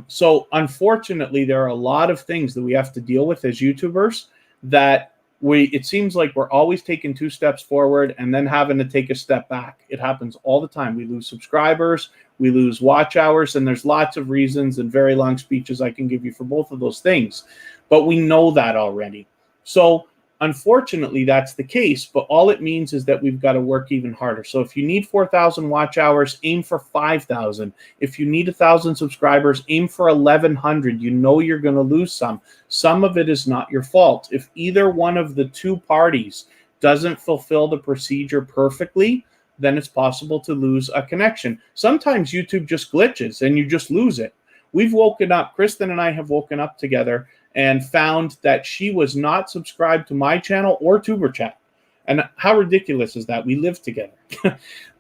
So unfortunately, there are a lot of things that we have to deal with as YouTubers that it seems like we're always taking 2 steps forward and then having to take a step back. It happens all the time. We lose subscribers, we lose watch hours, and there's lots of reasons and very long speeches I can give you for both of those things. But we know that already. So unfortunately, that's the case, but all it means is that we've got to work even harder. So if you need 4,000 watch hours, aim for 5,000. If you need 1,000 subscribers, aim for 1,100. You know you're going to lose some. Some of it is not your fault. If either one of the 2 parties doesn't fulfill the procedure perfectly, then it's possible to lose a connection. Sometimes YouTube just glitches and you just lose it. We've woken up, Kristen and I have woken up together and found that she was not subscribed to my channel or tuberchat. And how ridiculous is that? We live together.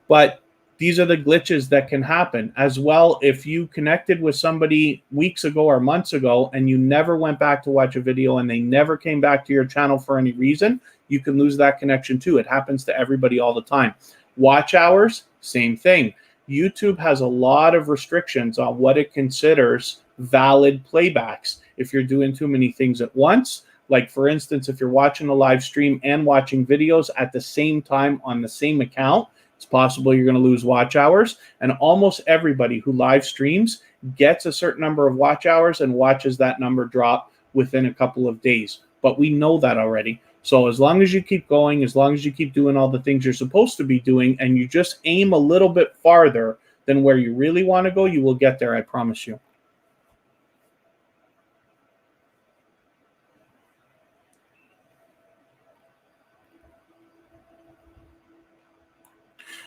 But these are the glitches that can happen. As well, if you connected with somebody weeks ago or months ago and you never went back to watch a video and they never came back to your channel for any reason, you can lose that connection too. It happens to everybody all the time. Watch hours, same thing. YouTube has a lot of restrictions on what it considers valid playbacks. If you're doing too many things at once, like for instance, if you're watching a live stream and watching videos at the same time on the same account, it's possible you're going to lose watch hours. And almost everybody who live streams gets a certain number of watch hours and watches that number drop within a couple of days. But we know that already. So as long as you keep going, as long as you keep doing all the things you're supposed to be doing, and you just aim a little bit farther than where you really want to go, you will get there, I promise you.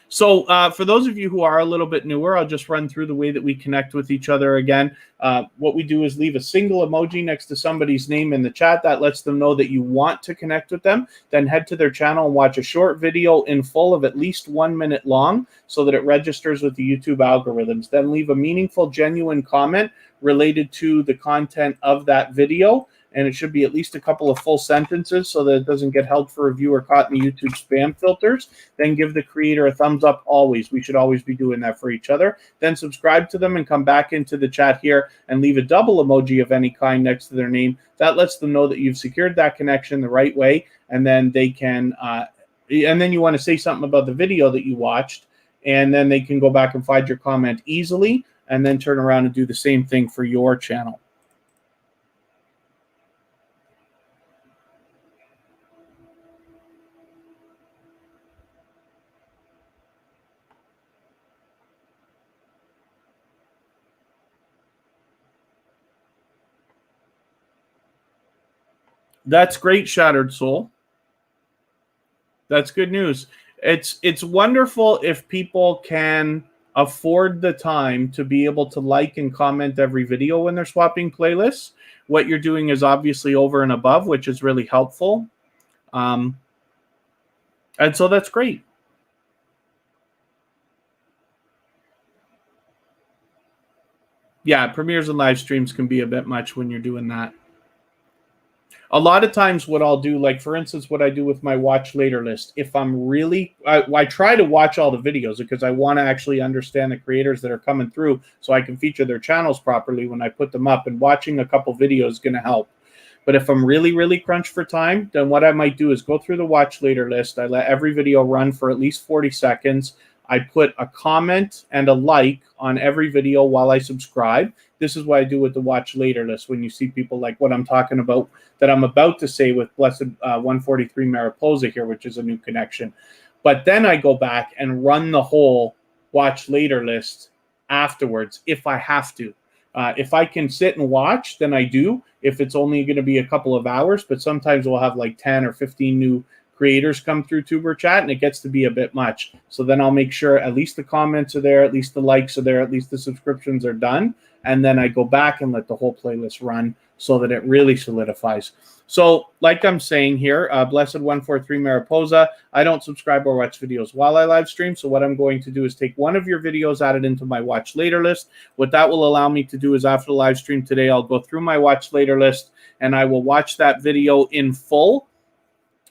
So for those of you who are a little bit newer, I'll just run through the way that we connect with each other again. What we do is leave a single emoji next to somebody's name in the chat. That lets them know that you want to connect with them. Then head to their channel and watch a short video in full of at least 1 minute long so that it registers with the YouTube algorithms. Then leave a meaningful, genuine comment related to the content of that video. And it should be at least a couple of full sentences so that it doesn't get held for review or caught in the YouTube spam filters. Then give the creator a thumbs up always. We should always be doing that for each other. Then subscribe to them and come back into the chat here and leave a double emoji of any kind next to their name. That lets them know that you've secured that connection the right way. And then they can, and then you want to say something about the video that you watched. And then they can go back and find your comment easily and then turn around and do the same thing for your channel. That's great, Shattered Soul. That's good news. It's wonderful if people can afford the time to be able to like and comment every video when they're swapping playlists. What you're doing is obviously over and above, which is really helpful. And so that's great. Yeah, premieres and live streams can be a bit much when you're doing that. A lot of times what I'll do, like for instance, what I do with my watch later list, if I'm really, I try to watch all the videos because I want to actually understand the creators that are coming through so I can feature their channels properly when I put them up, and watching a couple videos is going to help. But if I'm really, really crunched for time, then what I might do is go through the watch later list. I let every video run for at least 40 seconds. I put a comment and a like on every video while I subscribe. This is what I do with the watch later list. When you see people like what I'm talking about, that I'm about to say with Blessed 143 Mariposa here, which is a new connection. But then I go back and run the whole watch later list afterwards if I have to. If I can sit and watch, then I do. If it's only going to be a couple of hours, but sometimes we'll have like 10 or 15 new creators come through TuberChat, and it gets to be a bit much. So then I'll make sure at least the comments are there, at least the likes are there, at least the subscriptions are done. And then I go back and let the whole playlist run so that it really solidifies. So like I'm saying here, Blessed 143 Mariposa, I don't subscribe or watch videos while I live stream. So what I'm going to do is take one of your videos, add it into my watch later list. What that will allow me to do is after the live stream today, I'll go through my watch later list and I will watch that video in full.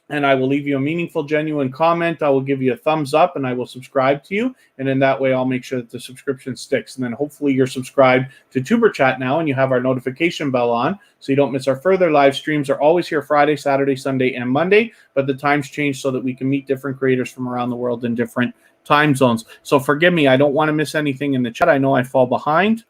And I will leave you a meaningful, genuine comment. I will give you a thumbs up and I will subscribe to you. And in that way, I'll make sure that the subscription sticks. And then hopefully you're subscribed to TuberChat now and you have our notification bell on so you don't miss our further live streams. They're always here Friday, Saturday, Sunday, and Monday. But the times change so that we can meet different creators from around the world in different time zones. So forgive me, I don't want to miss anything in the chat. I know I fall behind,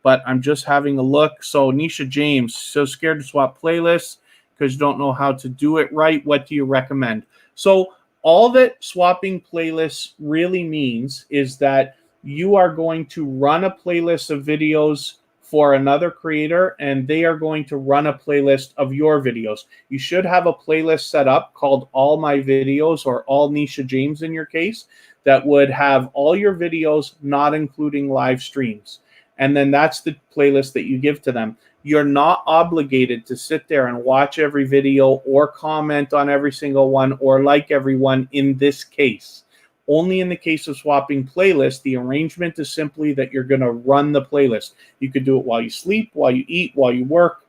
but I'm just having a look. So Nisha James, so scared to swap playlists because you don't know how to do it right. What do you recommend? So all that swapping playlists really means is that you are going to run a playlist of videos for another creator and they are going to run a playlist of your videos. You should have a playlist set up called All My Videos or All Nisha James in your case that would have all your videos, not including live streams. And then that's the playlist that you give to them. You're not obligated to sit there and watch every video or comment on every single one or like everyone in this case. Only in the case of swapping playlists, the arrangement is simply that you're going to run the playlist. You could do it while you sleep, while you eat, while you work,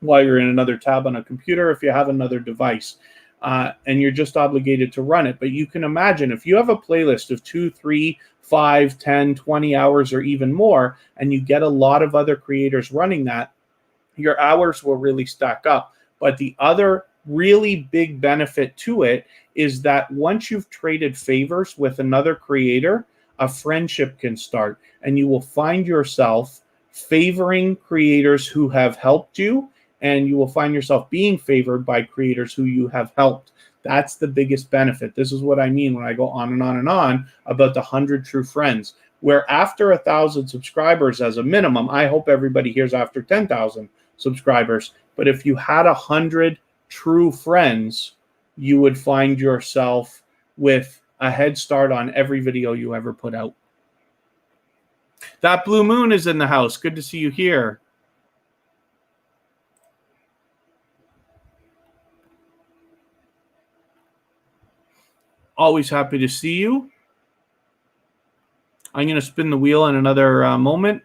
while you're in another tab on a computer, if you have another device. And you're just obligated to run it. But you can imagine if you have a playlist of 2, 3, 5, 10, 20 hours or even more, and you get a lot of other creators running that, your hours will really stack up. But the other really big benefit to it is that once you've traded favors with another creator, a friendship can start, and you will find yourself favoring creators who have helped you, and you will find yourself being favored by creators who you have helped. That's the biggest benefit. This is what I mean when I go on and on and on about the 100 true friends, where after 1,000 subscribers as a minimum, I hope everybody here's after 10,000 subscribers. But if you had 100 true friends, you would find yourself with a head start on every video you ever put out. That Blue Moon is in the house. Good to see you here. Always happy to see you. I'm going to spin the wheel in another moment.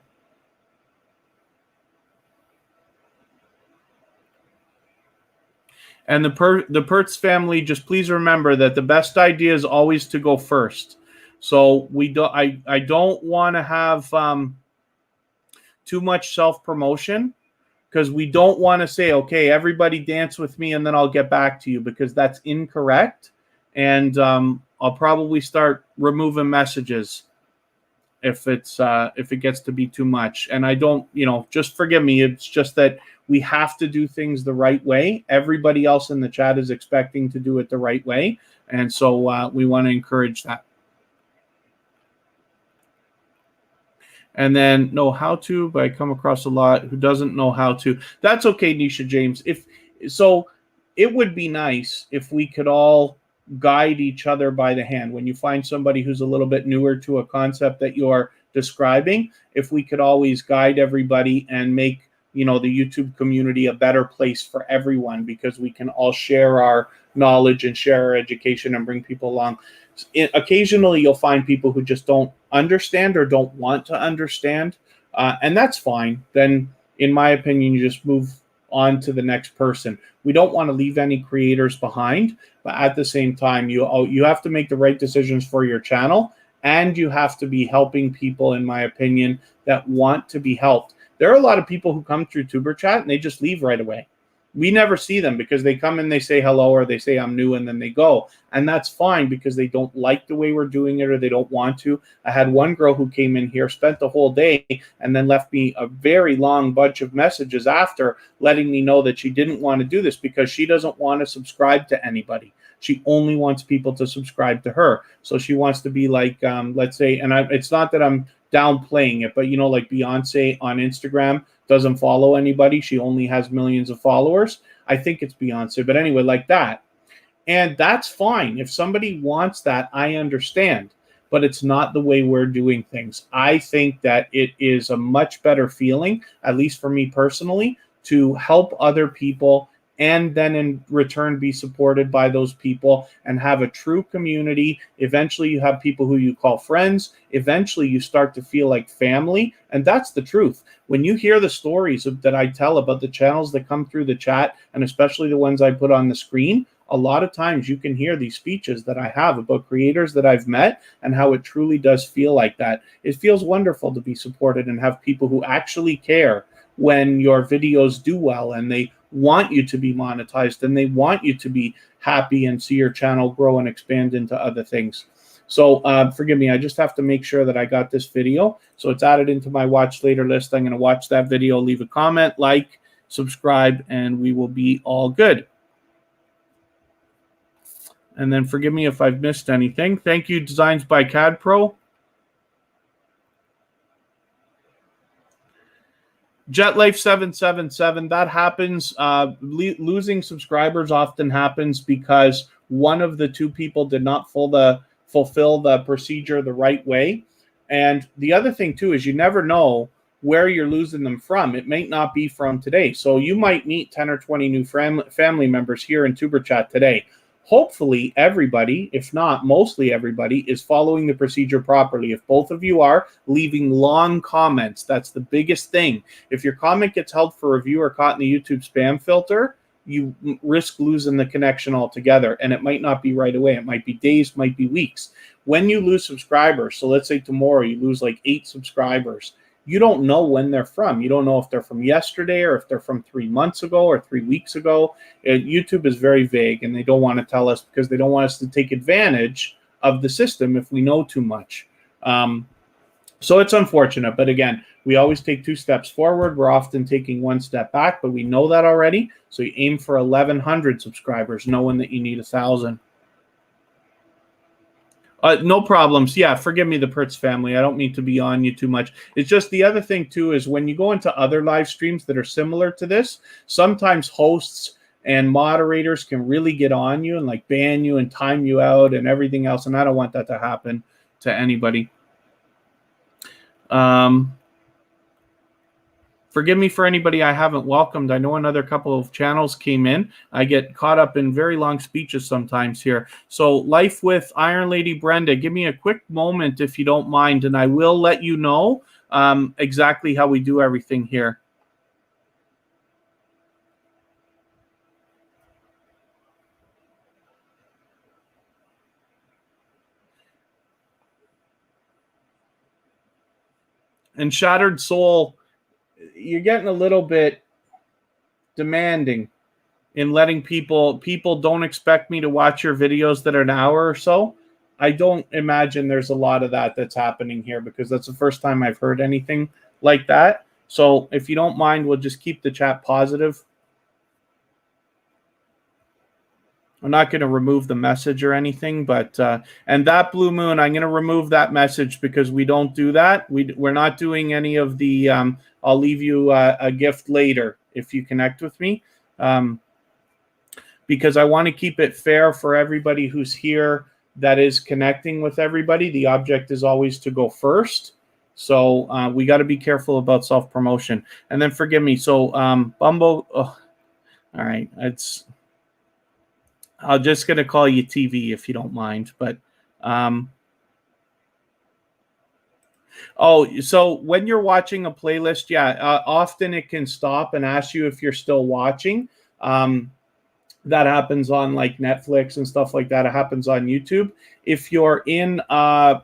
And the Pertz family, just please remember that the best idea is always to go first. So I don't want to have too much self-promotion, because we don't want to say, okay, everybody dance with me and then I'll get back to you, because that's incorrect. And I'll probably start removing messages if it gets to be too much. And I don't, just forgive me. It's just that we have to do things the right way. Everybody else in the chat is expecting to do it the right way. And so we want to encourage that. And then know how to, but I come across a lot who doesn't know how to. That's okay, Nisha James. So it would be nice if we could all guide each other by the hand. When you find somebody who's a little bit newer to a concept that you're describing, if we could always guide everybody and make the YouTube community a better place for everyone, because we can all share our knowledge and share our education and bring people along. Occasionally you'll find people who just don't understand or don't want to understand, and that's fine. Then in my opinion, you just move on to the next person. We don't want to leave any creators behind, but at the same time, you have to make the right decisions for your channel, and you have to be helping people, in my opinion, that want to be helped. There are a lot of people who come through TuberChat and they just leave right away. We never see them because they come and they say hello, or they say I'm new, and then they go. And that's fine, because they don't like the way we're doing it, or they don't want to. I had one girl who came in here, spent the whole day, and then left me a very long bunch of messages after, letting me know that she didn't want to do this because she doesn't want to subscribe to anybody. She only wants people to subscribe to her. So she wants to be like, let's say, and it's not that I'm downplaying it, but like Beyonce on Instagram doesn't follow anybody. She only has millions of followers. I think it's Beyonce, but anyway, like that. And that's fine. If somebody wants that, I understand, but it's not the way we're doing things. I think that it is a much better feeling, at least for me personally, to help other people, and then in return be supported by those people and have a true community. Eventually you have people who you call friends. Eventually you start to feel like family. And that's the truth. When you hear the stories that I tell about the channels that come through the chat, and especially the ones I put on the screen, a lot of times you can hear these speeches that I have about creators that I've met and how it truly does feel like that. It feels wonderful to be supported and have people who actually care when your videos do well, and they want you to be monetized, and they want you to be happy and see your channel grow and expand into other things. So forgive me, I just have to make sure that I got this video. So it's added into my watch later list. I'm going to watch that video, leave a comment, like, subscribe, and we will be all good. And then forgive me if I've missed anything. Thank you, Designs by CAD Pro. JetLife777, that happens. Losing subscribers often happens because one of the two people did not fulfill the procedure the right way. And the other thing too is you never know where you're losing them from. It may not be from today. So you might meet 10 or 20 new family members here in TuberChat today. Hopefully everybody, if not mostly everybody, is following the procedure properly. If both of you are leaving long comments, that's the biggest thing. If your comment gets held for review or caught in the YouTube spam filter, you risk losing the connection altogether. And it might not be right away. It might be days, might be weeks. When you lose subscribers, so let's say tomorrow you lose like 8 subscribers, you don't know when they're from. You don't know if they're from yesterday or if they're from 3 months ago or 3 weeks ago. YouTube is very vague, and they don't want to tell us because they don't want us to take advantage of the system if we know too much. So it's unfortunate. But again, we always take 2 steps forward. We're often taking 1 step back, but we know that already. So you aim for 1,100 subscribers, knowing that you need 1,000. No problems. Yeah, forgive me, the Pertz family. I don't mean to be on you too much. It's just the other thing, too, is when you go into other live streams that are similar to this, sometimes hosts and moderators can really get on you and like ban you and time you out and everything else. And I don't want that to happen to anybody. Forgive me for anybody I haven't welcomed. I know another couple of channels came in. I get caught up in very long speeches sometimes here. So Life with Iron Lady Brenda, give me a quick moment if you don't mind, and I will let you know exactly how we do everything here. And Shattered Soul, you're getting a little bit demanding in letting people don't expect me to watch your videos that are an hour or so. I don't imagine there's a lot of that's happening here, because that's the first time I've heard anything like that. So if you don't mind, we'll just keep the chat positive. I'm not going to remove the message or anything, but and that Blue Moon, I'm going to remove that message because we don't do that. We're not doing any of the I'll leave you a gift later if you connect with me, because I want to keep it fair for everybody who's here that is connecting with everybody. The object is always to go first. So we got to be careful about self-promotion. And then forgive me. So Bumbo, oh, all right, I'm just going to call you TV if you don't mind. But oh, so when you're watching a playlist, yeah, often it can stop and ask you if you're still watching. That happens on like Netflix and stuff like that. It happens on YouTube. If you're in a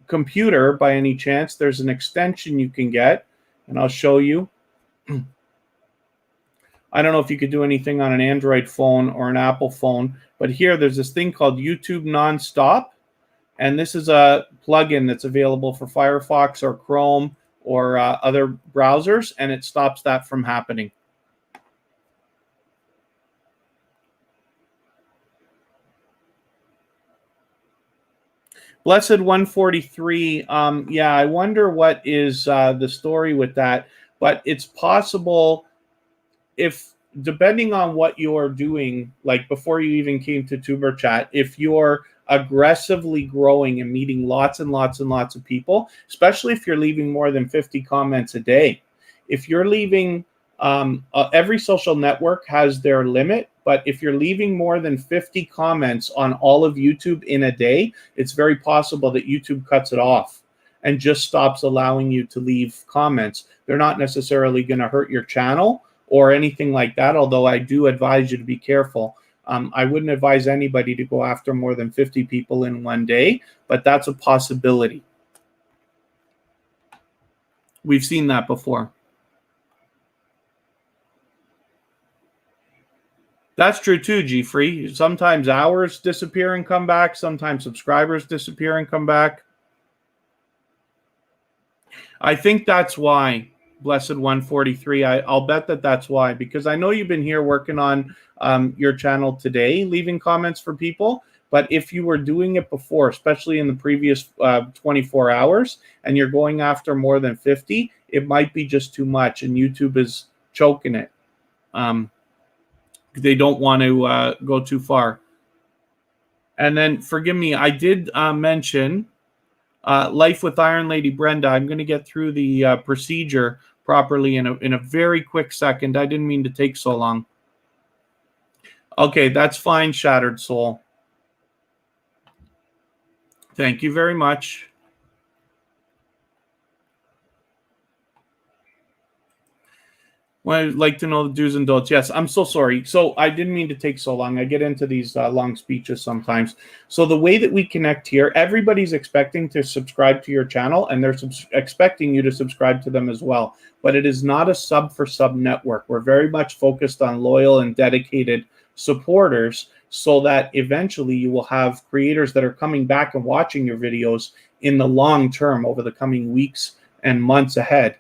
computer by any chance, there's an extension you can get, and I'll show you. I don't know if you could do anything on an Android phone or an Apple phone, but here there's this thing called YouTube Nonstop, and this is a plugin that's available for Firefox or Chrome or other browsers, and it stops that from happening. Blessed 143, yeah, I wonder what is the story with that, but it's possible if, depending on what you're doing, like before you even came to TuberChat, if you're aggressively growing and meeting lots and lots and lots of people, especially if you're leaving more than 50 comments a day, if you're leaving Every social network has their limit, but if you're leaving more than 50 comments on all of YouTube in a day, it's very possible that YouTube cuts it off and just stops allowing you to leave comments. They're not necessarily going to hurt your channel or anything like that, although I do advise you to be careful. I wouldn't advise anybody to go after more than 50 people in one day, but that's a possibility. We've seen that before. That's true too, G-Free. Sometimes hours disappear and come back. Sometimes subscribers disappear and come back. I think that's why, Blessed 143. I'll bet that that's why, because I know you've been here working on your channel today, leaving comments for people. But if you were doing it before, especially in the previous 24 hours, and you're going after more than 50, it might be just too much, and YouTube is choking it. They don't want to go too far. And then, forgive me, I did mention Life with Iron Lady Brenda. I'm going to get through the procedure properly in a very quick second. I didn't mean to take so long. Okay, that's fine, Shattered Soul. Thank you very much. Well, I'd like to know the do's and don'ts. Yes, I'm so sorry. So I didn't mean to take so long. I get into these long speeches sometimes. So the way that we connect here, everybody's expecting to subscribe to your channel, and they're expecting you to subscribe to them as well. But it is not a sub for sub network. We're very much focused on loyal and dedicated supporters, so that eventually you will have creators that are coming back and watching your videos in the long term over the coming weeks and months ahead.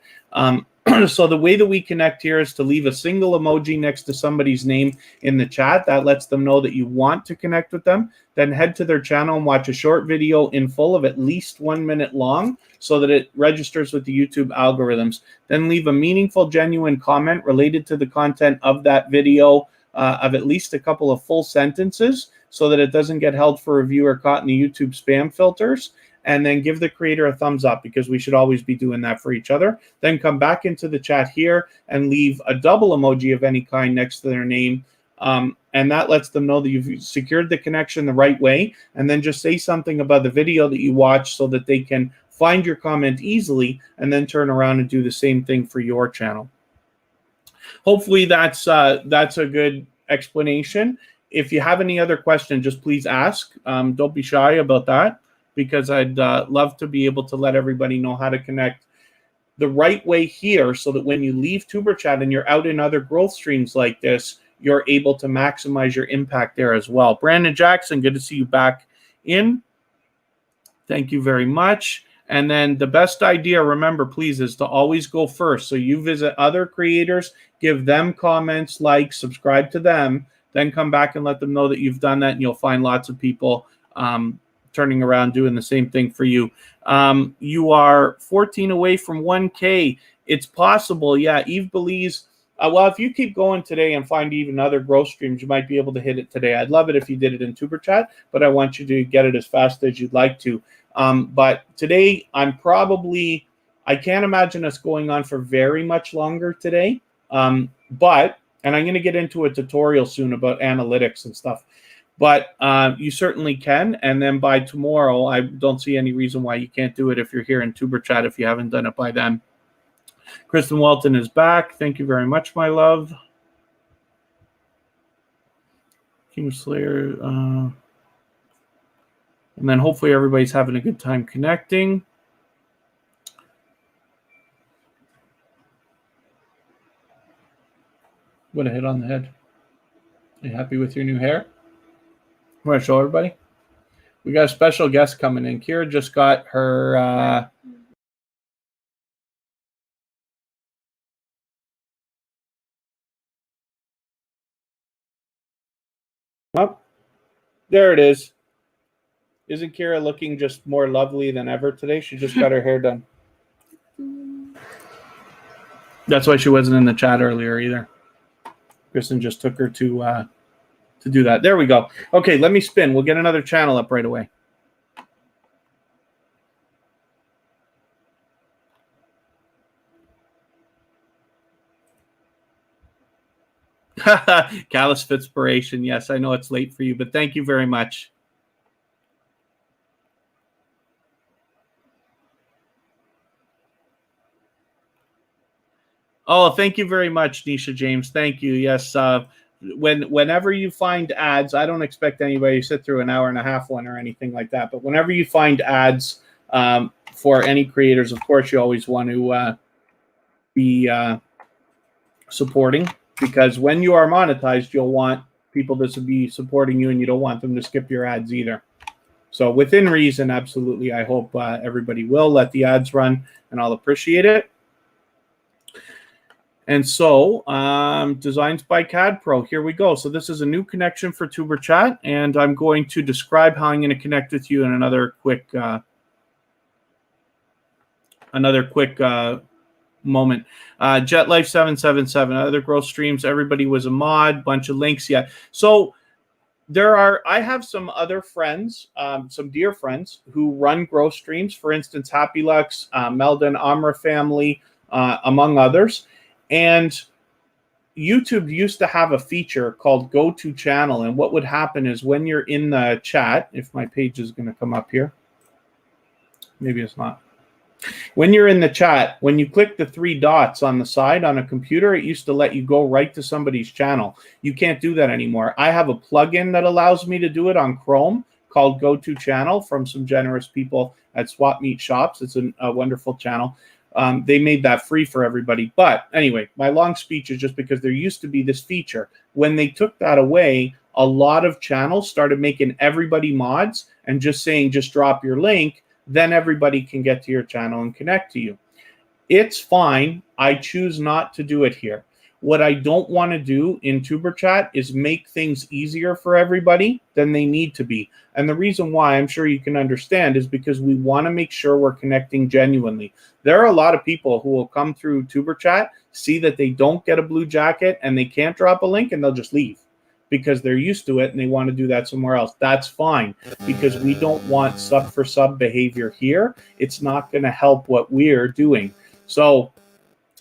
So the way that we connect here is to leave a single emoji next to somebody's name in the chat. That lets them know that you want to connect with them. Then head to their channel and watch a short video in full of at least 1 minute long so that it registers with the YouTube algorithms. Then leave a meaningful, genuine comment related to the content of that video of at least a couple of full sentences so that it doesn't get held for review or caught in the YouTube spam filters. And then give the creator a thumbs up, because we should always be doing that for each other. Then come back into the chat here and leave a double emoji of any kind next to their name. And that lets them know that you've secured the connection the right way. And then just say something about the video that you watch so that they can find your comment easily and then turn around and do the same thing for your channel. Hopefully that's a good explanation. If you have any other questions, just please ask. Don't be shy about that, because I'd love to be able to let everybody know how to connect the right way here so that when you leave TuberChat and you're out in other growth streams like this, you're able to maximize your impact there as well. Brandon Jackson, good to see you back in. Thank you very much. And then the best idea, remember, please, is to always go first. So you visit other creators, give them comments, like, subscribe to them, then come back and let them know that you've done that, and you'll find lots of people turning around doing the same thing for you. You are 14 away from 1K. It's possible. Yeah, Eve believes. Well, if you keep going today and find even other growth streams, you might be able to hit it today. I'd love it if you did it in TuberChat, but I want you to get it as fast as you'd like to. But today, I can't imagine us going on for very much longer today. And I'm going to get into a tutorial soon about analytics and stuff. But you certainly can. And then by tomorrow, I don't see any reason why you can't do it if you're here in TuberChat if you haven't done it by then. Kristen Walton is back. Thank you very much, my love. Kingslayer. And then hopefully everybody's having a good time connecting. What a hit on the head. Are you happy with your new hair? I want to show everybody. We got a special guest coming in. Kira just got her oh, there it is. Isn't Kira looking just more lovely than ever today? She just got her hair done. That's why she wasn't in the chat earlier either. Kristen just took her to do that. There we go. Okay, let me spin. We'll get another channel up right away. Callous Fitspiration. Yes, I know it's late for you, but thank you very much. Oh, thank you very much, Nisha James. Thank you. Yes. Whenever you find ads, I don't expect anybody to sit through an hour and a half one or anything like that. But whenever you find ads for any creators, of course, you always want to be supporting, because when you are monetized, you'll want people to be supporting you, and you don't want them to skip your ads either. So within reason, absolutely. I hope everybody will let the ads run, and I'll appreciate it. And so, Designs by CAD Pro, here we go. So this is a new connection for tuberchat, and I'm going to describe how I'm going to connect with you in another quick moment. JetLife777, other growth streams, everybody was a mod, bunch of links. Yeah. So I have some other friends, some dear friends who run growth streams. For instance, Happy Lux, Meldon, Amra family, among others. And YouTube used to have a feature called Go to Channel. And what would happen is when you're in the chat, if my page is going to come up here, maybe it's not. When you're in the chat, when you click the 3 dots on the side on a computer, it used to let you go right to somebody's channel. You can't do that anymore. I have a plugin that allows me to do it on Chrome called Go to Channel from some generous people at Swap Meet Shops. It's a wonderful channel. They made that free for everybody. But anyway, my long speech is just because there used to be this feature. When they took that away, a lot of channels started making everybody mods and just saying, just drop your link, then everybody can get to your channel and connect to you. It's fine. I choose not to do it here. What I don't want to do in tuberchat is make things easier for everybody than they need to be. And the reason why, I'm sure you can understand, is because we want to make sure we're connecting genuinely. There are a lot of people who will come through tuberchat, see that they don't get a blue jacket and they can't drop a link, and they'll just leave because they're used to it and they want to do that somewhere else. That's fine, because we don't want sub for sub behavior here. It's not going to help what we're doing. So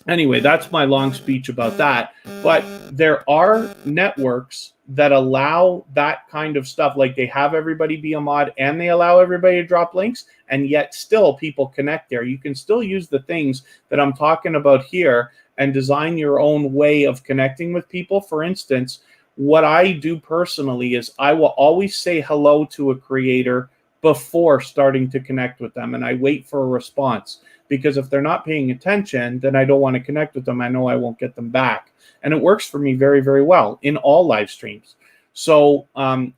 anyway, that's my long speech about that. But there are networks that allow that kind of stuff. Like they have everybody be a mod and they allow everybody to drop links, and yet still people connect there. You can still use the things that I'm talking about here and design your own way of connecting with people. For instance, what I do personally is I will always say hello to a creator before starting to connect with them, and I wait for a response. Because if they're not paying attention, then I don't want to connect with them. I know I won't get them back. And it works for me very, very well in all live streams. So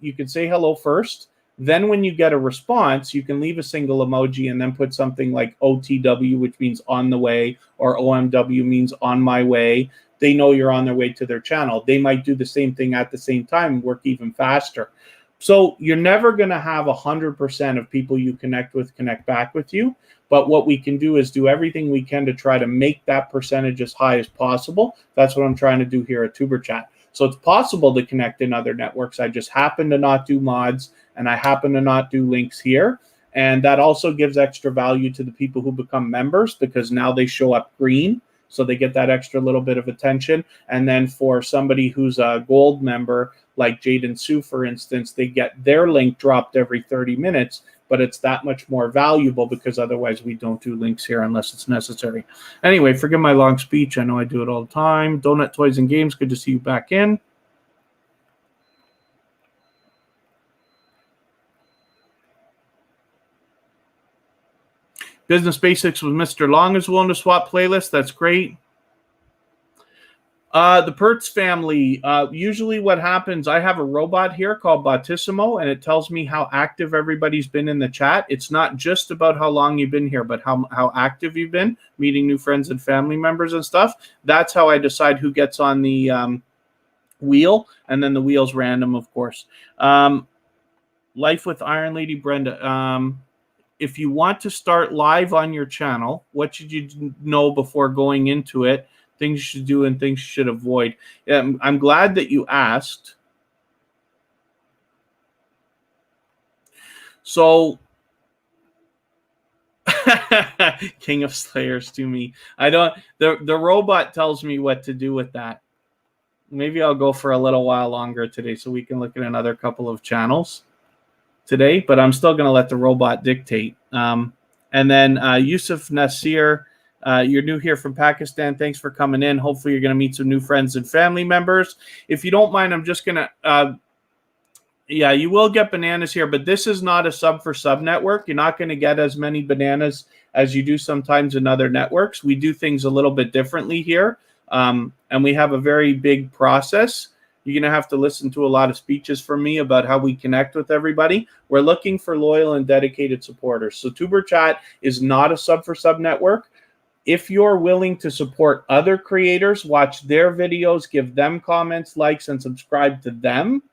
you can say hello first. Then when you get a response, you can leave a single emoji and then put something like OTW, which means on the way, or OMW means on my way. They know you're on their way to their channel. They might do the same thing at the same time and work even faster. So you're never going to have 100% of people you connect with connect back with you. But what we can do is do everything we can to try to make that percentage as high as possible. That's what I'm trying to do here at tuberchat. So it's possible to connect in other networks. I just happen to not do mods, and I happen to not do links here. And that also gives extra value to the people who become members, because now they show up green. So they get that extra little bit of attention. And then for somebody who's a gold member, like Jade and Sue, for instance, they get their link dropped every 30 minutes, but it's that much more valuable because otherwise we don't do links here unless it's necessary. Anyway, forgive my long speech. I know I do it all the time. Donut Toys and Games, good to see you back in. Business Basics with Mr. Long is willing to swap playlists. That's great. The Pertz family, usually what happens, I have a robot here called Bautissimo, and it tells me how active everybody's been in the chat. It's not just about how long you've been here, but how active you've been, meeting new friends and family members and stuff. That's how I decide who gets on the wheel, and then the wheel's random, of course. Life with Iron Lady Brenda. If you want to start live on your channel, what should you know before going into it? Things you should do and things you should avoid. I'm glad that you asked. So, King of Slayers to me. I don't. The robot tells me what to do with that. maybe I'll go for a little while longer today so we can look at another couple of channels today, but I'm still going to let the robot dictate. And then Yusuf Nasir, you're new here from Pakistan. Thanks for coming in. Hopefully you're going to meet some new friends and family members. If you don't mind, I'm just going to, yeah, you will get bananas here, but this is not a sub for sub network. You're not going to get as many bananas as you do sometimes in other networks. We do things a little bit differently here, and we have a very big process. You're going to have to listen to a lot of speeches from me about how we connect with everybody. We're looking for loyal and dedicated supporters. So tuberchat is not a sub for sub network. If you're willing to support other creators, watch their videos, give them comments, likes, and subscribe to them,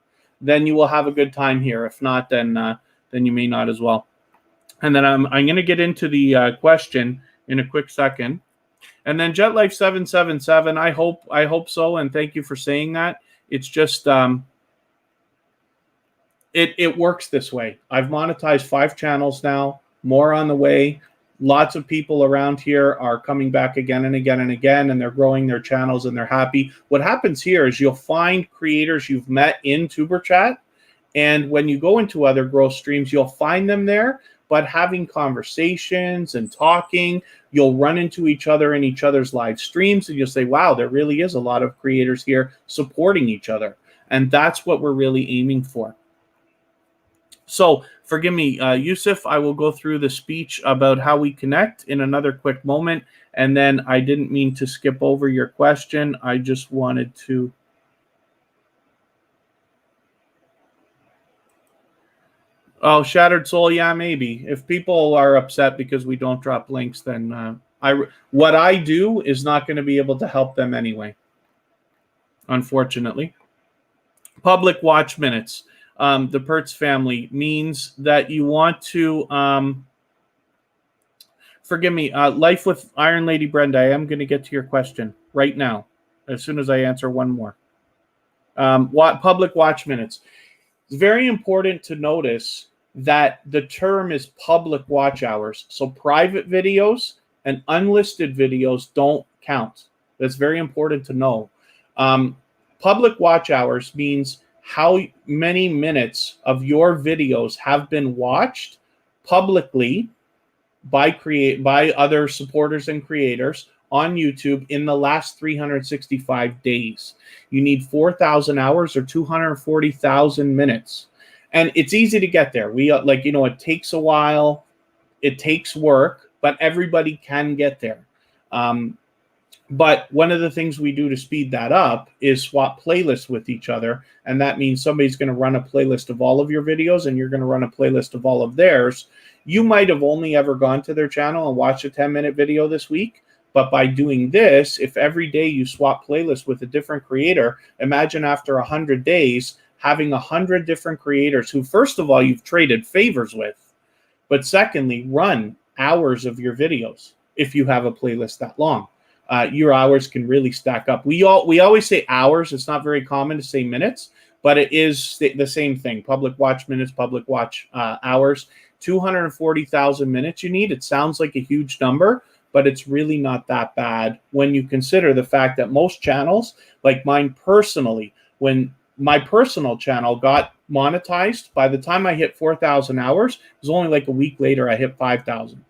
then you will have a good time here. If not, then you may not as well. And then I'm going to get into the question in a quick second. And then JetLife777, I hope so, and thank you for saying that. It's just it works this way. I've monetized 5 channels now, more on the way. Lots of people around here are coming back again and again and again, and they're growing their channels and they're happy. What happens here is you'll find creators you've met in tuberchat, and when you go into other growth streams, you'll find them there, but having conversations and talking, you'll run into each other in each other's live streams, and you'll say, wow, there really is a lot of creators here supporting each other. And that's what we're really aiming for. So forgive me, Yusuf, I will go through the speech about how we connect in another quick moment. And then I didn't mean to skip over your question. I just wanted to. Oh, Shattered Soul, yeah, maybe. If people are upset because we don't drop links, then what I do is not going to be able to help them anyway, unfortunately. Public watch minutes. The Pertz family means that you want to, forgive me, Life with Iron Lady Brenda, I am going to get to your question right now, as soon as I answer one more. Public watch minutes. It's very important to notice that the term is public watch hours. So private videos and unlisted videos don't count. That's very important to know. Public watch hours means how many minutes of your videos have been watched publicly by other supporters and creators on YouTube in the last 365 days. You need 4,000 hours or 240,000 minutes. And it's easy to get there. It takes a while, it takes work, but everybody can get there. But one of the things we do to speed that up is swap playlists with each other. And that means somebody's going to run a playlist of all of your videos and you're going to run a playlist of all of theirs. You might have only ever gone to their channel and watched a 10-minute video this week. But by doing this, if every day you swap playlists with a different creator, imagine after 100 days having 100 different creators who, first of all, you've traded favors with, but secondly, run hours of your videos if you have a playlist that long. Your hours can really stack up. We always say hours. It's not very common to say minutes, but it is the same thing. Public watch minutes, public watch hours. 240,000 minutes you need. It sounds like a huge number, but it's really not that bad when you consider the fact that most channels, like mine personally, when my personal channel got monetized, by the time I hit 4,000 hours, it was only like a week later I hit 5,000.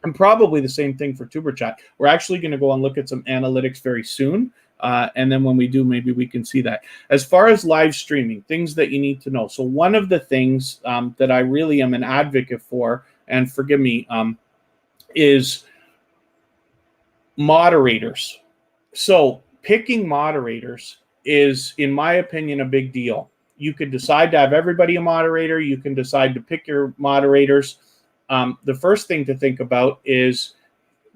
And probably the same thing for tuberchat. We're actually going to go and look at some analytics very soon. And then when we do, maybe we can see that. As far as live streaming, things that you need to know. So one of the things that I really am an advocate for, and forgive me, is moderators. So picking moderators is, in my opinion, a big deal. You could decide to have everybody a moderator. You can decide to pick your moderators. The first thing to think about is,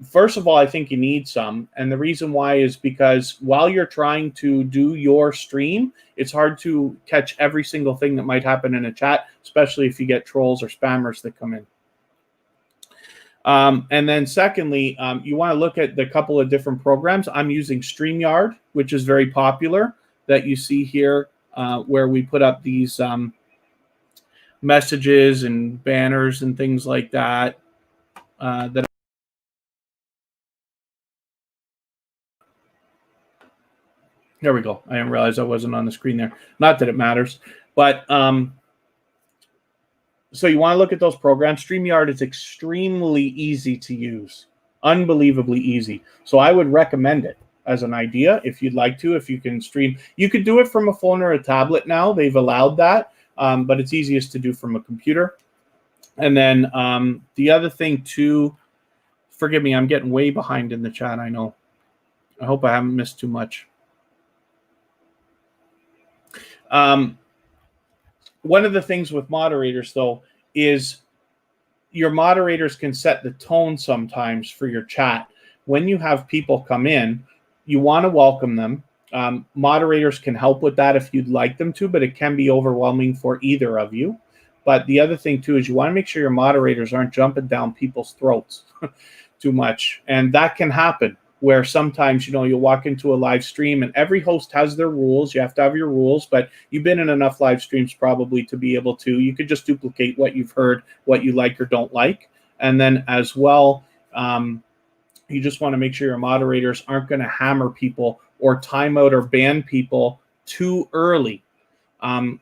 first of all, I think you need some. And the reason why is because while you're trying to do your stream, it's hard to catch every single thing that might happen in a chat, especially if you get trolls or spammers that come in. And then secondly, you want to look at the couple of different programs. I'm using StreamYard, which is very popular, that you see here, where we put up these messages and banners and things like that. There we go. I didn't realize I wasn't on the screen there. Not that it matters, but so you want to look at those programs. StreamYard is extremely easy to use, unbelievably easy. So I would recommend it as an idea if you'd like to. If you can stream, you could do it from a phone or a tablet now. They've allowed that, but it's easiest to do from a computer. And then the other thing too, forgive me, I'm getting way behind in the chat. I know. I hope I haven't missed too much. One of the things with moderators, though, is your moderators can set the tone sometimes for your chat. When you have people come in, you want to welcome them. Moderators can help with that if you'd like them to, but it can be overwhelming for either of you. But the other thing, too, is you want to make sure your moderators aren't jumping down people's throats too much. And that can happen, where sometimes, you know, you'll walk into a live stream and every host has their rules. You have to have your rules, but you've been in enough live streams probably to be able to, you could just duplicate what you've heard, what you like or don't like. And then as well, you just want to make sure your moderators aren't going to hammer people or time out or ban people too early.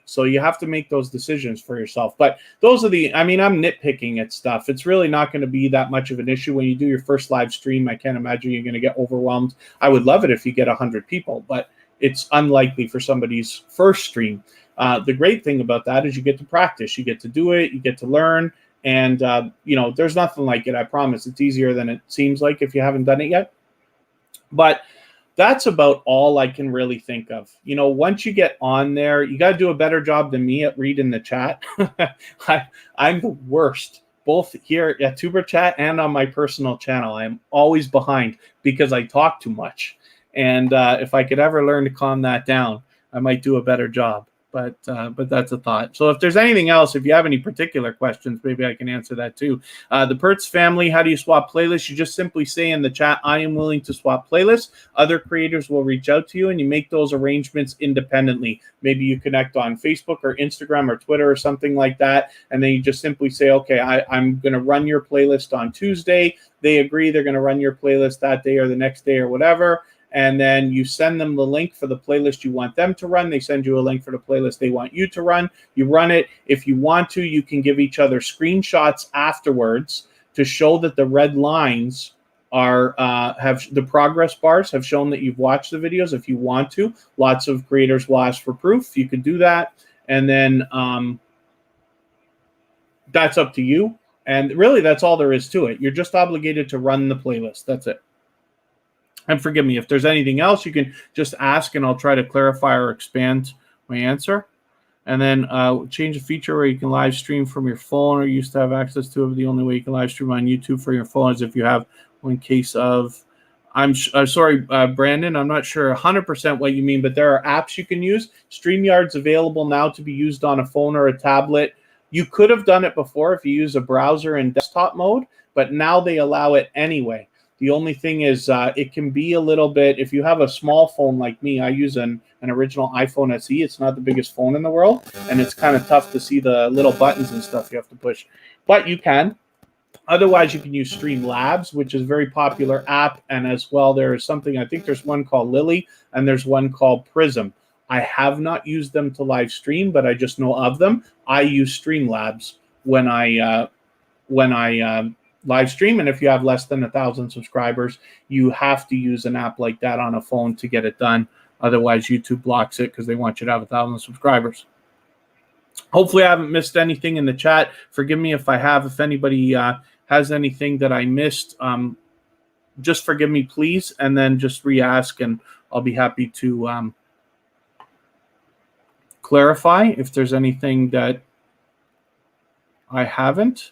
So you have to make those decisions for yourself. But those are the, I mean, I'm nitpicking at stuff. It's really not going to be that much of an issue when you do your first live stream. I can't imagine you're going to get overwhelmed. I would love it if you get 100 people, but it's unlikely for somebody's first stream. The great thing about that is you get to practice. You get to do it. You get to learn. And, you know, there's nothing like it. I promise. It's easier than it seems like if you haven't done it yet. But that's about all I can really think of. You know, once you get on there, you got to do a better job than me at reading the chat. I'm the worst, both here at TuberChat and on my personal channel. I'm always behind because I talk too much. And if I could ever learn to calm that down, I might do a better job. But that's a thought. So if there's anything else, if you have any particular questions, maybe I can answer that too. The Pertz family, how do you swap playlists? You just simply say in the chat, I am willing to swap playlists. Other creators will reach out to you and you make those arrangements independently. Maybe you connect on Facebook or Instagram or Twitter or something like that. And then you just simply say, okay, I'm going to run your playlist on Tuesday. They agree they're going to run your playlist that day or the next day or whatever. And then you send them the link for the playlist you want them to run. They send you a link for the playlist they want you to run. You run it. If you want to, you can give each other screenshots afterwards to show that the red lines are have the progress bars have shown that you've watched the videos. If you want to, lots of creators will ask for proof. You could do that. And then that's up to you. And really, that's all there is to it. You're just obligated to run the playlist. That's it. And forgive me, if there's anything else, you can just ask and I'll try to clarify or expand my answer. And then change a feature where you can live stream from your phone or used to have access to it. The only way you can live stream on YouTube for your phone is if you have one case of, I'm sorry, Brandon, I'm not sure 100% what you mean, but there are apps you can use. StreamYard's available now to be used on a phone or a tablet. You could have done it before if you use a browser in desktop mode, but now they allow it anyway. The only thing is it can be a little bit, if you have a small phone like me, I use an original iPhone SE. It's not the biggest phone in the world, and it's kind of tough to see the little buttons and stuff you have to push. But you can. Otherwise, you can use Streamlabs, which is a very popular app, and as well, there is something, I think there's one called Lily, and there's one called Prism. I have not used them to live stream, but I just know of them. I use Streamlabs when I live stream, and if you have less than 1,000 subscribers, you have to use an app like that on a phone to get it done. Otherwise, YouTube blocks it because they want you to have 1,000 subscribers. Hopefully, I haven't missed anything in the chat. Forgive me if I have. If anybody has anything that I missed, just forgive me, please, and then just re-ask, and I'll be happy to clarify if there's anything that I haven't.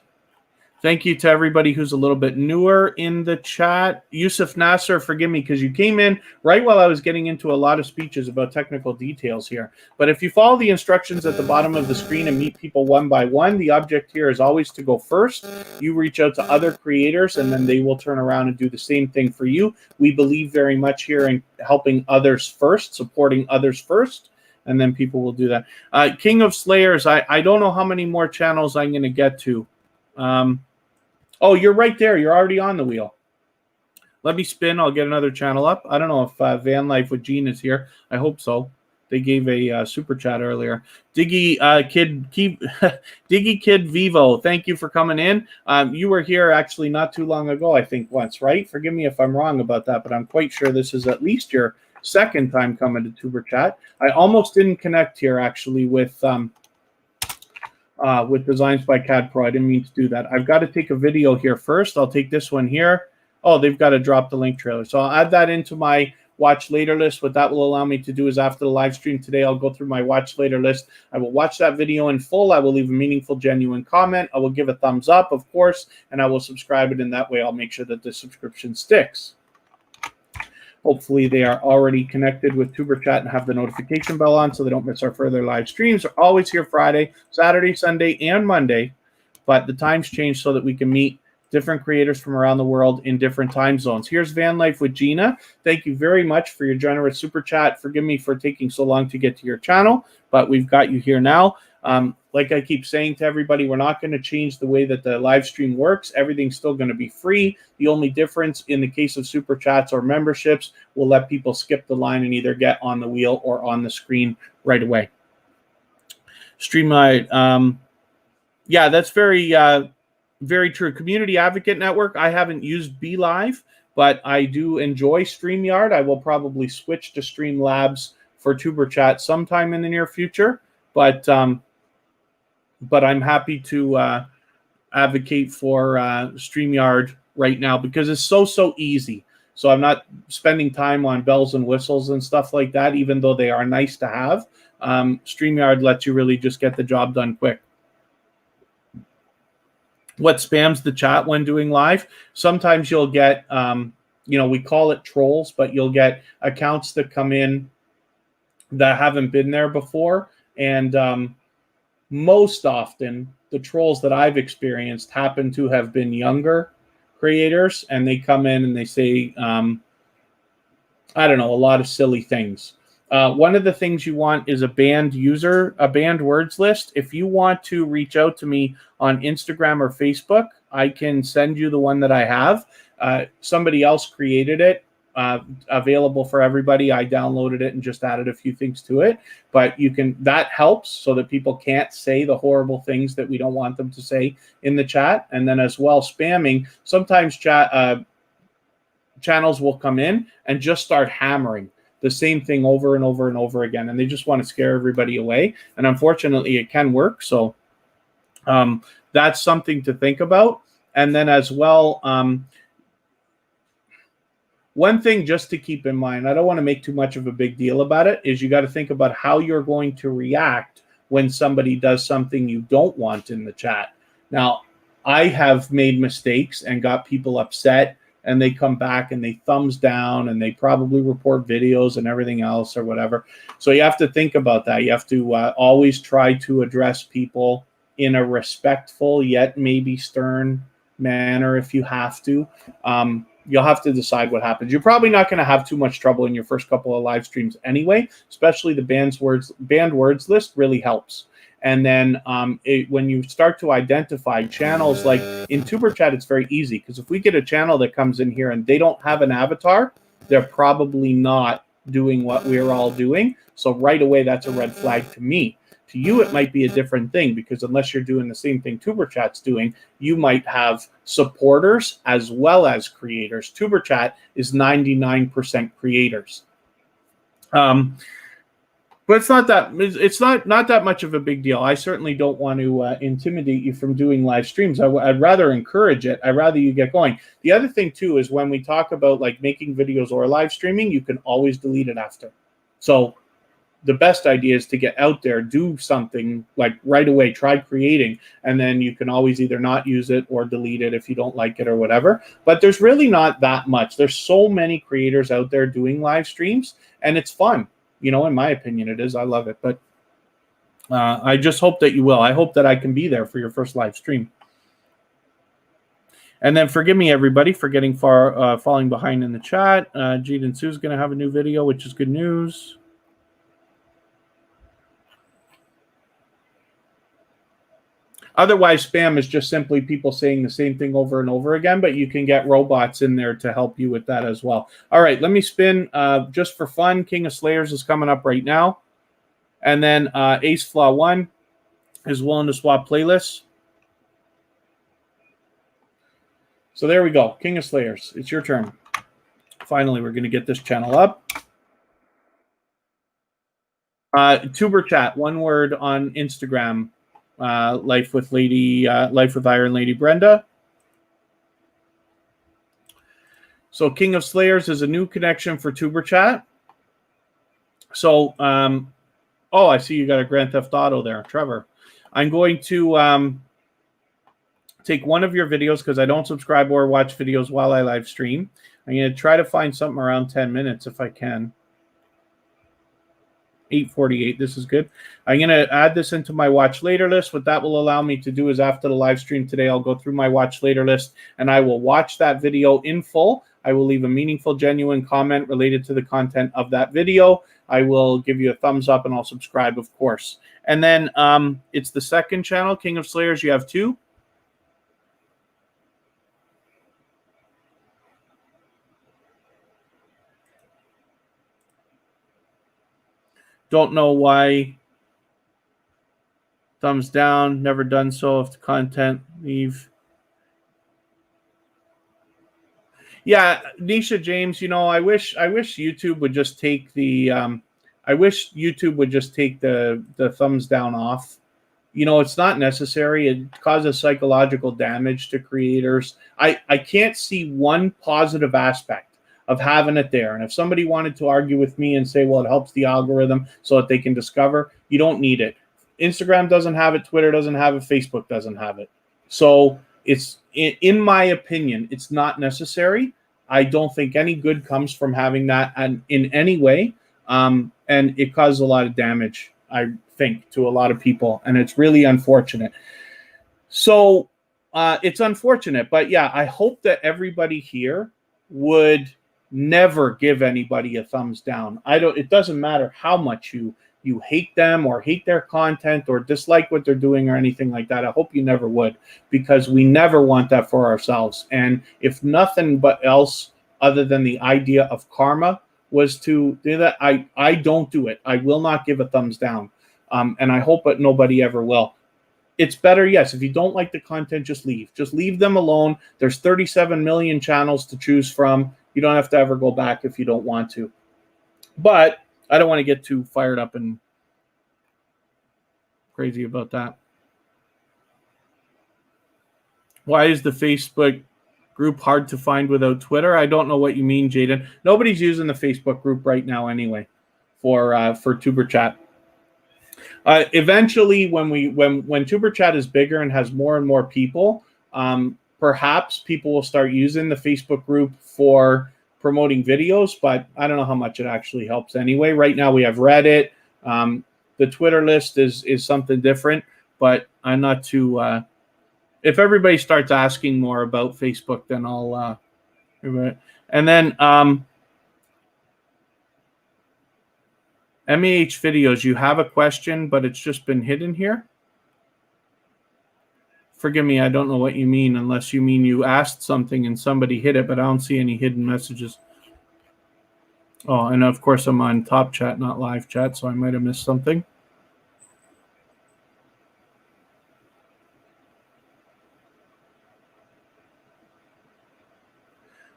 Thank you to everybody who's a little bit newer in the chat. Yusuf Nasser, forgive me, because you came in right while I was getting into a lot of speeches about technical details here. But if you follow the instructions at the bottom of the screen and meet people one by one, the object here is always to go first. You reach out to other creators, and then they will turn around and do the same thing for you. We believe very much here in helping others first, supporting others first, and then people will do that. King of Slayers, I don't know how many more channels I'm going to get to. Oh, you're right there. You're already on the wheel. Let me spin. I'll get another channel up. I don't know if Van Life with Gene is here. I hope so. They gave a super chat earlier. Diggy Diggy Kid Vivo, thank you for coming in. You were here actually not too long ago, I think once, right? Forgive me if I'm wrong about that, but I'm quite sure this is at least your second time coming to TuberChat. I almost didn't connect here actually with Designs by CAD Pro. I didn't mean to do that. I've got to take a video here first. I'll take this one here. Oh, they've got to drop the link trailer. So I'll add that into my watch later list. What that will allow me to do is after the live stream today, I'll go through my watch later list. I will watch that video in full. I will leave a meaningful, genuine comment. I will give a thumbs up, of course, and I will subscribe it. In that way, I'll make sure that the subscription sticks. Hopefully, they are already connected with TuberChat and have the notification bell on so they don't miss our further live streams. We're always here Friday, Saturday, Sunday, and Monday, but the times change so that we can meet different creators from around the world in different time zones. Here's Van Life with Gina. Thank you very much for your generous super chat. Forgive me for taking so long to get to your channel, but we've got you here now. Like I keep saying to everybody, we're not going to change the way that the live stream works. Everything's still going to be free. The only difference in the case of super chats or memberships, we'll let people skip the line and either get on the wheel or on the screen right away. Streamline. Yeah, that's very true. Community Advocate Network, I haven't used BeLive, but I do enjoy StreamYard. I will probably switch to Streamlabs for TuberChat sometime in the near future, but I'm happy to advocate for StreamYard right now because it's so easy. So I'm not spending time on bells and whistles and stuff like that, even though they are nice to have. StreamYard lets you really just get the job done quick. What spams the chat when doing live? Sometimes you'll get, we call it trolls, but you'll get accounts that come in that haven't been there before. And most often, the trolls that I've experienced happen to have been younger creators, and they come in and they say, I don't know, a lot of silly things. One of the things you want is a banned words list. If you want to reach out to me on Instagram or Facebook, I can send you the one that I have. Somebody else created it, available for everybody. I downloaded it and just added a few things to it. But that helps so that people can't say the horrible things that we don't want them to say in the chat. And then as well, spamming. Sometimes channels will come in and just start hammering the same thing over and over and over again, and they just want to scare everybody away. And unfortunately, it can work. So that's something to think about. And then as well, one thing just to keep in mind, I don't want to make too much of a big deal about it, is you got to think about how you're going to react when somebody does something you don't want in the chat. Now, I have made mistakes and got people upset, and they come back and they thumbs down and they probably report videos and everything else or whatever. So you have to think about that. You have to always try to address people in a respectful yet maybe stern manner if you have to. You'll have to decide what happens. You're probably not going to have too much trouble in your first couple of live streams anyway, especially the banned words list really helps. And then when you start to identify channels, like in TuberChat, it's very easy because if we get a channel that comes in here and they don't have an avatar, they're probably not doing what we're all doing. So right away, that's a red flag to me. To you, it might be a different thing because unless you're doing the same thing TuberChat's doing, you might have supporters as well as creators. TuberChat is 99% creators. But it's not that much of a big deal. I certainly don't want to intimidate you from doing live streams. I'd rather encourage it. I'd rather you get going. The other thing too is when we talk about like making videos or live streaming, you can always delete it after. So the best idea is to get out there, do something like right away, try creating, and then you can always either not use it or delete it if you don't like it or whatever. But there's really not that much. There's so many creators out there doing live streams, and it's fun. You know, in my opinion, it is. I love it. But I just hope that you will. I hope that I can be there for your first live stream. And then forgive me, everybody, for getting falling behind in the chat. Jaden Sue's going to have a new video, which is good news. Otherwise, spam is just simply people saying the same thing over and over again, but you can get robots in there to help you with that as well. All right, let me spin just for fun. King of Slayers is coming up right now. And then Ace Flaw 1 is willing to swap playlists. So there we go. King of Slayers, it's your turn. Finally, we're going to get this channel up. TuberChat, one word on Instagram. Life with Iron Lady Brenda. So King of Slayers is a new connection for TuberChat. So, oh, I see you got a Grand Theft Auto there, Trevor. I'm going to take one of your videos because I don't subscribe or watch videos while I live stream. I'm going to try to find something around 10 minutes if I can. 8:48. This is good. I'm going to add this into my watch later list. What that will allow me to do is after the live stream today, I'll go through my watch later list and I will watch that video in full. I will leave a meaningful, genuine comment related to the content of that video. I will give you a thumbs up and I'll subscribe, of course. And then it's the second channel, King of Slayers. You have 2. Don't know why. Thumbs down. Never done so. If the content, leave. Yeah, Nisha James. You know, I wish YouTube would just take the. I wish YouTube would just take the thumbs down off. You know, it's not necessary. It causes psychological damage to creators. I can't see one positive aspect of having it there. And if somebody wanted to argue with me and say, well, it helps the algorithm so that they can discover, you don't need it. Instagram doesn't have it. Twitter doesn't have it. Facebook doesn't have it. So it's, in my opinion, it's not necessary. I don't think any good comes from having that in any way. And it causes a lot of damage, I think, to a lot of people. And it's really unfortunate. So it's unfortunate. But yeah, I hope that everybody here would never give anybody a thumbs down. It doesn't matter how much you hate them or hate their content or dislike what they're doing or anything like that. I hope you never would, because we never want that for ourselves. And if nothing but else other than the idea of karma was to do that, I don't do it. I will not give a thumbs down. And I hope that nobody ever will. It's better, yes, if you don't like the content, just leave. Just leave them alone. There's 37 million channels to choose from. You don't have to ever go back if you don't want to. But I don't want to get too fired up and crazy about that. Why is the Facebook group hard to find without Twitter? I don't know what you mean, Jaden. Nobody's using the Facebook group right now anyway for TuberChat. Eventually, when TuberChat is bigger and has more and more people, perhaps people will start using the Facebook group for promoting videos, but I don't know how much it actually helps anyway. Right now we have Reddit. The Twitter list is something different, but I'm not too... if everybody starts asking more about Facebook, then I'll... and then... MEH videos, you have a question, but it's just been hidden here. Forgive me, I don't know what you mean, unless you mean you asked something and somebody hid it, but I don't see any hidden messages. Oh, and of course I'm on top chat, not live chat, so I might have missed something.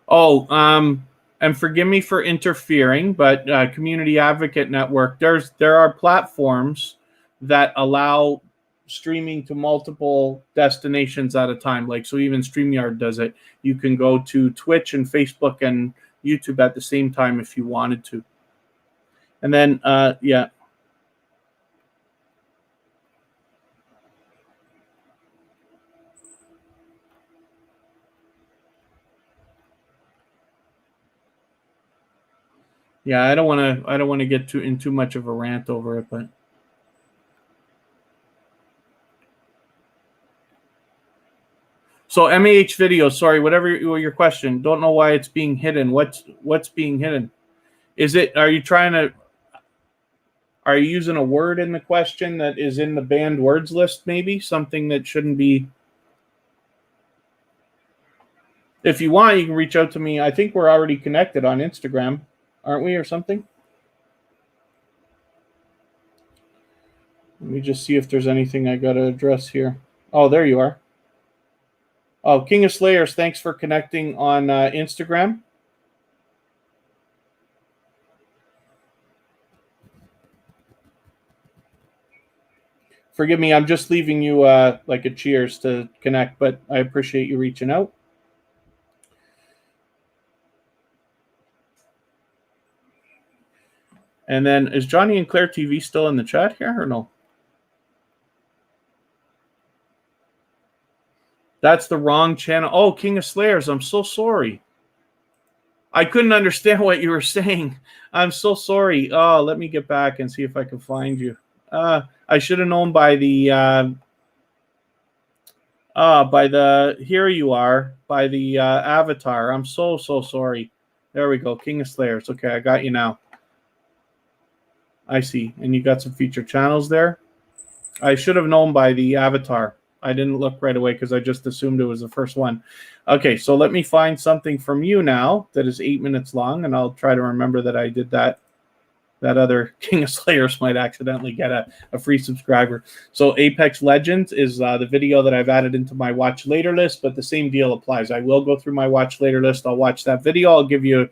Oh, and forgive me for interfering, but Community Advocate Network, there are platforms that allow streaming to multiple destinations at a time. Like, so even StreamYard does it. You can go to Twitch and Facebook and YouTube at the same time if you wanted to. And then, yeah. Yeah, I don't want to get in too much of a rant over it, but so MEH video, sorry, whatever your question. Don't know why it's being hidden. What's being hidden? Is it are you trying Are you using a word in the question that is in the banned words list, maybe? Something that shouldn't be. If you want, you can reach out to me. I think we're already connected on Instagram, aren't we, or something? Let me just see if there's anything I got to address here. Oh, there you are. Oh, King of Slayers, thanks for connecting on Instagram. Forgive me, I'm just leaving you like a cheers to connect, but I appreciate you reaching out. And then, is Johnny and Claire TV still in the chat here or no? That's the wrong channel. Oh, King of Slayers, I'm so sorry. I couldn't understand what you were saying. I'm so sorry. Oh, let me get back and see if I can find you. I should have known by the here you are, by the avatar. I'm so sorry. There we go. King of Slayers. Okay, I got you now. I see. And you got some featured channels there. I should have known by the avatar. I didn't look right away because I just assumed it was the first one. Okay, so let me find something from you now that is 8 minutes long, and I'll try to remember that I did that. That other King of Slayers might accidentally get a free subscriber. So Apex Legends is the video that I've added into my watch later list, but the same deal applies. I will go through my watch later list. I'll watch that video. I'll give you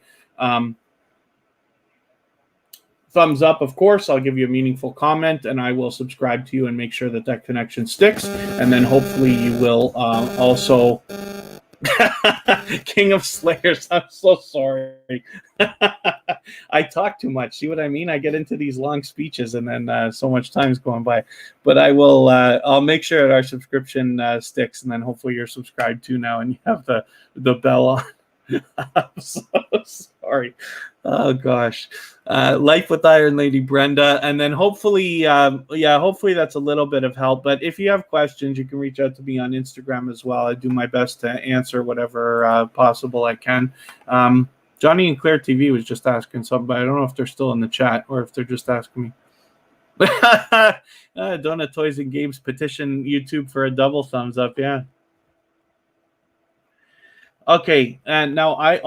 thumbs up, of course. I'll give you a meaningful comment, and I will subscribe to you and make sure that that connection sticks. And then hopefully you will also... King of Slayers, I'm so sorry. I talk too much. See what I mean? I get into these long speeches, and then so much time's going by. But I will. I'll make sure that our subscription sticks, and then hopefully you're subscribed too now, and you have the bell on. I'm so sorry. Oh gosh. Life with Iron Lady Brenda, and then hopefully hopefully that's a little bit of help. But if you have questions, you can reach out to me on Instagram as well. I do my best to answer whatever possible I can. Johnny and Claire TV was just asking something, but I don't know if they're still in the chat or if they're just asking me. Donut Toys and Games petition YouTube for a double thumbs up. Yeah. Okay, and now I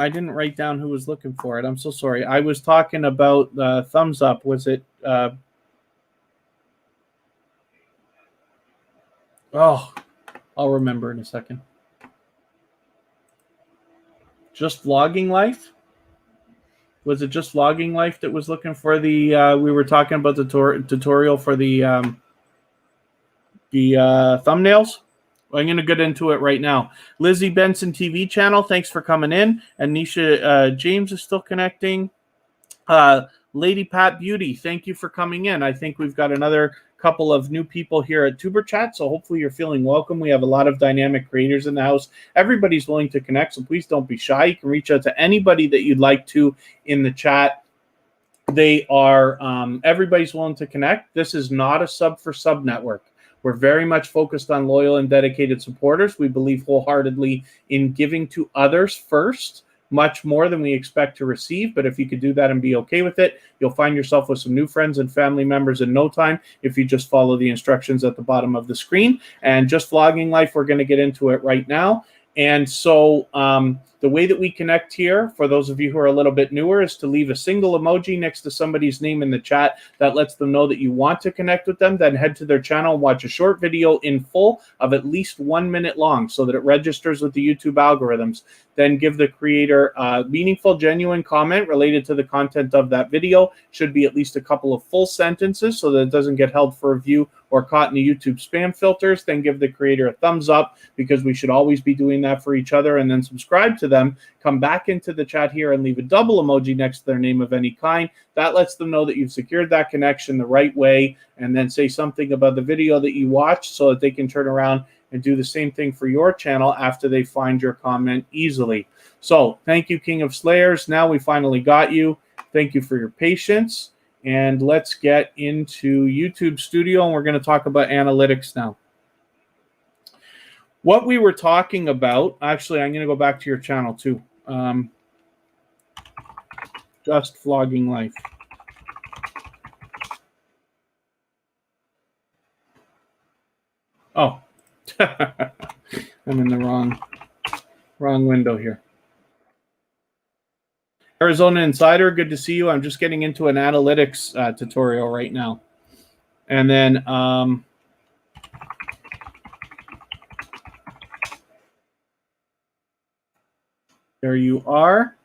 didn't write down who was looking for it. I'm so sorry. I was talking about thumbs up. Was it? Oh, I'll remember in a second. Just Vlogging Life? Was it just Vlogging Life that was looking for the? We were talking about the tutorial for the thumbnails. I'm going to get into it right now. Lizzie Benson TV channel, thanks for coming in. And Nisha James is still connecting. Lady Pat Beauty, thank you for coming in. I think we've got another couple of new people here at TuberChat, so hopefully you're feeling welcome. We have a lot of dynamic creators in the house. Everybody's willing to connect, so please don't be shy. You can reach out to anybody that you'd like to in the chat. They are, everybody's willing to connect. This is not a sub for sub network. We're very much focused on loyal and dedicated supporters. We believe wholeheartedly in giving to others first, much more than we expect to receive. But if you could do that and be okay with it, you'll find yourself with some new friends and family members in no time if you just follow the instructions at the bottom of the screen. And just Vlogging Life, we're going to get into it right now. And so the way that we connect here, for those of you who are a little bit newer, is to leave a single emoji next to somebody's name in the chat. That lets them know that you want to connect with them. Then head to their channel and watch a short video in full of at least 1 minute long so that it registers with the YouTube algorithms. Then give the creator a meaningful, genuine comment related to the content of that video. Should be at least a couple of full sentences so that it doesn't get held for review or caught in the YouTube spam filters. Then give the creator a thumbs up, because we should always be doing that for each other. And then subscribe to them. Come back into the chat here and leave a double emoji next to their name of any kind. That lets them know that you've secured that connection the right way. And then say something about the video that you watched so that they can turn around and do the same thing for your channel after they find your comment easily. So thank you, King of Slayers. Now we finally got you. Thank you for your patience. And let's get into YouTube Studio, and we're going to talk about analytics now. What we were talking about, actually, I'm going to go back to your channel too. Just Vlogging Life. Oh, I'm in the wrong window here. Arizona Insider, good to see you. I'm just getting into an analytics tutorial right now. And then there you are.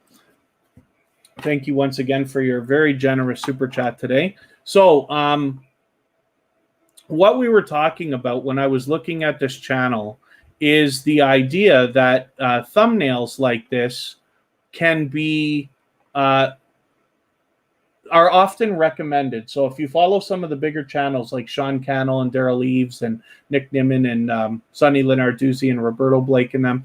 Thank you once again for your very generous super chat today. So what we were talking about when I was looking at this channel is the idea that thumbnails like this can be are often recommended. So if you follow some of the bigger channels like Sean Cannell and Daryl Eves and Nick Nimmin and Sonny Lenarduzzi and Roberto Blake and them,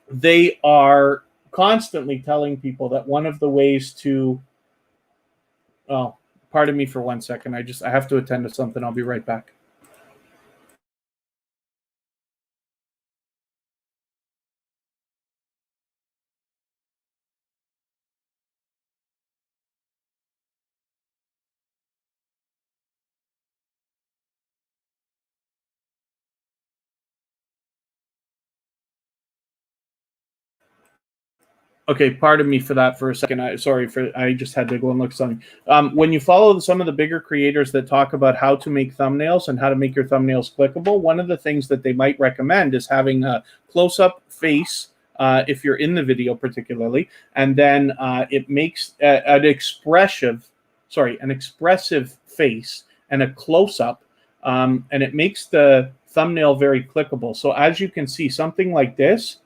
they are constantly telling people that one of the ways to, oh, pardon me for 1 second. I have to attend to something. I'll be right back. Okay, pardon me for that for a second. I just had to go and look something. When you follow some of the bigger creators that talk about how to make thumbnails and how to make your thumbnails clickable, one of the things that they might recommend is having a close-up face if you're in the video particularly, and then it makes an expressive face and a close-up, and it makes the thumbnail very clickable. So as you can see, something like this,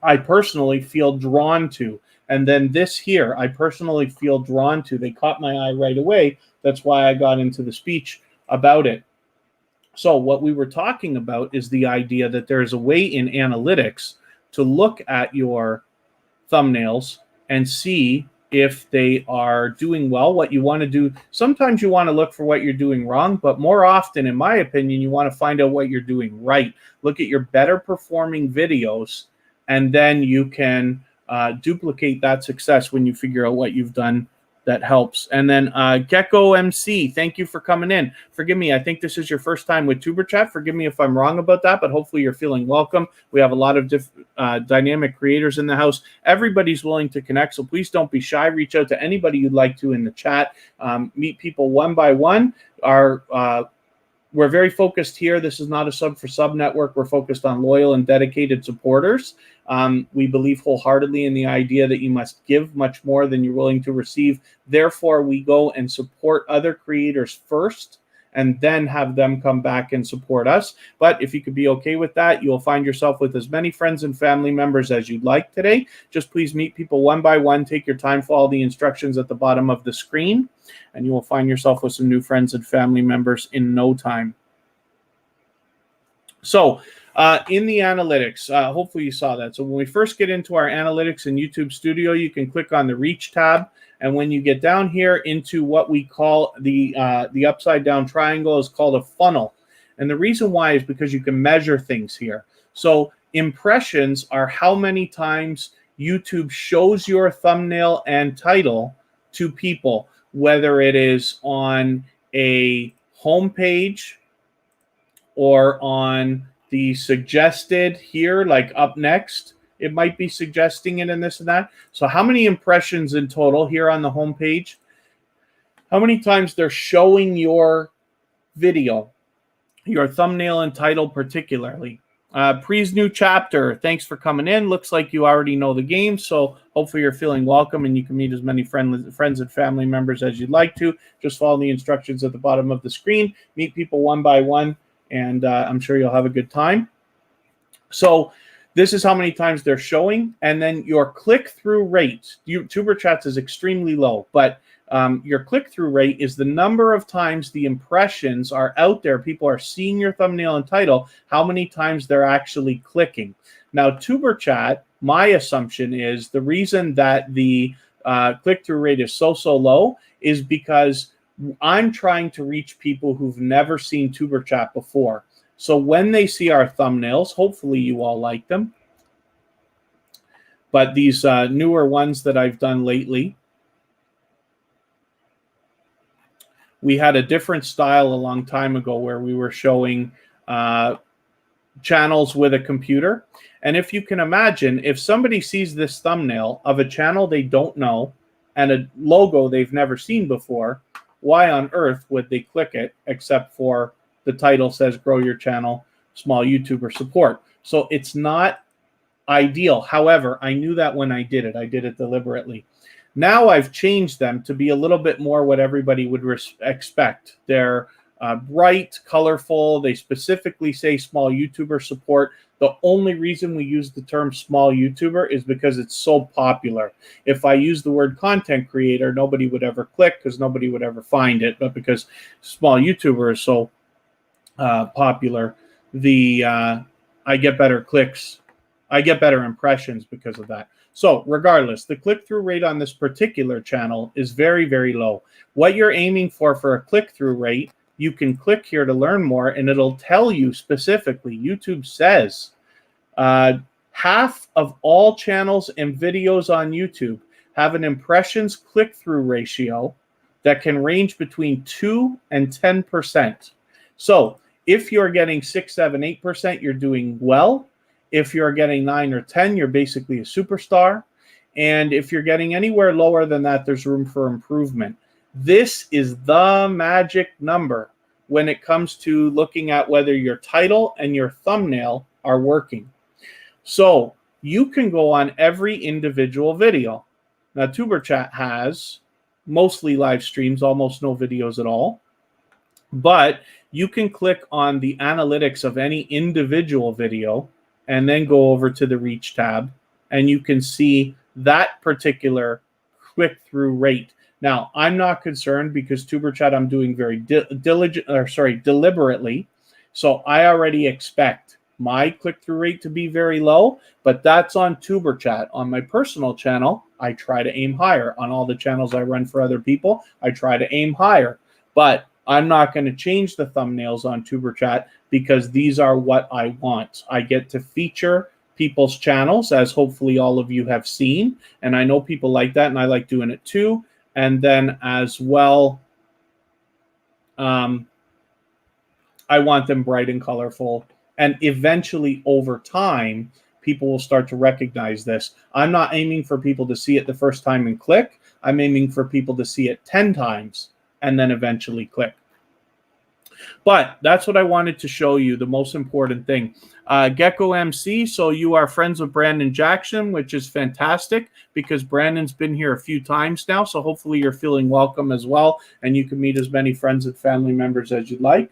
I personally feel drawn to. And then this here, I personally feel drawn to. They caught my eye right away. That's why I got into the speech about it. So what we were talking about is the idea that there's a way in analytics to look at your thumbnails and see if they are doing well, what you want to do. Sometimes you want to look for what you're doing wrong, but more often, in my opinion, you want to find out what you're doing right. Look at your better performing videos, and then you can duplicate that success when you figure out what you've done that helps. And then Gecko MC, thank you for coming in. Forgive me, I think this is your first time with tuberchat. Forgive me if I'm wrong about that, but hopefully you're feeling welcome. We have a lot of dynamic creators in the house. Everybody's willing to connect, so please don't be shy. Reach out to anybody you'd like to in the chat. Meet people one by one. We're very focused here. This is not a sub for sub network. We're focused on loyal and dedicated supporters. We believe wholeheartedly in the idea that you must give much more than you're willing to receive. Therefore, we go and support other creators first and then have them come back and support us. But if you could be okay with that, you'll find yourself with as many friends and family members as you'd like today. Just please meet people one by one. Take your time, follow the instructions at the bottom of the screen, and you will find yourself with some new friends and family members in no time. So in the analytics, hopefully you saw that. So when we first get into our analytics in YouTube Studio, you can click on the Reach tab. And when you get down here into what we call the upside down triangle is called a funnel. And the reason why is because you can measure things here. So impressions are how many times YouTube shows your thumbnail and title to people, whether it is on a home page or on the suggested here, like up next, it might be suggesting it and this and that. So how many impressions in total here on the home page? How many times they're showing your video, your thumbnail and title particularly? Pre's new chapter, thanks for coming in. Looks like you already know the game, so hopefully you're feeling welcome and you can meet as many friends and family members as you'd like to. Just follow the instructions at the bottom of the screen. Meet people one by one, and I'm sure you'll have a good time. So this is how many times they're showing, and then your click-through rate. tuberchat is extremely low, but your click-through rate is the number of times the impressions are out there. People are seeing your thumbnail and title, how many times they're actually clicking. Now, tuberchat, my assumption is the reason that the click-through rate is so low is because I'm trying to reach people who've never seen tuberchat before. So when they see our thumbnails, hopefully you all like them. But these newer ones that I've done lately, we had a different style a long time ago where we were showing channels with a computer. And if you can imagine, if somebody sees this thumbnail of a channel they don't know and a logo they've never seen before, why on earth would they click it except for the title says grow your channel, small YouTuber support. So it's not ideal. However, I knew that when I did it deliberately. Now I've changed them to be a little bit more what everybody would expect. They're bright, colorful. They specifically say small YouTuber support. The only reason we use the term small YouTuber is because it's so popular. If I use the word content creator, nobody would ever click because nobody would ever find it. But because small YouTuber is so popular, I get better clicks. I get better impressions because of that. So regardless, the click-through rate on this particular channel is very, very low. What you're aiming for a click-through rate, you can click here to learn more, and it'll tell you specifically. YouTube says half of all channels and videos on YouTube have an impressions click-through ratio that can range between 2 and 10%. So if you're getting 6, 7, 8%, you're doing well. If you're getting 9 or 10, you're basically a superstar. And if you're getting anywhere lower than that, there's room for improvement. This is the magic number when it comes to looking at whether your title and your thumbnail are working. So you can go on every individual video. Now, TuberChat has mostly live streams, almost no videos at all. But you can click on the analytics of any individual video and then go over to the reach tab, and you can see that particular click-through rate. Now, I'm not concerned because TuberChat I'm doing very deliberately. So I already expect my click-through rate to be very low, but that's on TuberChat. On my personal channel, I try to aim higher. On all the channels I run for other people, I try to aim higher. But I'm not going to change the thumbnails on TuberChat because these are what I want. I get to feature people's channels, as hopefully all of you have seen. And I know people like that, and I like doing it too. And then as well, I want them bright and colorful. And eventually, over time, people will start to recognize this. I'm not aiming for people to see it the first time and click. I'm aiming for people to see it 10 times and then eventually click. But that's what I wanted to show you, the most important thing. Gecko MC, so you are friends with Brandon Jackson, which is fantastic because Brandon's been here a few times now, so hopefully you're feeling welcome as well, and you can meet as many friends and family members as you'd like.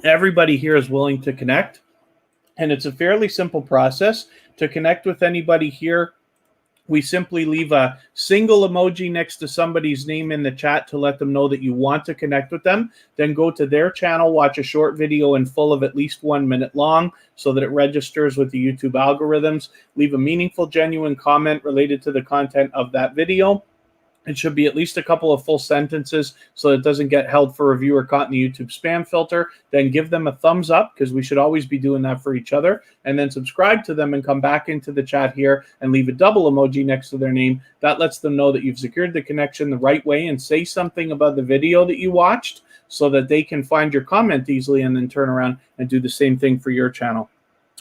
Everybody here is willing to connect, and it's a fairly simple process. To connect with anybody here, we simply leave a single emoji next to somebody's name in the chat to let them know that you want to connect with them. Then go to their channel, watch a short video in full of at least 1 minute long so that it registers with the YouTube algorithms. Leave a meaningful, genuine comment related to the content of that video. It should be at least a couple of full sentences so it doesn't get held for review or caught in the YouTube spam filter. Then give them a thumbs up because we should always be doing that for each other. And then subscribe to them and come back into the chat here and leave a double emoji next to their name. That lets them know that you've secured the connection the right way and say something about the video that you watched so that they can find your comment easily and then turn around and do the same thing for your channel.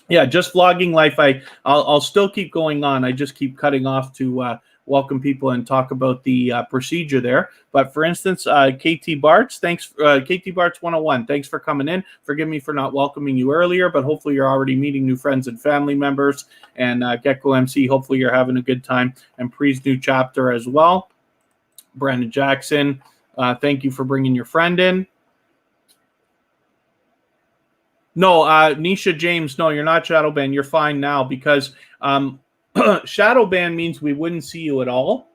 Yeah, just vlogging life. I'll still keep going on. I just keep cutting off to welcome people and talk about the procedure there. But for instance, KT Bartz, thanks, KT Bartz 101, thanks for coming in. Forgive me for not welcoming you earlier, but hopefully you're already meeting new friends and family members. And Gecko MC, hopefully you're having a good time. And Pre's new chapter as well. Brandon Jackson, thank you for bringing your friend in. No, Nisha James, no, you're not shadow banned. You're fine now because shadow ban means we wouldn't see you at all.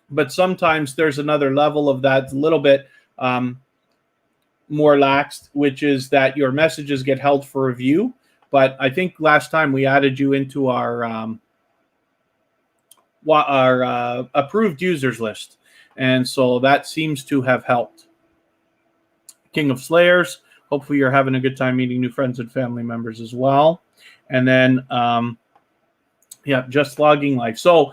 But sometimes there's another level of that, a little bit more laxed, which is that your messages get held for review. But I think last time we added you into our approved users list. And so that seems to have helped. King of Slayers. Hopefully you're having a good time meeting new friends and family members as well. And then, yeah, just logging life. So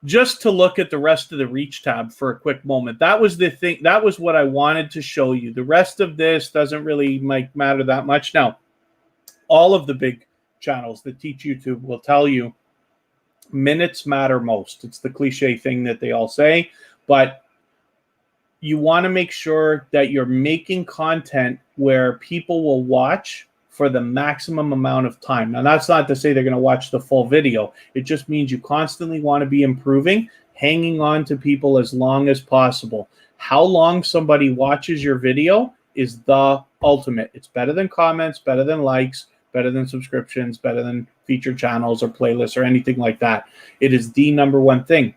just to look at the rest of the reach tab for a quick moment. That was the thing. That was what I wanted to show you. The rest of this doesn't really matter that much. Now, all of the big channels that teach YouTube will tell you minutes matter most. It's the cliche thing that they all say, but you want to make sure that you're making content where people will watch for the maximum amount of time. Now, that's not to say they're going to watch the full video. It just means you constantly want to be improving, hanging on to people as long as possible. How long somebody watches your video is the ultimate. It's better than comments, better than likes, better than subscriptions, better than featured channels or playlists or anything like that. It is the number one thing.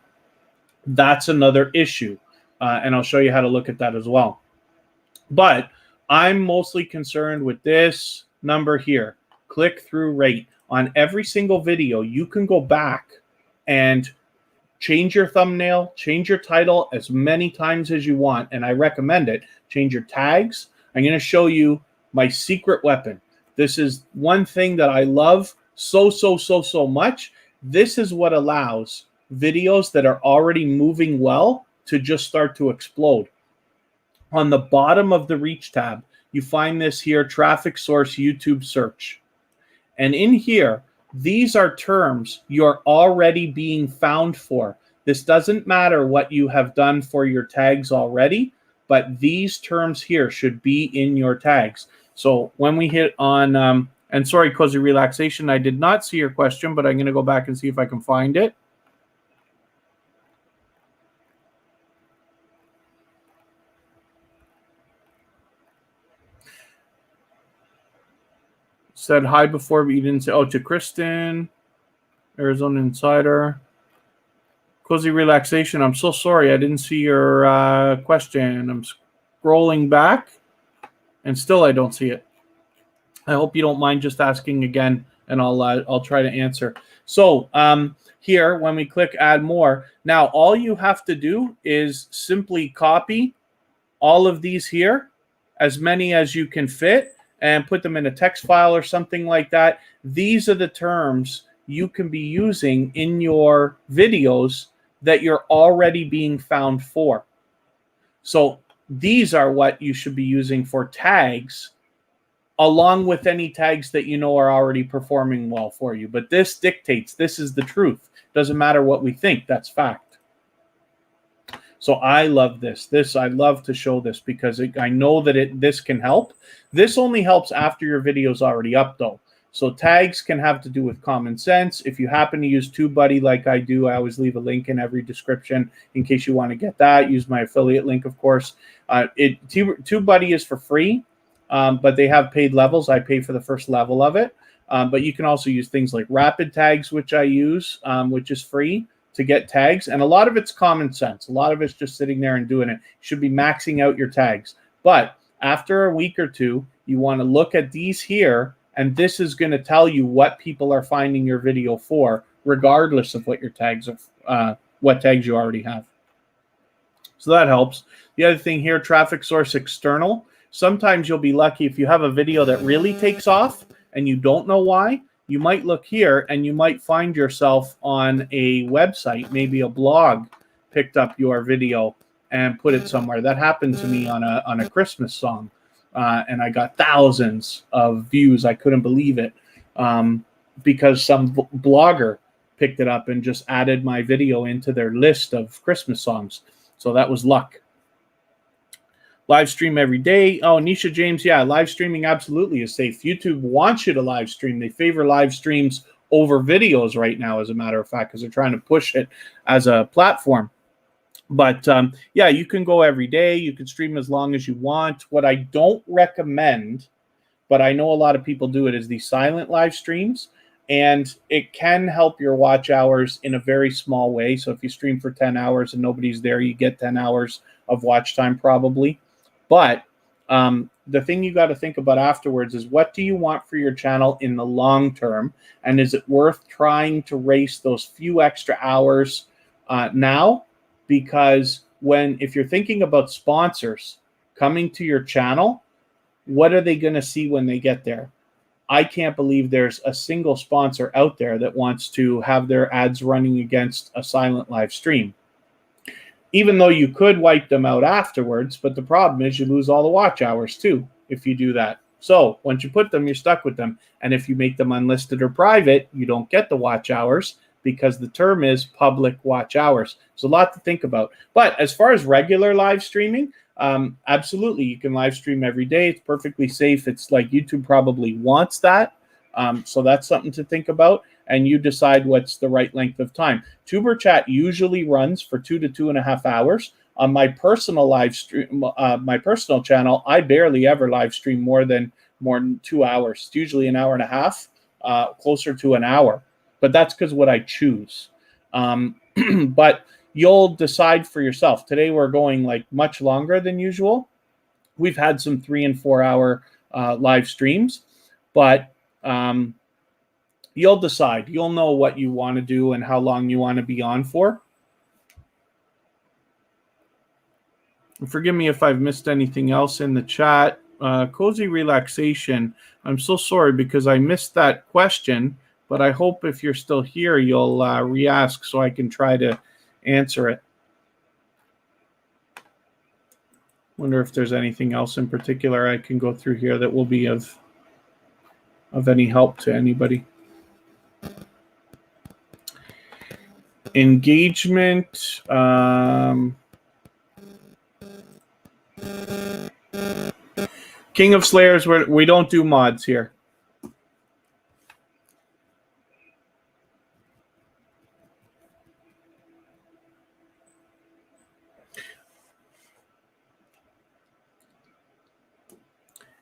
That's another issue. And I'll show you how to look at that as well. But I'm mostly concerned with this number here, click-through rate. On every single video, you can go back and change your thumbnail, change your title as many times as you want, and I recommend it. Change your tags. I'm going to show you my secret weapon. This is one thing that I love so much. This is what allows videos that are already moving well to just start to explode. On the bottom of the reach tab, you find this here, traffic source YouTube search. And in here, these are terms you're already being found for. This doesn't matter what you have done for your tags already, but these terms here should be in your tags. So when we hit on, and sorry, Cozy Relaxation, I did not see your question, but I'm going to go back and see if I can find it. Said hi before, but you didn't say, oh, to Kristen, Arizona Insider. Cozy Relaxation, I'm so sorry. I didn't see your question. I'm scrolling back, and still I don't see it. I hope you don't mind just asking again, and I'll try to answer. So here, when we click Add More, now all you have to do is simply copy all of these here, as many as you can fit, and put them in a text file or something like that. These are the terms you can be using in your videos that you're already being found for. So these are what you should be using for tags, along with any tags that you know are already performing well for you. But this dictates, this is the truth. Doesn't matter what we think, that's fact. So I love this. I love to show this because I know that this can help. This only helps after your video is already up, though. So tags can have to do with common sense. If you happen to use TubeBuddy like I do, I always leave a link in every description in case you want to get that. Use my affiliate link, of course. TubeBuddy is for free, but they have paid levels. I pay for the first level of it. But you can also use things like rapid tags, which I use, which is free to get tags. And a lot of it's common sense. A lot of it's just sitting there and doing it. You should be maxing out your tags. But after a week or two, you want to look at these here, and this is going to tell you what people are finding your video for, regardless of what your tags are, what tags you already have. So that helps. The other thing here, traffic source external. Sometimes you'll be lucky if you have a video that really takes off and you don't know why. You might look here and you might find yourself on a website, maybe a blog picked up your video and put it somewhere. That happened to me on a Christmas song, and I got thousands of views. I couldn't believe it because some blogger picked it up and just added my video into their list of Christmas songs. So that was luck. Live stream every day. Oh, Nisha James, yeah, live streaming absolutely is safe. YouTube wants you to live stream. They favor live streams over videos right now, as a matter of fact, because they're trying to push it as a platform. But yeah, you can go every day. You can stream as long as you want. What I don't recommend, but I know a lot of people do it, is these silent live streams. And it can help your watch hours in a very small way. So if you stream for 10 hours and nobody's there, you get 10 hours of watch time probably. But the thing you got to think about afterwards is, what do you want for your channel in the long term? And is it worth trying to race those few extra hours now? Because if you're thinking about sponsors coming to your channel, what are they going to see when they get there? I can't believe there's a single sponsor out there that wants to have their ads running against a silent live stream. Even though you could wipe them out afterwards, but the problem is you lose all the watch hours too if you do that. So once you put them, you're stuck with them. And if you make them unlisted or private, you don't get the watch hours because the term is public watch hours. It's a lot to think about. But as far as regular live streaming, absolutely, you can live stream every day. It's perfectly safe. It's like YouTube probably wants that. So that's something to think about. And you decide what's the right length of time. TuberChat usually runs for 2 to 2.5 hours. On my personal live stream, my personal channel, I barely ever live stream more than 2 hours. It's usually an hour and a half, closer to an hour. But that's because what I choose. But you'll decide for yourself. Today we're going like much longer than usual. We've had some 3 and 4 hour live streams, but you'll decide. You'll know what you want to do and how long you want to be on for. And forgive me if I've missed anything else in the chat. Cozy relaxation. I'm so sorry because I missed that question, but I hope if you're still here, you'll re-ask so I can try to answer it. Wonder if there's anything else in particular I can go through here that will be of any help to anybody. Engagement. King of Slayers, we don't do mods here.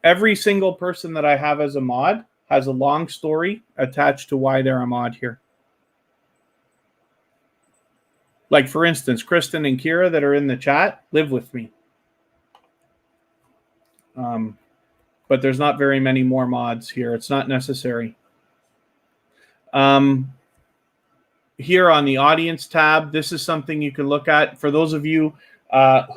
Every single person that I have as a mod has a long story attached to why they're a mod here. Like, for instance, Kristen and Kira that are in the chat live with me. But there's not very many more mods here. It's not necessary. Here on the audience tab, this is something you can look at. For those of you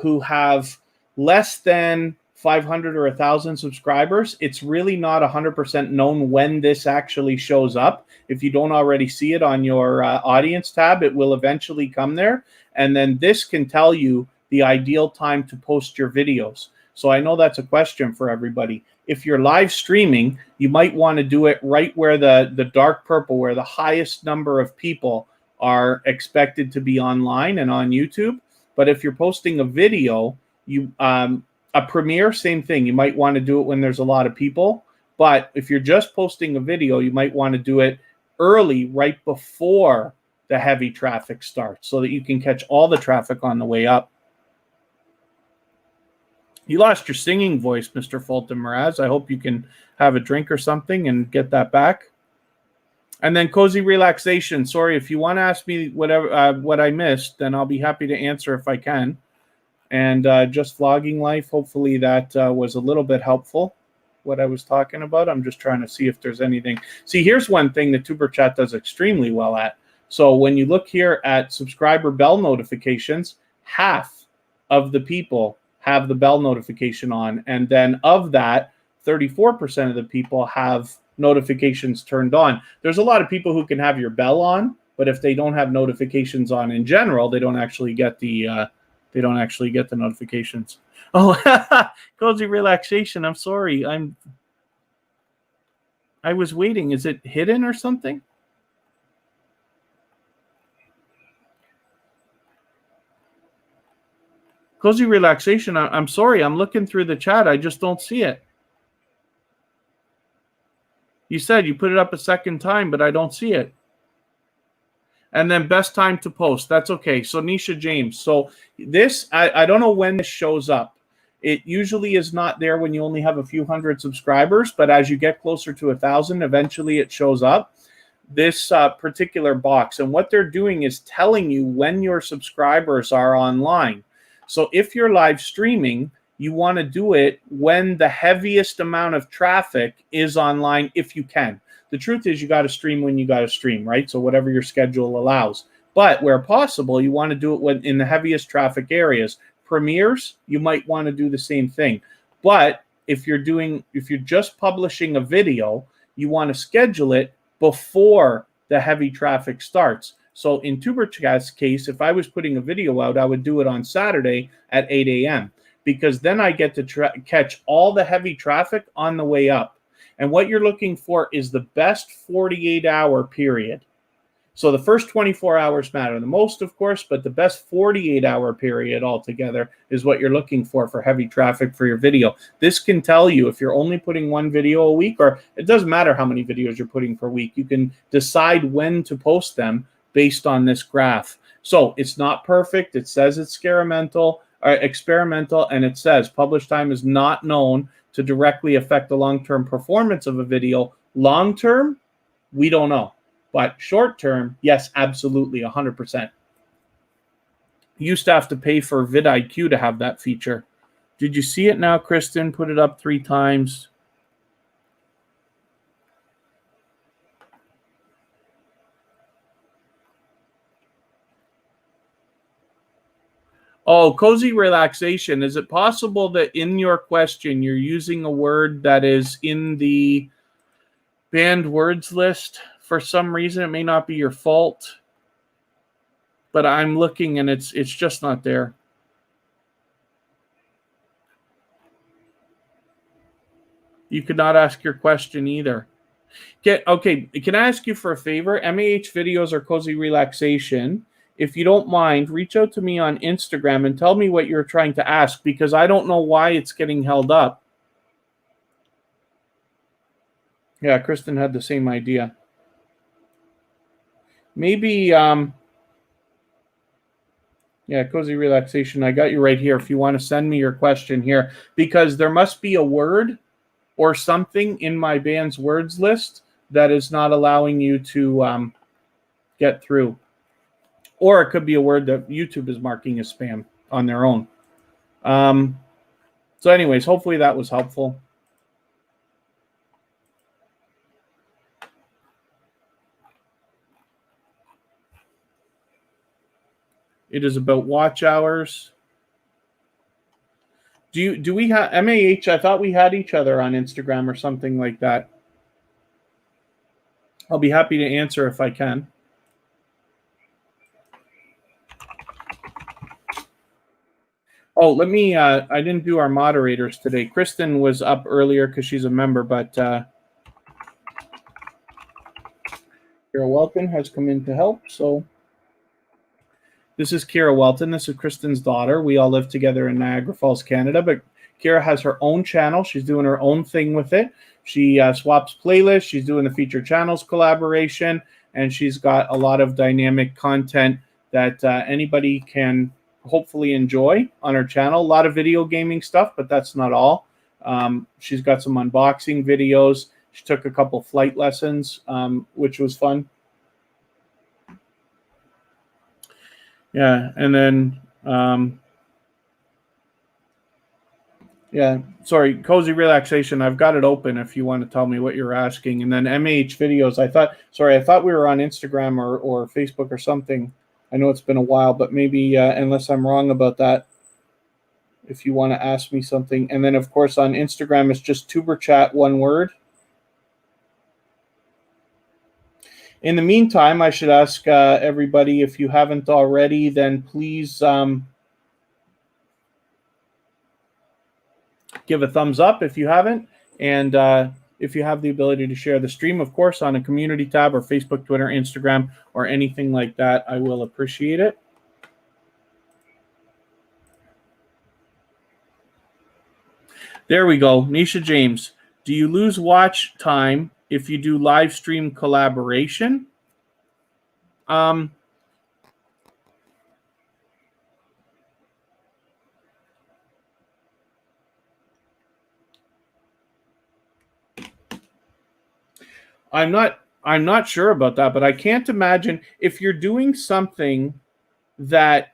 who have less than 500 or 1,000 subscribers, it's really not 100% known when this actually shows up. If you don't already see it on your audience tab, it will eventually come there. And then this can tell you the ideal time to post your videos. So I know that's a question for everybody. If you're live streaming, you might want to do it right where the dark purple, where the highest number of people are expected to be online and on YouTube. But if you're posting a video, a premiere, same thing. You might want to do it when there's a lot of people. But if you're just posting a video, you might want to do it early, right before the heavy traffic starts, so that you can catch all the traffic on the way up. You lost your singing voice, Mr. Fulton Mraz. I hope you can have a drink or something and get that back. And then cozy relaxation. Sorry, if you want to ask me whatever what I missed, then I'll be happy to answer if I can. And just vlogging life, hopefully that was a little bit helpful, what I was talking about. I'm just trying to see if there's anything. See, here's one thing that TuberChat does extremely well at. So when you look here at subscriber bell notifications, half of the people have the bell notification on. And then of that, 34% of the people have notifications turned on. There's a lot of people who can have your bell on, but if they don't have notifications on in general, they don't actually get the notifications. Oh, cozy relaxation. I'm sorry. I was waiting. Is it hidden or something? Cozy relaxation. I'm sorry. I'm looking through the chat. I just don't see it. You said you put it up a second time, but I don't see it. And then best time to post. That's okay. So Nisha James. So this, I don't know when this shows up. It usually is not there when you only have a few hundred subscribers, but as you get closer to 1,000, eventually it shows up. This particular box. And what they're doing is telling you when your subscribers are online. So if you're live streaming, you want to do it when the heaviest amount of traffic is online if you can. The truth is you got to stream when you got to stream, right? So whatever your schedule allows. But where possible, you want to do it when in the heaviest traffic areas. Premieres, you might want to do the same thing. But if you're just publishing a video, you want to schedule it before the heavy traffic starts. So in tuberchat's case, if I was putting a video out, I would do it on Saturday at 8 a.m. because then I get to catch all the heavy traffic on the way up. And what you're looking for is the best 48-hour period. So the first 24 hours matter the most, of course, but the best 48-hour period altogether is what you're looking for heavy traffic for your video. This can tell you if you're only putting one video a week, or it doesn't matter how many videos you're putting per week. You can decide when to post them based on this graph. So it's not perfect. It says it's experimental, and it says publish time is not known to directly affect the long-term performance of a video. Long-term, we don't know. But short-term, yes, absolutely, 100%. You used to have to pay for vidIQ to have that feature. Did you see it now, Kristen? Put it up 3 times. Oh, cozy relaxation. Is it possible that in your question you're using a word that is in the banned words list? For some reason, it may not be your fault, but I'm looking and it's just not there. You could not ask your question either. Okay, can I ask you for a favor? MAH videos or cozy relaxation. If you don't mind, reach out to me on Instagram and tell me what you're trying to ask, because I don't know why it's getting held up. Yeah, Kristen had the same idea. Maybe, yeah, cozy relaxation. I got you right here if you want to send me your question here, because there must be a word or something in my band's words list that is not allowing you to get through. Or it could be a word that YouTube is marking as spam on their own. So anyways, hopefully that was helpful. It is about watch hours. Do we have MAH? I thought we had each other on Instagram or something like that. I'll be happy to answer if I can. Oh, let me, I didn't do our moderators today. Kristen was up earlier because she's a member, but Kira Welton has come in to help. So this is Kira Welton. This is Kristen's daughter. We all live together in Niagara Falls, Canada, but Kira has her own channel. She's doing her own thing with it. She swaps playlists. She's doing the featured channels collaboration, and she's got a lot of dynamic content that anybody can hopefully enjoy on her channel. A lot of video gaming stuff, but that's not all. She's got some unboxing videos. She took a couple flight lessons, which was fun. Yeah, and then yeah, sorry, cozy relaxation. I've got it open if you want to tell me what you're asking. And then MAH videos. I thought we were on Instagram or Facebook or something. I know it's been a while, but maybe unless I'm wrong about that, if you want to ask me something. And then, of course, on Instagram, it's just tuberchat, one word. In the meantime, I should ask everybody, if you haven't already, then please give a thumbs up if you haven't. And if you have the ability to share the stream, of course, on a community tab or Facebook, Twitter, Instagram, or anything like that, I will appreciate it. There we go. Nisha James, do you lose watch time if you do live stream collaboration? I'm not sure about that, but I can't imagine if you're doing something that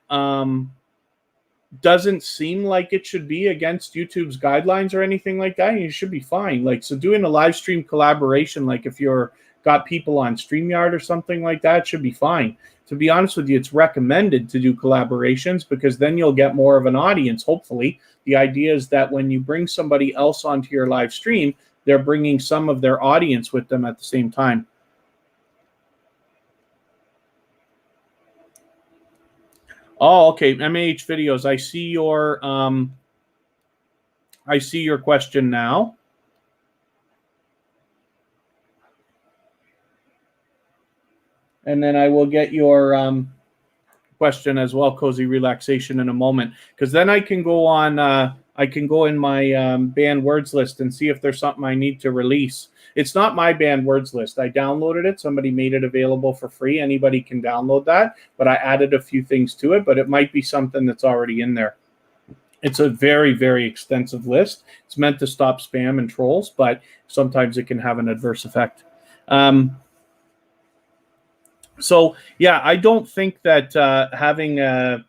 doesn't seem like it should be against YouTube's guidelines or anything like that, you should be fine. Like, so doing a live stream collaboration, like if you're got people on StreamYard or something like that, should be fine. To be honest with you, it's recommended to do collaborations because then you'll get more of an audience, hopefully. The idea is that when you bring somebody else onto your live stream, they're bringing some of their audience with them at the same time. Oh, okay. MAH videos. I see your question now. And then I will get your question as well, Cozy Relaxation, in a moment, because then I can go on. I can go in my banned words list and see if there's something I need to release. It's not my banned words list. I downloaded it. Somebody made it available for free. Anybody can download that, but I added a few things to it. But it might be something that's already in there. It's a very, very extensive list. It's meant to stop spam and trolls, but sometimes it can have an adverse effect. So, yeah, I don't think that having a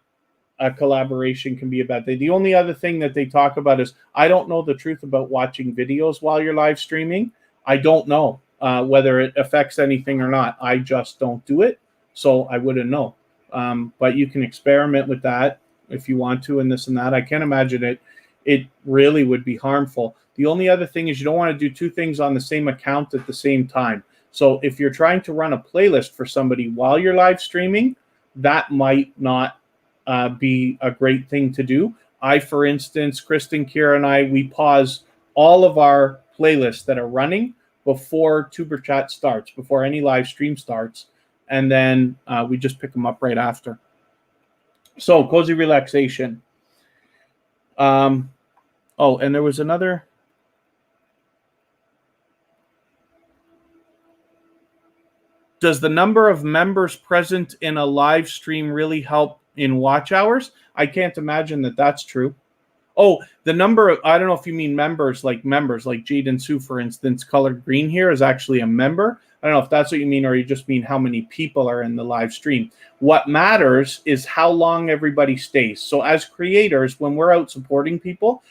collaboration can be a bad thing. The only other thing that they talk about is, I don't know the truth about watching videos while you're live streaming. I don't know whether it affects anything or not. I just don't do it, so I wouldn't know. But you can experiment with that if you want to, and this and that. I can't imagine it really would be harmful. The only other thing is you don't want to do two things on the same account at the same time. So if you're trying to run a playlist for somebody while you're live streaming, that might not be a great thing to do. For instance, Kristen, Kira, and we pause all of our playlists that are running before tuberchat starts, before any live stream starts, and then we just pick them up right after. So, Cozy Relaxation. Oh, and there was another. Does the number of members present in a live stream really help in watch hours? I can't imagine that that's true. Oh, the number of, I don't know if you mean members like Jade and Sue, for instance, colored green here is actually a member. I don't know if that's what you mean, or you just mean how many people are in the live stream. What matters is how long everybody stays. So as creators, when we're out supporting people,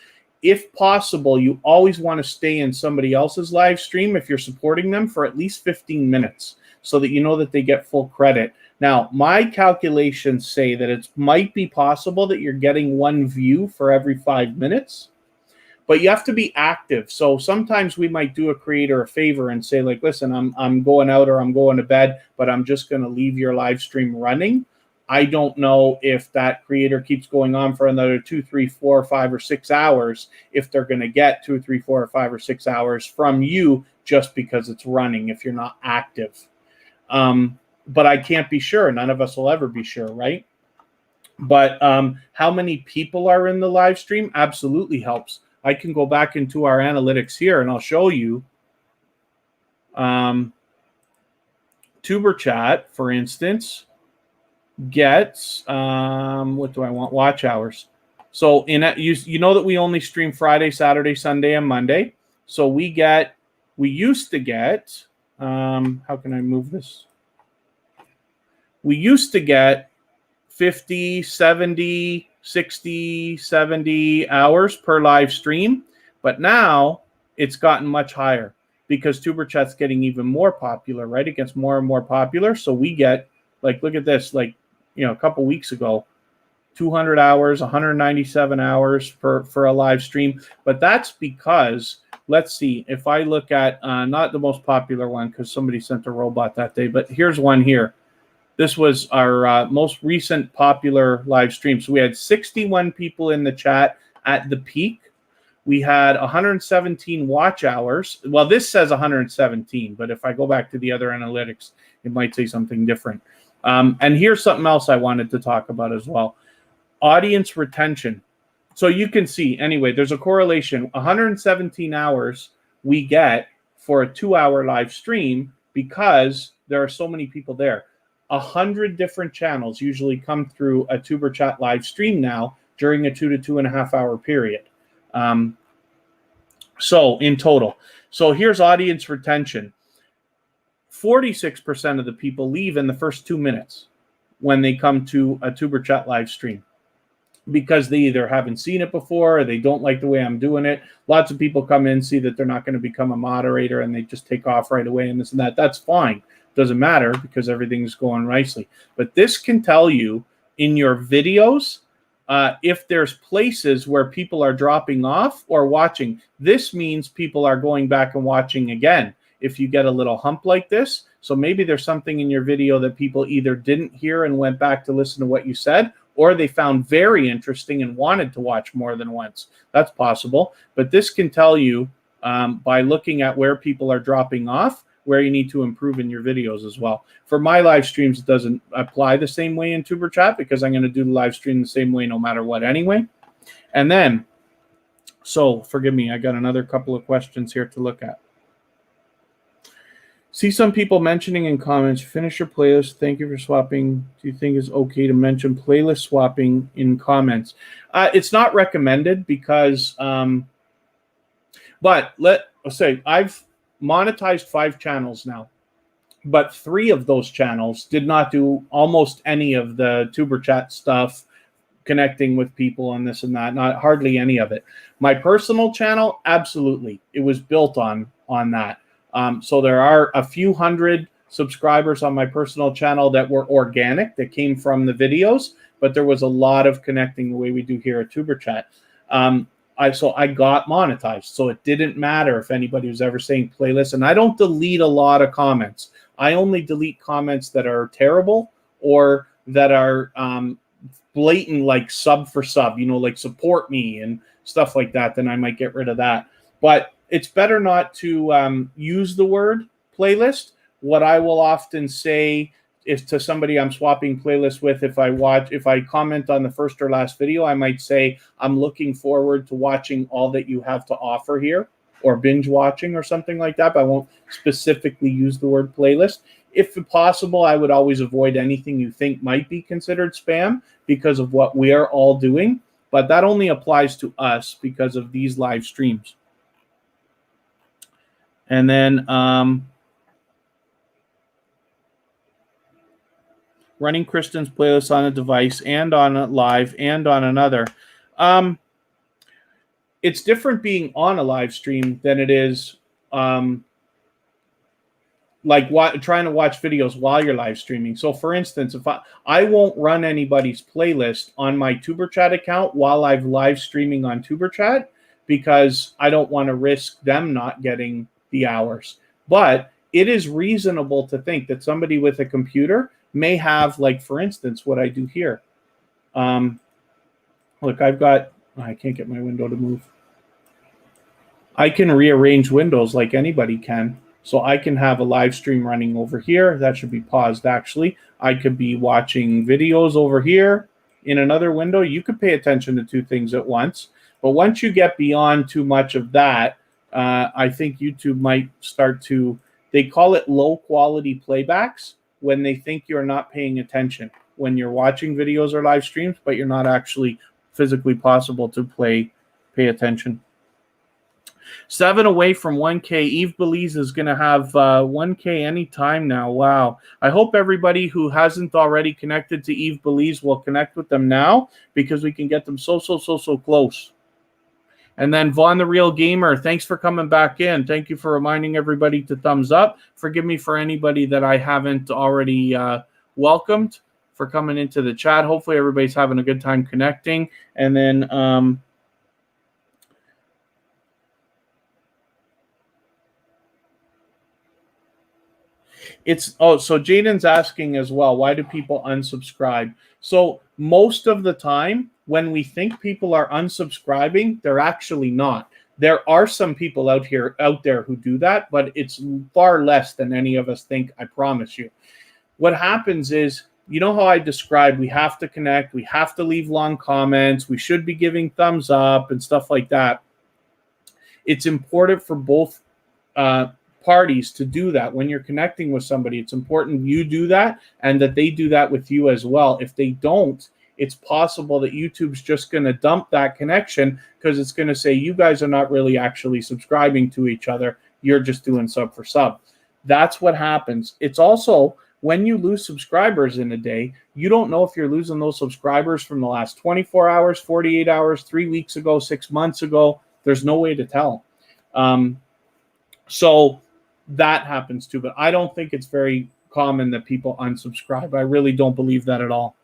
if possible, you always want to stay in somebody else's live stream if you're supporting them for at least 15 minutes so that you know that they get full credit. Now, my calculations say that it might be possible that you're getting one view for every 5 minutes, but you have to be active. So sometimes we might do a creator a favor and say, like, listen, I'm going out or I'm going to bed, but I'm just going to leave your live stream running. I don't know if that creator keeps going on for another 2, 3, 4, 5, or 6 hours, if they're going to get 2, 3, 4, or 5, or 6 hours from you just because it's running if you're not active. But I can't be sure. None of us will ever be sure, right? But how many people are in the live stream absolutely helps. I can go back into our analytics here and I'll show you. TuberChat, for instance, gets, what do I want? Watch hours. So you know that we only stream Friday, Saturday, Sunday, and Monday. So we used to get, how can I move this? We used to get 50, 70, 60, 70 hours per live stream, but now it's gotten much higher because TuberChat's getting even more popular, right? It gets more and more popular. So we get, like, look at this, like, you know, a couple weeks ago, 200 hours, 197 hours for a live stream. But that's because, let's see, if I look at, not the most popular one because somebody sent a robot that day, but here's one here. This was our most recent popular live stream. So we had 61 people in the chat at the peak. We had 117 watch hours. Well, this says 117, but if I go back to the other analytics, it might say something different. And here's something else I wanted to talk about as well. Audience retention. So you can see, anyway, there's a correlation. 117 hours we get for a 2-hour live stream because there are so many people there. 100 different channels usually come through a TuberChat live stream now during a 2 to 2.5 hour period. So in total. So here's audience retention. 46% of the people leave in the first 2 minutes when they come to a TuberChat live stream because they either haven't seen it before or they don't like the way I'm doing it. Lots of people come in, see that they're not going to become a moderator, and they just take off right away and this and that. That's fine. Doesn't matter because everything's going nicely. But this can tell you in your videos if there's places where people are dropping off or watching, this means people are going back and watching again. If you get a little hump like this, so maybe there's something in your video that people either didn't hear and went back to listen to what you said, or they found very interesting and wanted to watch more than once. That's possible. But this can tell you by looking at where people are dropping off, where you need to improve in your videos as well. For my live streams, it doesn't apply the same way in TuberChat because I'm going to do the live stream the same way no matter what anyway. And then, so forgive me, I got another couple of questions here to look at. See some people mentioning in comments, finish your playlist. Thank you for swapping. Do you think it's okay to mention playlist swapping in comments? It's not recommended because, but let's say I've monetized 5 channels now, but 3 of those channels did not do almost any of the TuberChat stuff, connecting with people and this and that, not hardly any of it. My personal channel, absolutely. It was built on that. So there are a few hundred subscribers on my personal channel that were organic, that came from the videos, but there was a lot of connecting the way we do here at TuberChat. So I got monetized, so it didn't matter if anybody was ever saying playlist. And I don't delete a lot of comments. I only delete comments that are terrible or that are blatant, like sub for sub, you know, like support me and stuff like that. Then I might get rid of that. But it's better not to use the word playlist. What I will often say is to somebody I'm swapping playlists with, if I comment on the first or last video, I might say, I'm looking forward to watching all that you have to offer here, or binge watching or something like that, but I won't specifically use the word playlist. If possible, I would always avoid anything you think might be considered spam because of what we are all doing, but that only applies to us because of these live streams. And then running Kristen's playlist on a device and on a live and on another. It's different being on a live stream than it is like trying to watch videos while you're live streaming. So for instance, if I won't run anybody's playlist on my TuberChat account while I'm live streaming on TuberChat because I don't want to risk them not getting the hours. But it is reasonable to think that somebody with a computer may have, like, for instance, what I do here. Look, I can't get my window to move. I can rearrange windows like anybody can. So I can have a live stream running over here. That should be paused, actually. I could be watching videos over here in another window. You could pay attention to 2 things at once. But once you get beyond too much of that, I think YouTube might start to, they call it low quality playbacks when they think you're not paying attention when you're watching videos or live streams, but you're not actually physically possible to pay attention. 7 away from 1K. Eve Belize is going to have 1K anytime now. Wow. I hope everybody who hasn't already connected to Eve Belize will connect with them now because we can get them so close. And then Vaughn the Real Gamer, thanks for coming back in. Thank you for reminding everybody to thumbs up. Forgive me for anybody that I haven't already welcomed for coming into the chat. Hopefully everybody's having a good time connecting. And then so Jaden's asking as well, why do people unsubscribe? So most of the time when we think people are unsubscribing, they're actually not. There are some people out there who do that, but it's far less than any of us think, I promise you. What happens is, you know how I described, we have to connect, we have to leave long comments, we should be giving thumbs up and stuff like that. It's important for both parties to do that. When you're connecting with somebody, it's important you do that and that they do that with you as well. If they don't, it's possible that YouTube's just going to dump that connection because it's going to say you guys are not really actually subscribing to each other. You're just doing sub for sub. That's what happens. It's also when you lose subscribers in a day, you don't know if you're losing those subscribers from the last 24 hours, 48 hours, 3 weeks ago, 6 months ago. There's no way to tell. So that happens too, but I don't think it's very common that people unsubscribe. I really don't believe that at all.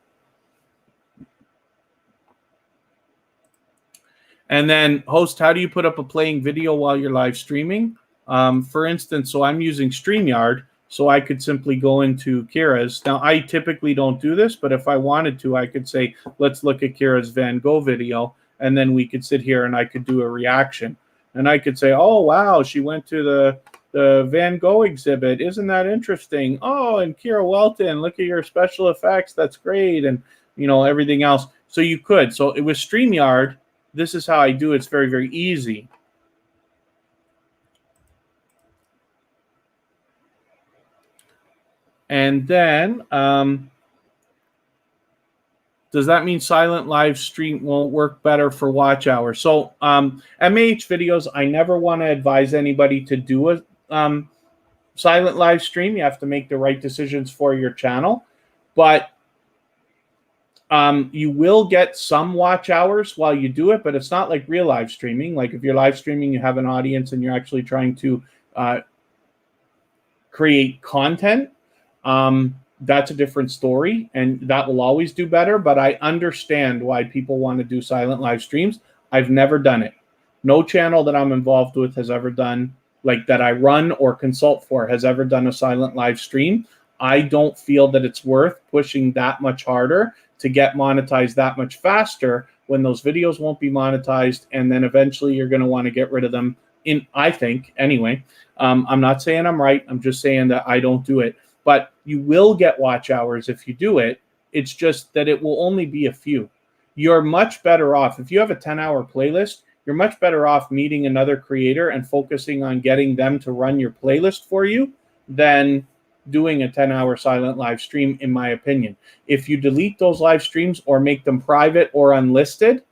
And then host, how do you put up a playing video while you're live streaming? For instance, so I'm using StreamYard, so I could simply go into Kira's. Now, I typically don't do this, but if I wanted to, I could say, let's look at Kira's Van Gogh video, and then we could sit here and I could do a reaction. And I could say, oh, wow, she went to the Van Gogh exhibit. Isn't that interesting? Oh, and Kira Welton, look at your special effects. That's great. And, you know, everything else. So you could. So it was StreamYard. This is how I do it. It's very, very easy. And then, does that mean silent live stream won't work better for watch hours? So MAH videos, I never want to advise anybody to do a silent live stream. You have to make the right decisions for your channel. But you will get some watch hours while you do it, but it's not like real live streaming. Like if you're live streaming, you have an audience and you're actually trying to create content. That's a different story, and that will always do better. But I understand why people want to do silent live streams. I've never done it. No channel that I'm involved with has ever done, like that I run or consult for, has ever done a silent live stream. I don't feel that it's worth pushing that much harder to get monetized that much faster when those videos won't be monetized, and then eventually you're going to want to get rid of them. I think, anyway. I'm not saying I'm right. I'm just saying that I don't do it. But you will get watch hours if you do it. It's just that it will only be a few. You're much better off. If you have a 10-hour playlist, you're much better off meeting another creator and focusing on getting them to run your playlist for you than doing a 10-hour silent live stream, in my opinion. If you delete those live streams or make them private or unlisted,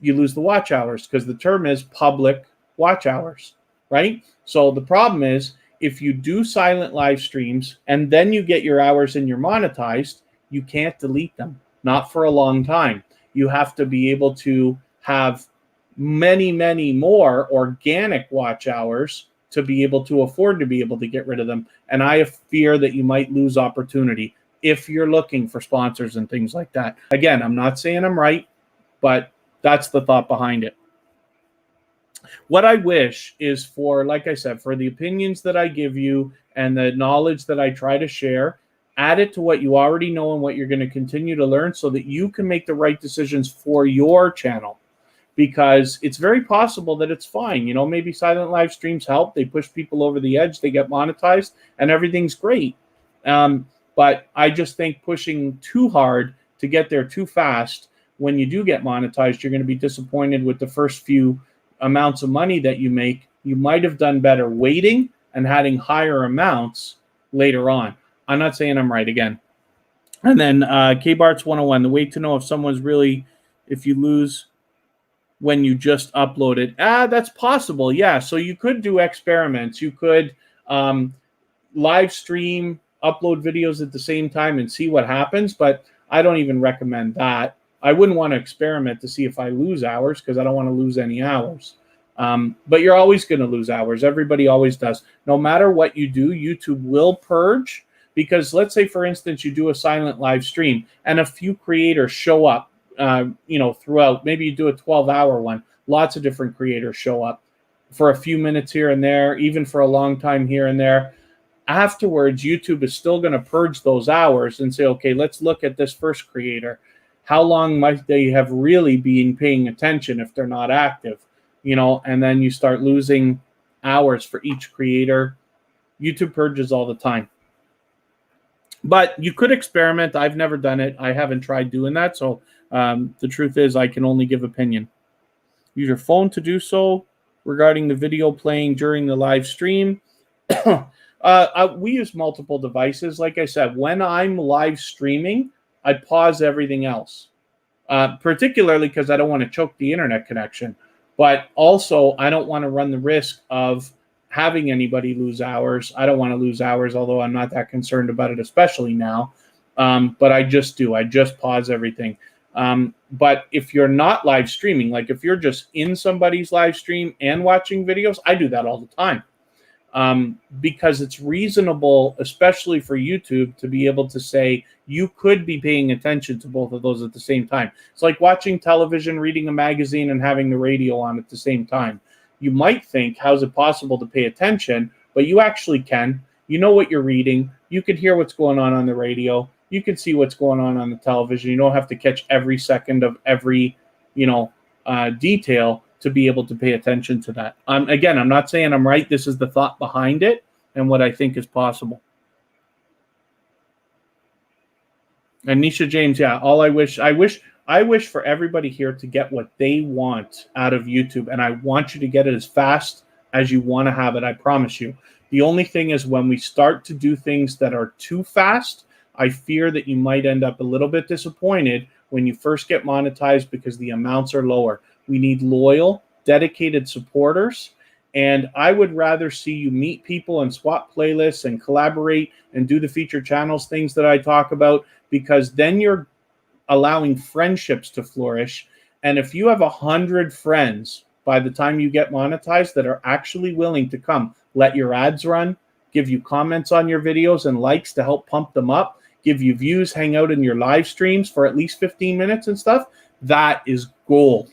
you lose the watch hours because the term is public watch hours, right? So the problem is, if you do silent live streams and then you get your hours and you're monetized, you can't delete them, not for a long time. You have to be able to have many, many more organic watch hours to be able to afford to be able to get rid of them. And I fear that you might lose opportunity if you're looking for sponsors and things like that. Again, I'm not saying I'm right, but that's the thought behind it. What I wish is for, like I said, for the opinions that I give you and the knowledge that I try to share, add it to what you already know and what you're going to continue to learn so that you can make the right decisions for your channel. Because it's very possible that it's fine. You know, maybe silent live streams help. They push people over the edge. They get monetized and everything's great. But I just think pushing too hard to get there too fast, when you do get monetized, you're going to be disappointed with the first few amounts of money that you make. You might have done better waiting and having higher amounts later on. I'm not saying I'm right again. And then K-Barts 101, the way to know if someone's really, if you lose when you just upload it. That's possible, yeah. So you could do experiments. You could live stream, upload videos at the same time and see what happens, but I don't even recommend that. I wouldn't want to experiment to see if I lose hours because I don't want to lose any hours. But you're always going to lose hours. Everybody always does. No matter what you do, YouTube will purge, because let's say, for instance, you do a silent live stream and a few creators show up, throughout. Maybe you do a 12-hour one. Lots of different creators show up for a few minutes here and there, even for a long time here and there. Afterwards, YouTube is still going to purge those hours and say, okay, let's look at this first creator. How long might they have really been paying attention if they're not active? And then you start losing hours for each creator. YouTube purges all the time. But you could experiment. I've never done it. I haven't tried doing that. So the truth is I can only give opinion. Use your phone to do so. Regarding the video playing during the live stream, we use multiple devices. Like I said, when I'm live streaming, I pause everything else, particularly because I don't want to choke the internet connection. But also, I don't want to run the risk of having anybody lose hours. I don't want to lose hours, although I'm not that concerned about it, especially now. But I just do. I just pause everything. But if you're not live streaming, like if you're just in somebody's live stream and watching videos, I do that all the time. because it's reasonable, especially for YouTube, to be able to say you could be paying attention to both of those at the same time. It's like watching television, reading a magazine, and having the radio on at the same time. You might think, how's it possible to pay attention? But you actually can. You know what you're reading. You can hear what's going on the radio. You can see what's going on the television. You don't have to catch every second of every, detail to be able to pay attention to that. Again, I'm not saying I'm right. This is the thought behind it and what I think is possible. And Nisha James, yeah, I wish for everybody here to get what they want out of YouTube, and I want you to get it as fast as you want to have it. I promise you. The only thing is when we start to do things that are too fast, I fear that you might end up a little bit disappointed when you first get monetized because the amounts are lower. We need loyal, dedicated supporters. And I would rather see you meet people and swap playlists and collaborate and do the feature channels things that I talk about, because then you're allowing friendships to flourish. And if you have 100 friends by the time you get monetized that are actually willing to come, let your ads run, give you comments on your videos and likes to help pump them up, give you views, hang out in your live streams for at least 15 minutes and stuff, that is gold.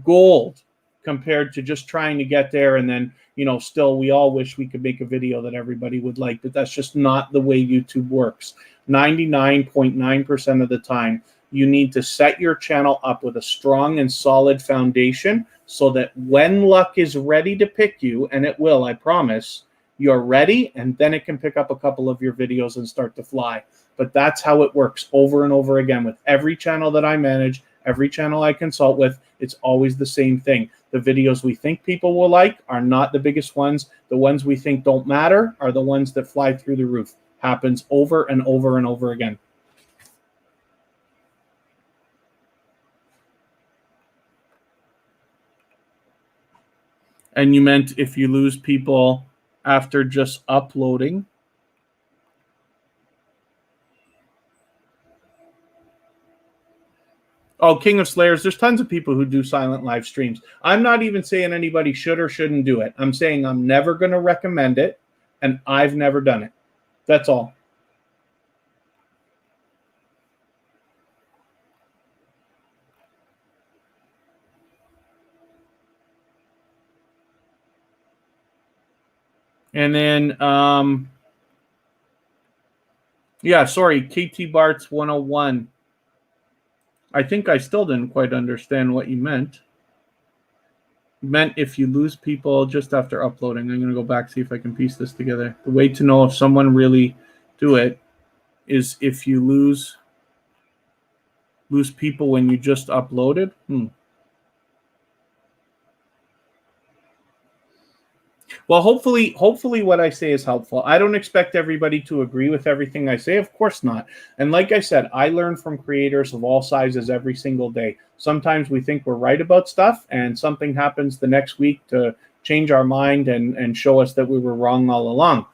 Gold compared to just trying to get there and then, still we all wish we could make a video that everybody would like, but that's just not the way YouTube works. 99.9% of the time, you need to set your channel up with a strong and solid foundation so that when luck is ready to pick you, and it will, I promise, you're ready, and then it can pick up a couple of your videos and start to fly. But that's how it works over and over again with every channel that I manage, every channel I consult with. It's always the same thing. The videos we think people will like are not the biggest ones. The ones we think don't matter are the ones that fly through the roof. Happens over and over and over again. And you meant if you lose people after just uploading. Oh, King of Slayers, there's tons of people who do silent live streams. I'm not even saying anybody should or shouldn't do it. I'm saying I'm never going to recommend it, and I've never done it. That's all. And then, yeah, sorry, KT Bart's 101. I think I still didn't quite understand what you meant. You meant if you lose people just after uploading. I'm going to go back, see if I can piece this together. The way to know if someone really do it is if you lose people when you just uploaded. Well, hopefully what I say is helpful. I don't expect everybody to agree with everything I say. Of course not. And like I said, I learn from creators of all sizes every single day. Sometimes we think we're right about stuff, and something happens the next week to change our mind and show us that we were wrong all along.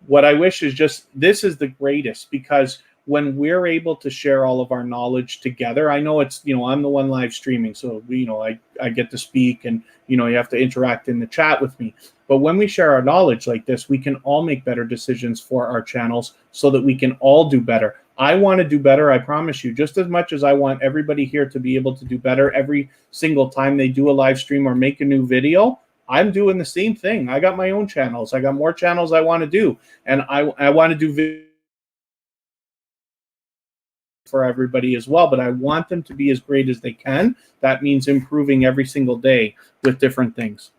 What I wish is just, this is the greatest, because when we're able to share all of our knowledge together, I know it's, I'm the one live streaming, so, I get to speak and, you have to interact in the chat with me. But when we share our knowledge like this, we can all make better decisions for our channels so that we can all do better. I want to do better, I promise you, just as much as I want everybody here to be able to do better every single time they do a live stream or make a new video. I'm doing the same thing. I got my own channels. I got more channels I want to do. And I want to do videos for everybody as well, but I want them to be as great as they can. That means improving every single day with different things.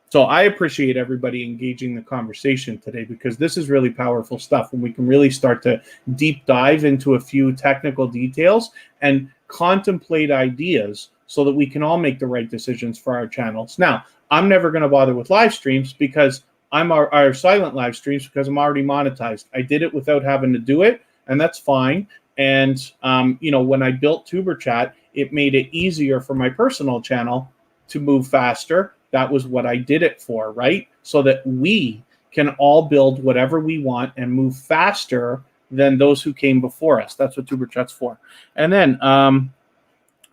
So I appreciate everybody engaging the conversation today, because this is really powerful stuff, and we can really start to deep dive into a few technical details and contemplate ideas so that we can all make the right decisions for our channels. Now, I'm never going to bother with live streams because I'm our silent live streams because I'm already monetized. I did it without having to do it, and that's fine. And, when I built TuberChat, it made it easier for my personal channel to move faster. That was what I did it for, right? So that we can all build whatever we want and move faster than those who came before us. That's what TuberChat's for. And then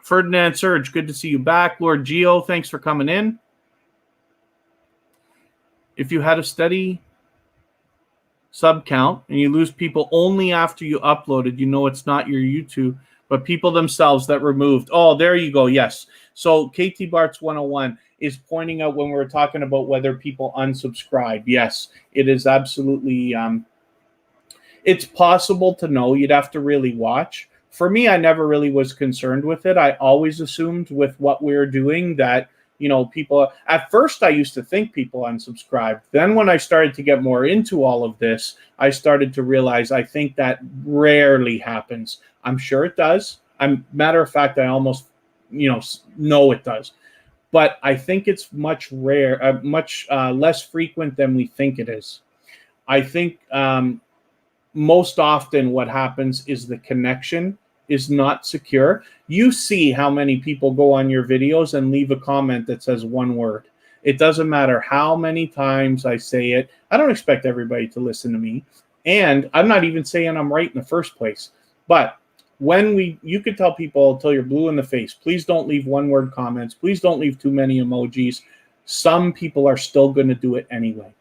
Ferdinand Surge, good to see you back. Lord Geo, thanks for coming in. if you had a steady sub count and you lose people only after you uploaded, you know it's not your YouTube, but people themselves that removed. Oh, there you go. Yes. So KT Bart's 101 is pointing out when we're talking about whether people unsubscribe. Yes, it is absolutely, it's possible to know. You'd have to really watch. For me, I never really was concerned with it. I always assumed with what we were doing that, you know, people, at first I used to think people unsubscribed. Then when I started to get more into all of this, I started to realize I think that rarely happens. I'm sure it does. Matter of fact, I almost, know it does. But I think it's much less frequent than we think it is. I think most often what happens is the connection is not secure. You see how many people go on your videos and leave a comment that says one word. It doesn't matter how many times I say it. I don't expect everybody to listen to me. And I'm not even saying I'm right in the first place. But you could tell people till you're blue in the face, please don't leave one word comments. Please don't leave too many emojis. Some people are still going to do it anyway.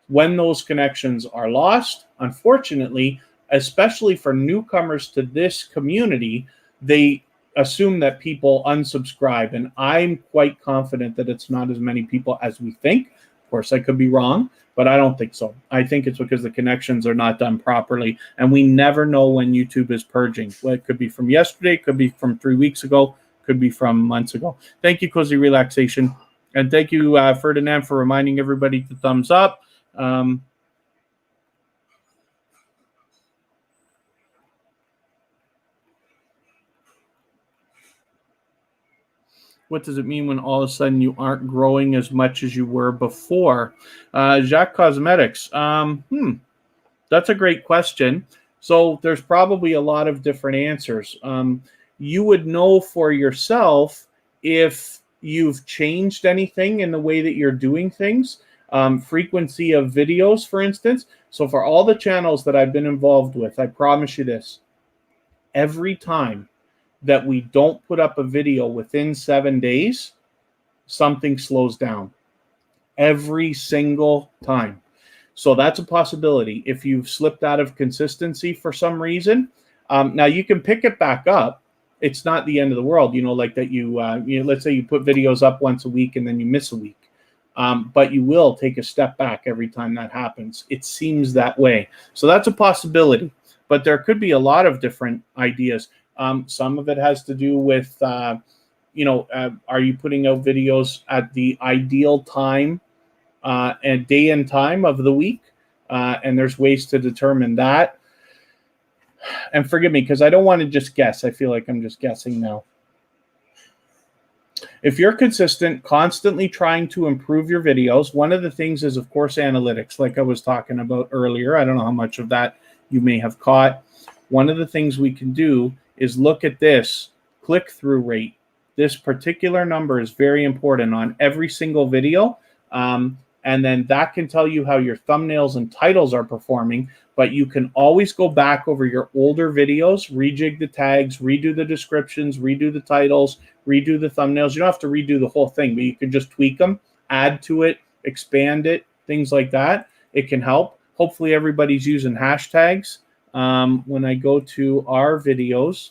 When those connections are lost, unfortunately, especially for newcomers to this community, they assume that people unsubscribe. And I'm quite confident that it's not as many people as we think. Of course, I could be wrong, but I don't think so. I think it's because the connections are not done properly. And we never know when YouTube is purging. Well, it could be from yesterday, it could be from 3 weeks ago, could be from months ago. Thank you, Cozy Relaxation. And thank you, Ferdinand, for reminding everybody to thumbs up. What does it mean when all of a sudden you aren't growing as much as you were before? Jacques Cosmetics. That's a great question. So there's probably a lot of different answers. You would know for yourself if you've changed anything in the way that you're doing things. Frequency of videos, for instance. So for all the channels that I've been involved with, I promise you this. Every time that we don't put up a video within 7 days, something slows down. Every single time. So that's a possibility. If you've slipped out of consistency for some reason, now you can pick it back up. It's not the end of the world, like that let's say you put videos up once a week and then you miss a week. But you will take a step back every time that happens. It seems that way. So that's a possibility. But there could be a lot of different ideas. Some of it has to do with, are you putting out videos at the ideal time and day and time of the week? And there's ways to determine that. And forgive me, because I don't want to just guess. I feel like I'm just guessing now. If you're consistent, constantly trying to improve your videos, one of the things is, of course, analytics, like I was talking about earlier. I don't know how much of that you may have caught. One of the things we can do is look at this click-through rate. This particular number is very important on every single video. And then that can tell you how your thumbnails and titles are performing. But you can always go back over your older videos, rejig the tags, redo the descriptions, redo the titles, redo the thumbnails. You don't have to redo the whole thing, but you can just tweak them, add to it, expand it, things like that. It can help. Hopefully everybody's using hashtags. When I go to our videos,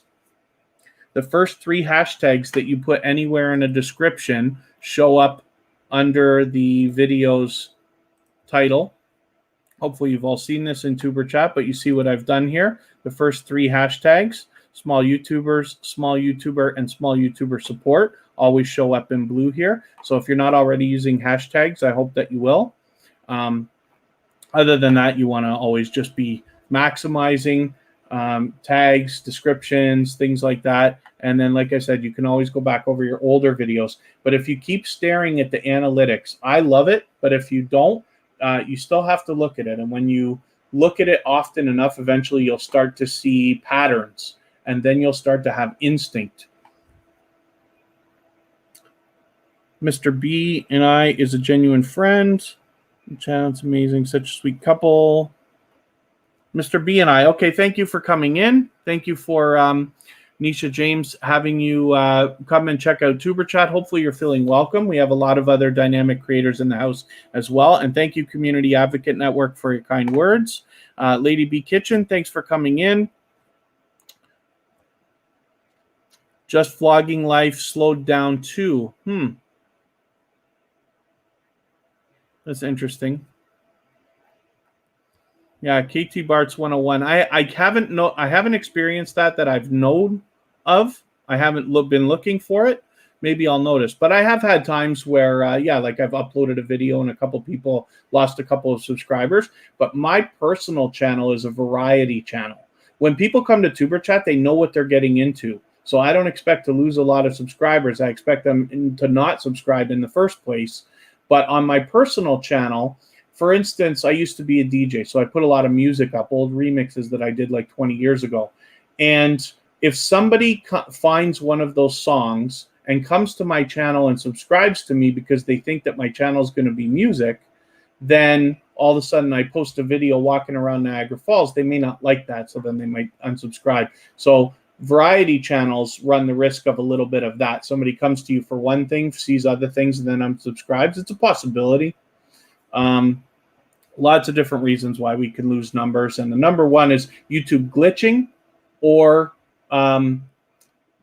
the first 3 hashtags that you put anywhere in a description show up under the video's title. Hopefully you've all seen this in tuberchat, but you see what I've done here. The first 3 hashtags, small YouTubers, small YouTuber, and small YouTuber support, always show up in blue here. So if you're not already using hashtags, I hope that you will. Other than that, you want to always just be maximizing tags, descriptions, things like that. And then, like I said, you can always go back over your older videos. But if you keep staring at the analytics, I love it. But if you don't, you still have to look at it. And when you look at it often enough, eventually you'll start to see patterns. And then you'll start to have instinct. Mr. B and I is a genuine friend. The channel's amazing. Such a sweet couple. Mr. B and I. Okay, thank you for coming in. Thank you for Nisha James, having you come and check out TuberChat. Hopefully you're feeling welcome. We have a lot of other dynamic creators in the house as well. And thank you, Community Advocate Network, for your kind words. Lady B Kitchen, thanks for coming in. Just vlogging life slowed down too. That's interesting. Yeah, KT Bart's 101. I haven't experienced that I've known of. I haven't been looking for it. Maybe I'll notice. But I have had times where, like I've uploaded a video and a couple people lost a couple of subscribers. But my personal channel is a variety channel. When people come to TuberChat, they know what they're getting into. So I don't expect to lose a lot of subscribers. I expect them to not subscribe in the first place. But on my personal channel, for instance, I used to be a DJ, so I put a lot of music up, old remixes that I did like 20 years ago. And if somebody finds one of those songs and comes to my channel and subscribes to me because they think that my channel is going to be music, then all of a sudden I post a video walking around Niagara Falls. They may not like that, so then they might unsubscribe. So variety channels run the risk of a little bit of that. Somebody comes to you for one thing, sees other things, and then unsubscribes. It's a possibility. Lots of different reasons why we can lose numbers. And the number one is YouTube glitching or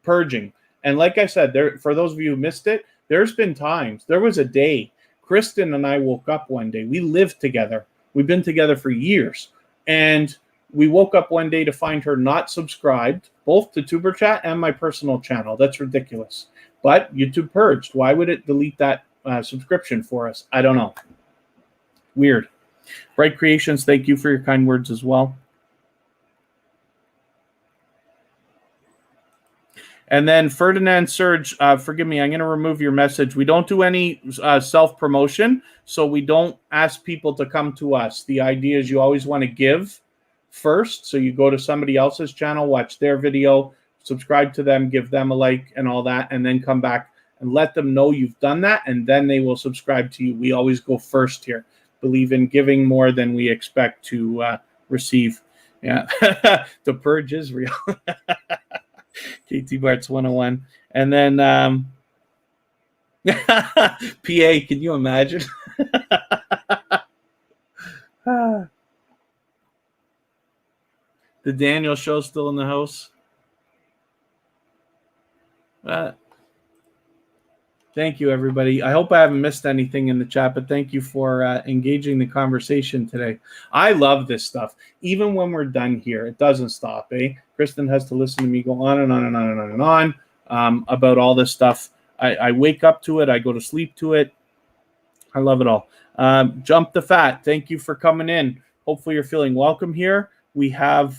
purging. And like I said, for those of you who missed it, there's been times. There was a day, Kristen and I woke up one day. We lived together. We've been together for years. And we woke up one day to find her not subscribed, both to TuberChat and my personal channel. That's ridiculous. But YouTube purged. Why would it delete that subscription for us? I don't know. Weird. Bright Creations, thank you for your kind words as well. And then Ferdinand Surge, forgive me, I'm going to remove your message. We don't do any self-promotion, so we don't ask people to come to us. The idea is you always want to give first. So you go to somebody else's channel, watch their video, subscribe to them, give them a like and all that, and then come back and let them know you've done that, and then they will subscribe to you. We always go first here. Believe in giving more than we expect to receive. Yeah, the purge is real. KT Bart's 101. And then PA, can you imagine? The Daniel show still in the house. Thank you, everybody. I hope I haven't missed anything in the chat, but thank you for engaging the conversation today. I love this stuff. Even when we're done here, it doesn't stop, eh? Kristen has to listen to me go on and on and on and on and on about all this stuff. I wake up to it. I go to sleep to it. I love it all. Jump the Fat, thank you for coming in. Hopefully you're feeling welcome here. We have...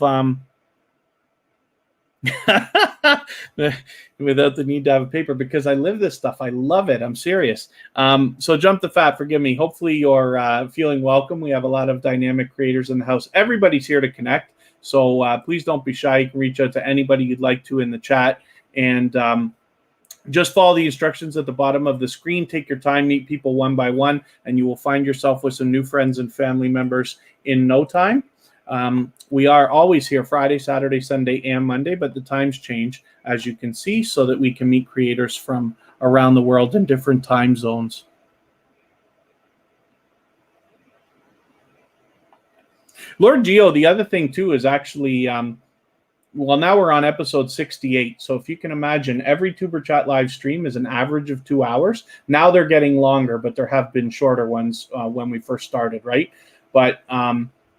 without the need to have a paper, because I live this stuff. I love it. I'm serious. So Jump the Fat, forgive me. Hopefully you're feeling welcome. We have a lot of dynamic creators in the house. Everybody's here to connect. So please don't be shy. You can reach out to anybody you'd like to in the chat. And just follow the instructions at the bottom of the screen. Take your time, meet people one by one, and you will find yourself with some new friends and family members in no time. We are always here Friday, Saturday, Sunday, and Monday, but the times change, as you can see, so that we can meet creators from around the world in different time zones. Lord Geo, the other thing, too, is actually, well, now we're on episode 68. So if you can imagine, every TuberChat live stream is an average of 2 hours. Now they're getting longer, but there have been shorter ones when we first started, right? But...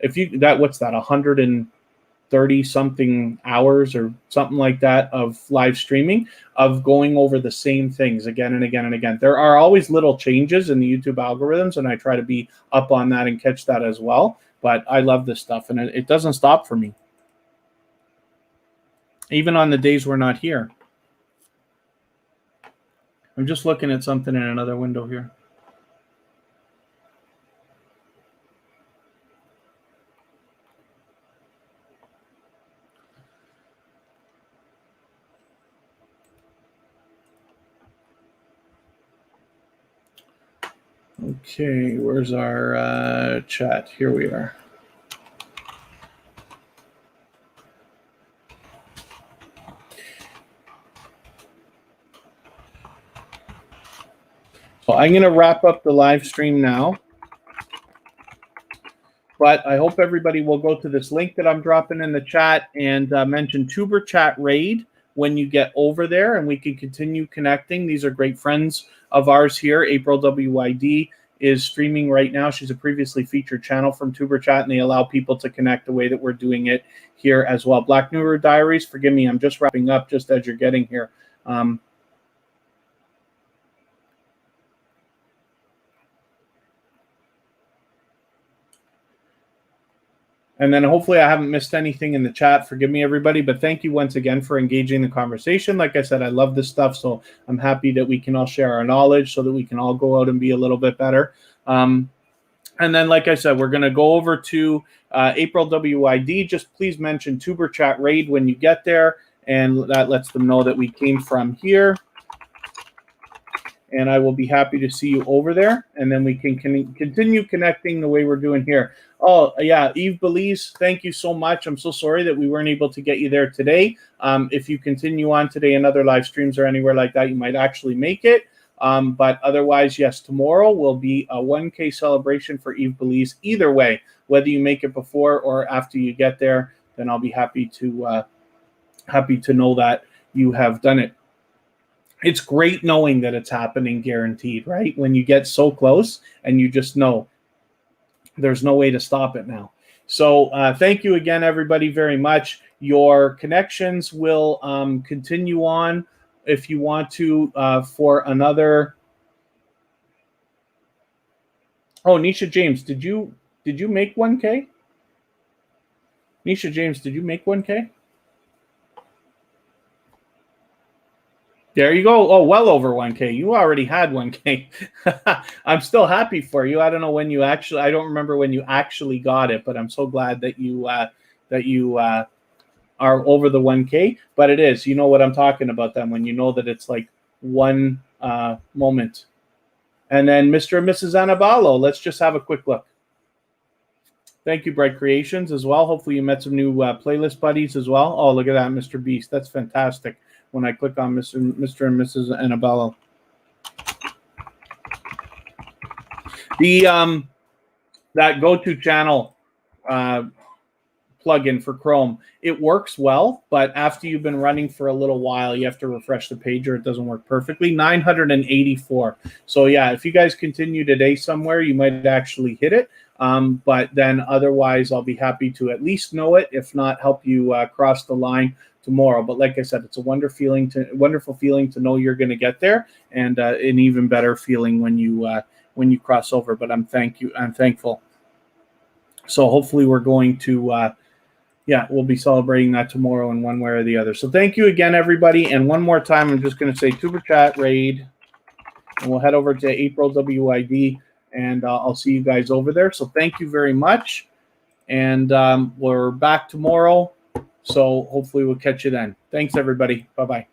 if you what's that, 130 something hours or something like that of live streaming, of going over the same things again and again and again. There are always little changes in the YouTube algorithms, and I try to be up on that and catch that as well. But I love this stuff, and it doesn't stop for me, even on the days we're not here. I'm just looking at something in another window here. Okay, where's our chat? Here we are. So I'm going to wrap up the live stream now. But I hope everybody will go to this link that I'm dropping in the chat and mention tuberchat raid when you get over there, and we can continue connecting. These are great friends of ours here. April WYD is streaming right now. She's a previously featured channel from tuberchat, and they allow people to connect the way that we're doing it here as well. Black Newer Diaries, forgive me, I'm just wrapping up just as you're getting here. And then hopefully I haven't missed anything in the chat. Forgive me, everybody, but thank you once again for engaging the conversation. Like I said, I love this stuff, so I'm happy that we can all share our knowledge so that we can all go out and be a little bit better. And then, like I said, we're going to go over to April WID. Just please mention tuberchat raid when you get there, and that lets them know that we came from here. And I will be happy to see you over there, and then we can continue connecting the way we're doing here. Oh, yeah, Eve Belize, thank you so much. I'm so sorry that we weren't able to get you there today. If you continue on today in other live streams or anywhere like that, you might actually make it. But otherwise, yes, tomorrow will be a 1K celebration for Eve Belize. Either way, whether you make it before or after you get there, then I'll be happy to know that you have done it. It's great knowing that it's happening, guaranteed, right? When you get so close and you just know there's no way to stop it now. So thank you again, everybody, very much. Your connections will continue on if you want to for another. Oh, Nisha James, did you make 1K? Nisha James, did you make 1K? There you go. Oh, well over 1K. You already had 1K. I'm still happy for you. I don't know when you actually. I don't remember when you actually got it, but I'm so glad that you are over the 1K. But it is. You know what I'm talking about then when you know that it's like one moment. And then Mr. and Mrs. Anabalo. Let's just have a quick look. Thank you, Bright Creations, as well. Hopefully you met some new playlist buddies as well. Oh, look at that, Mr. Beast. That's fantastic. When I click on Mr. and Mrs. Annabella. The that go-to channel plugin for Chrome, it works well, but after you've been running for a little while, you have to refresh the page or it doesn't work perfectly. 984. So yeah, if you guys continue today somewhere, you might actually hit it. But then otherwise, I'll be happy to at least know it, if not help you cross the line tomorrow. But like I said, it's a wonderful feeling to know you're going to get there, and an even better feeling when you cross over. But I'm thankful. So hopefully we're going to we'll be celebrating that tomorrow in one way or the other. So thank you again, everybody. And one more time, I'm just going to say tuberchat raid, and we'll head over to April WID, and I'll see you guys over there. So thank you very much, and we're back tomorrow. So hopefully we'll catch you then. Thanks, everybody. Bye-bye.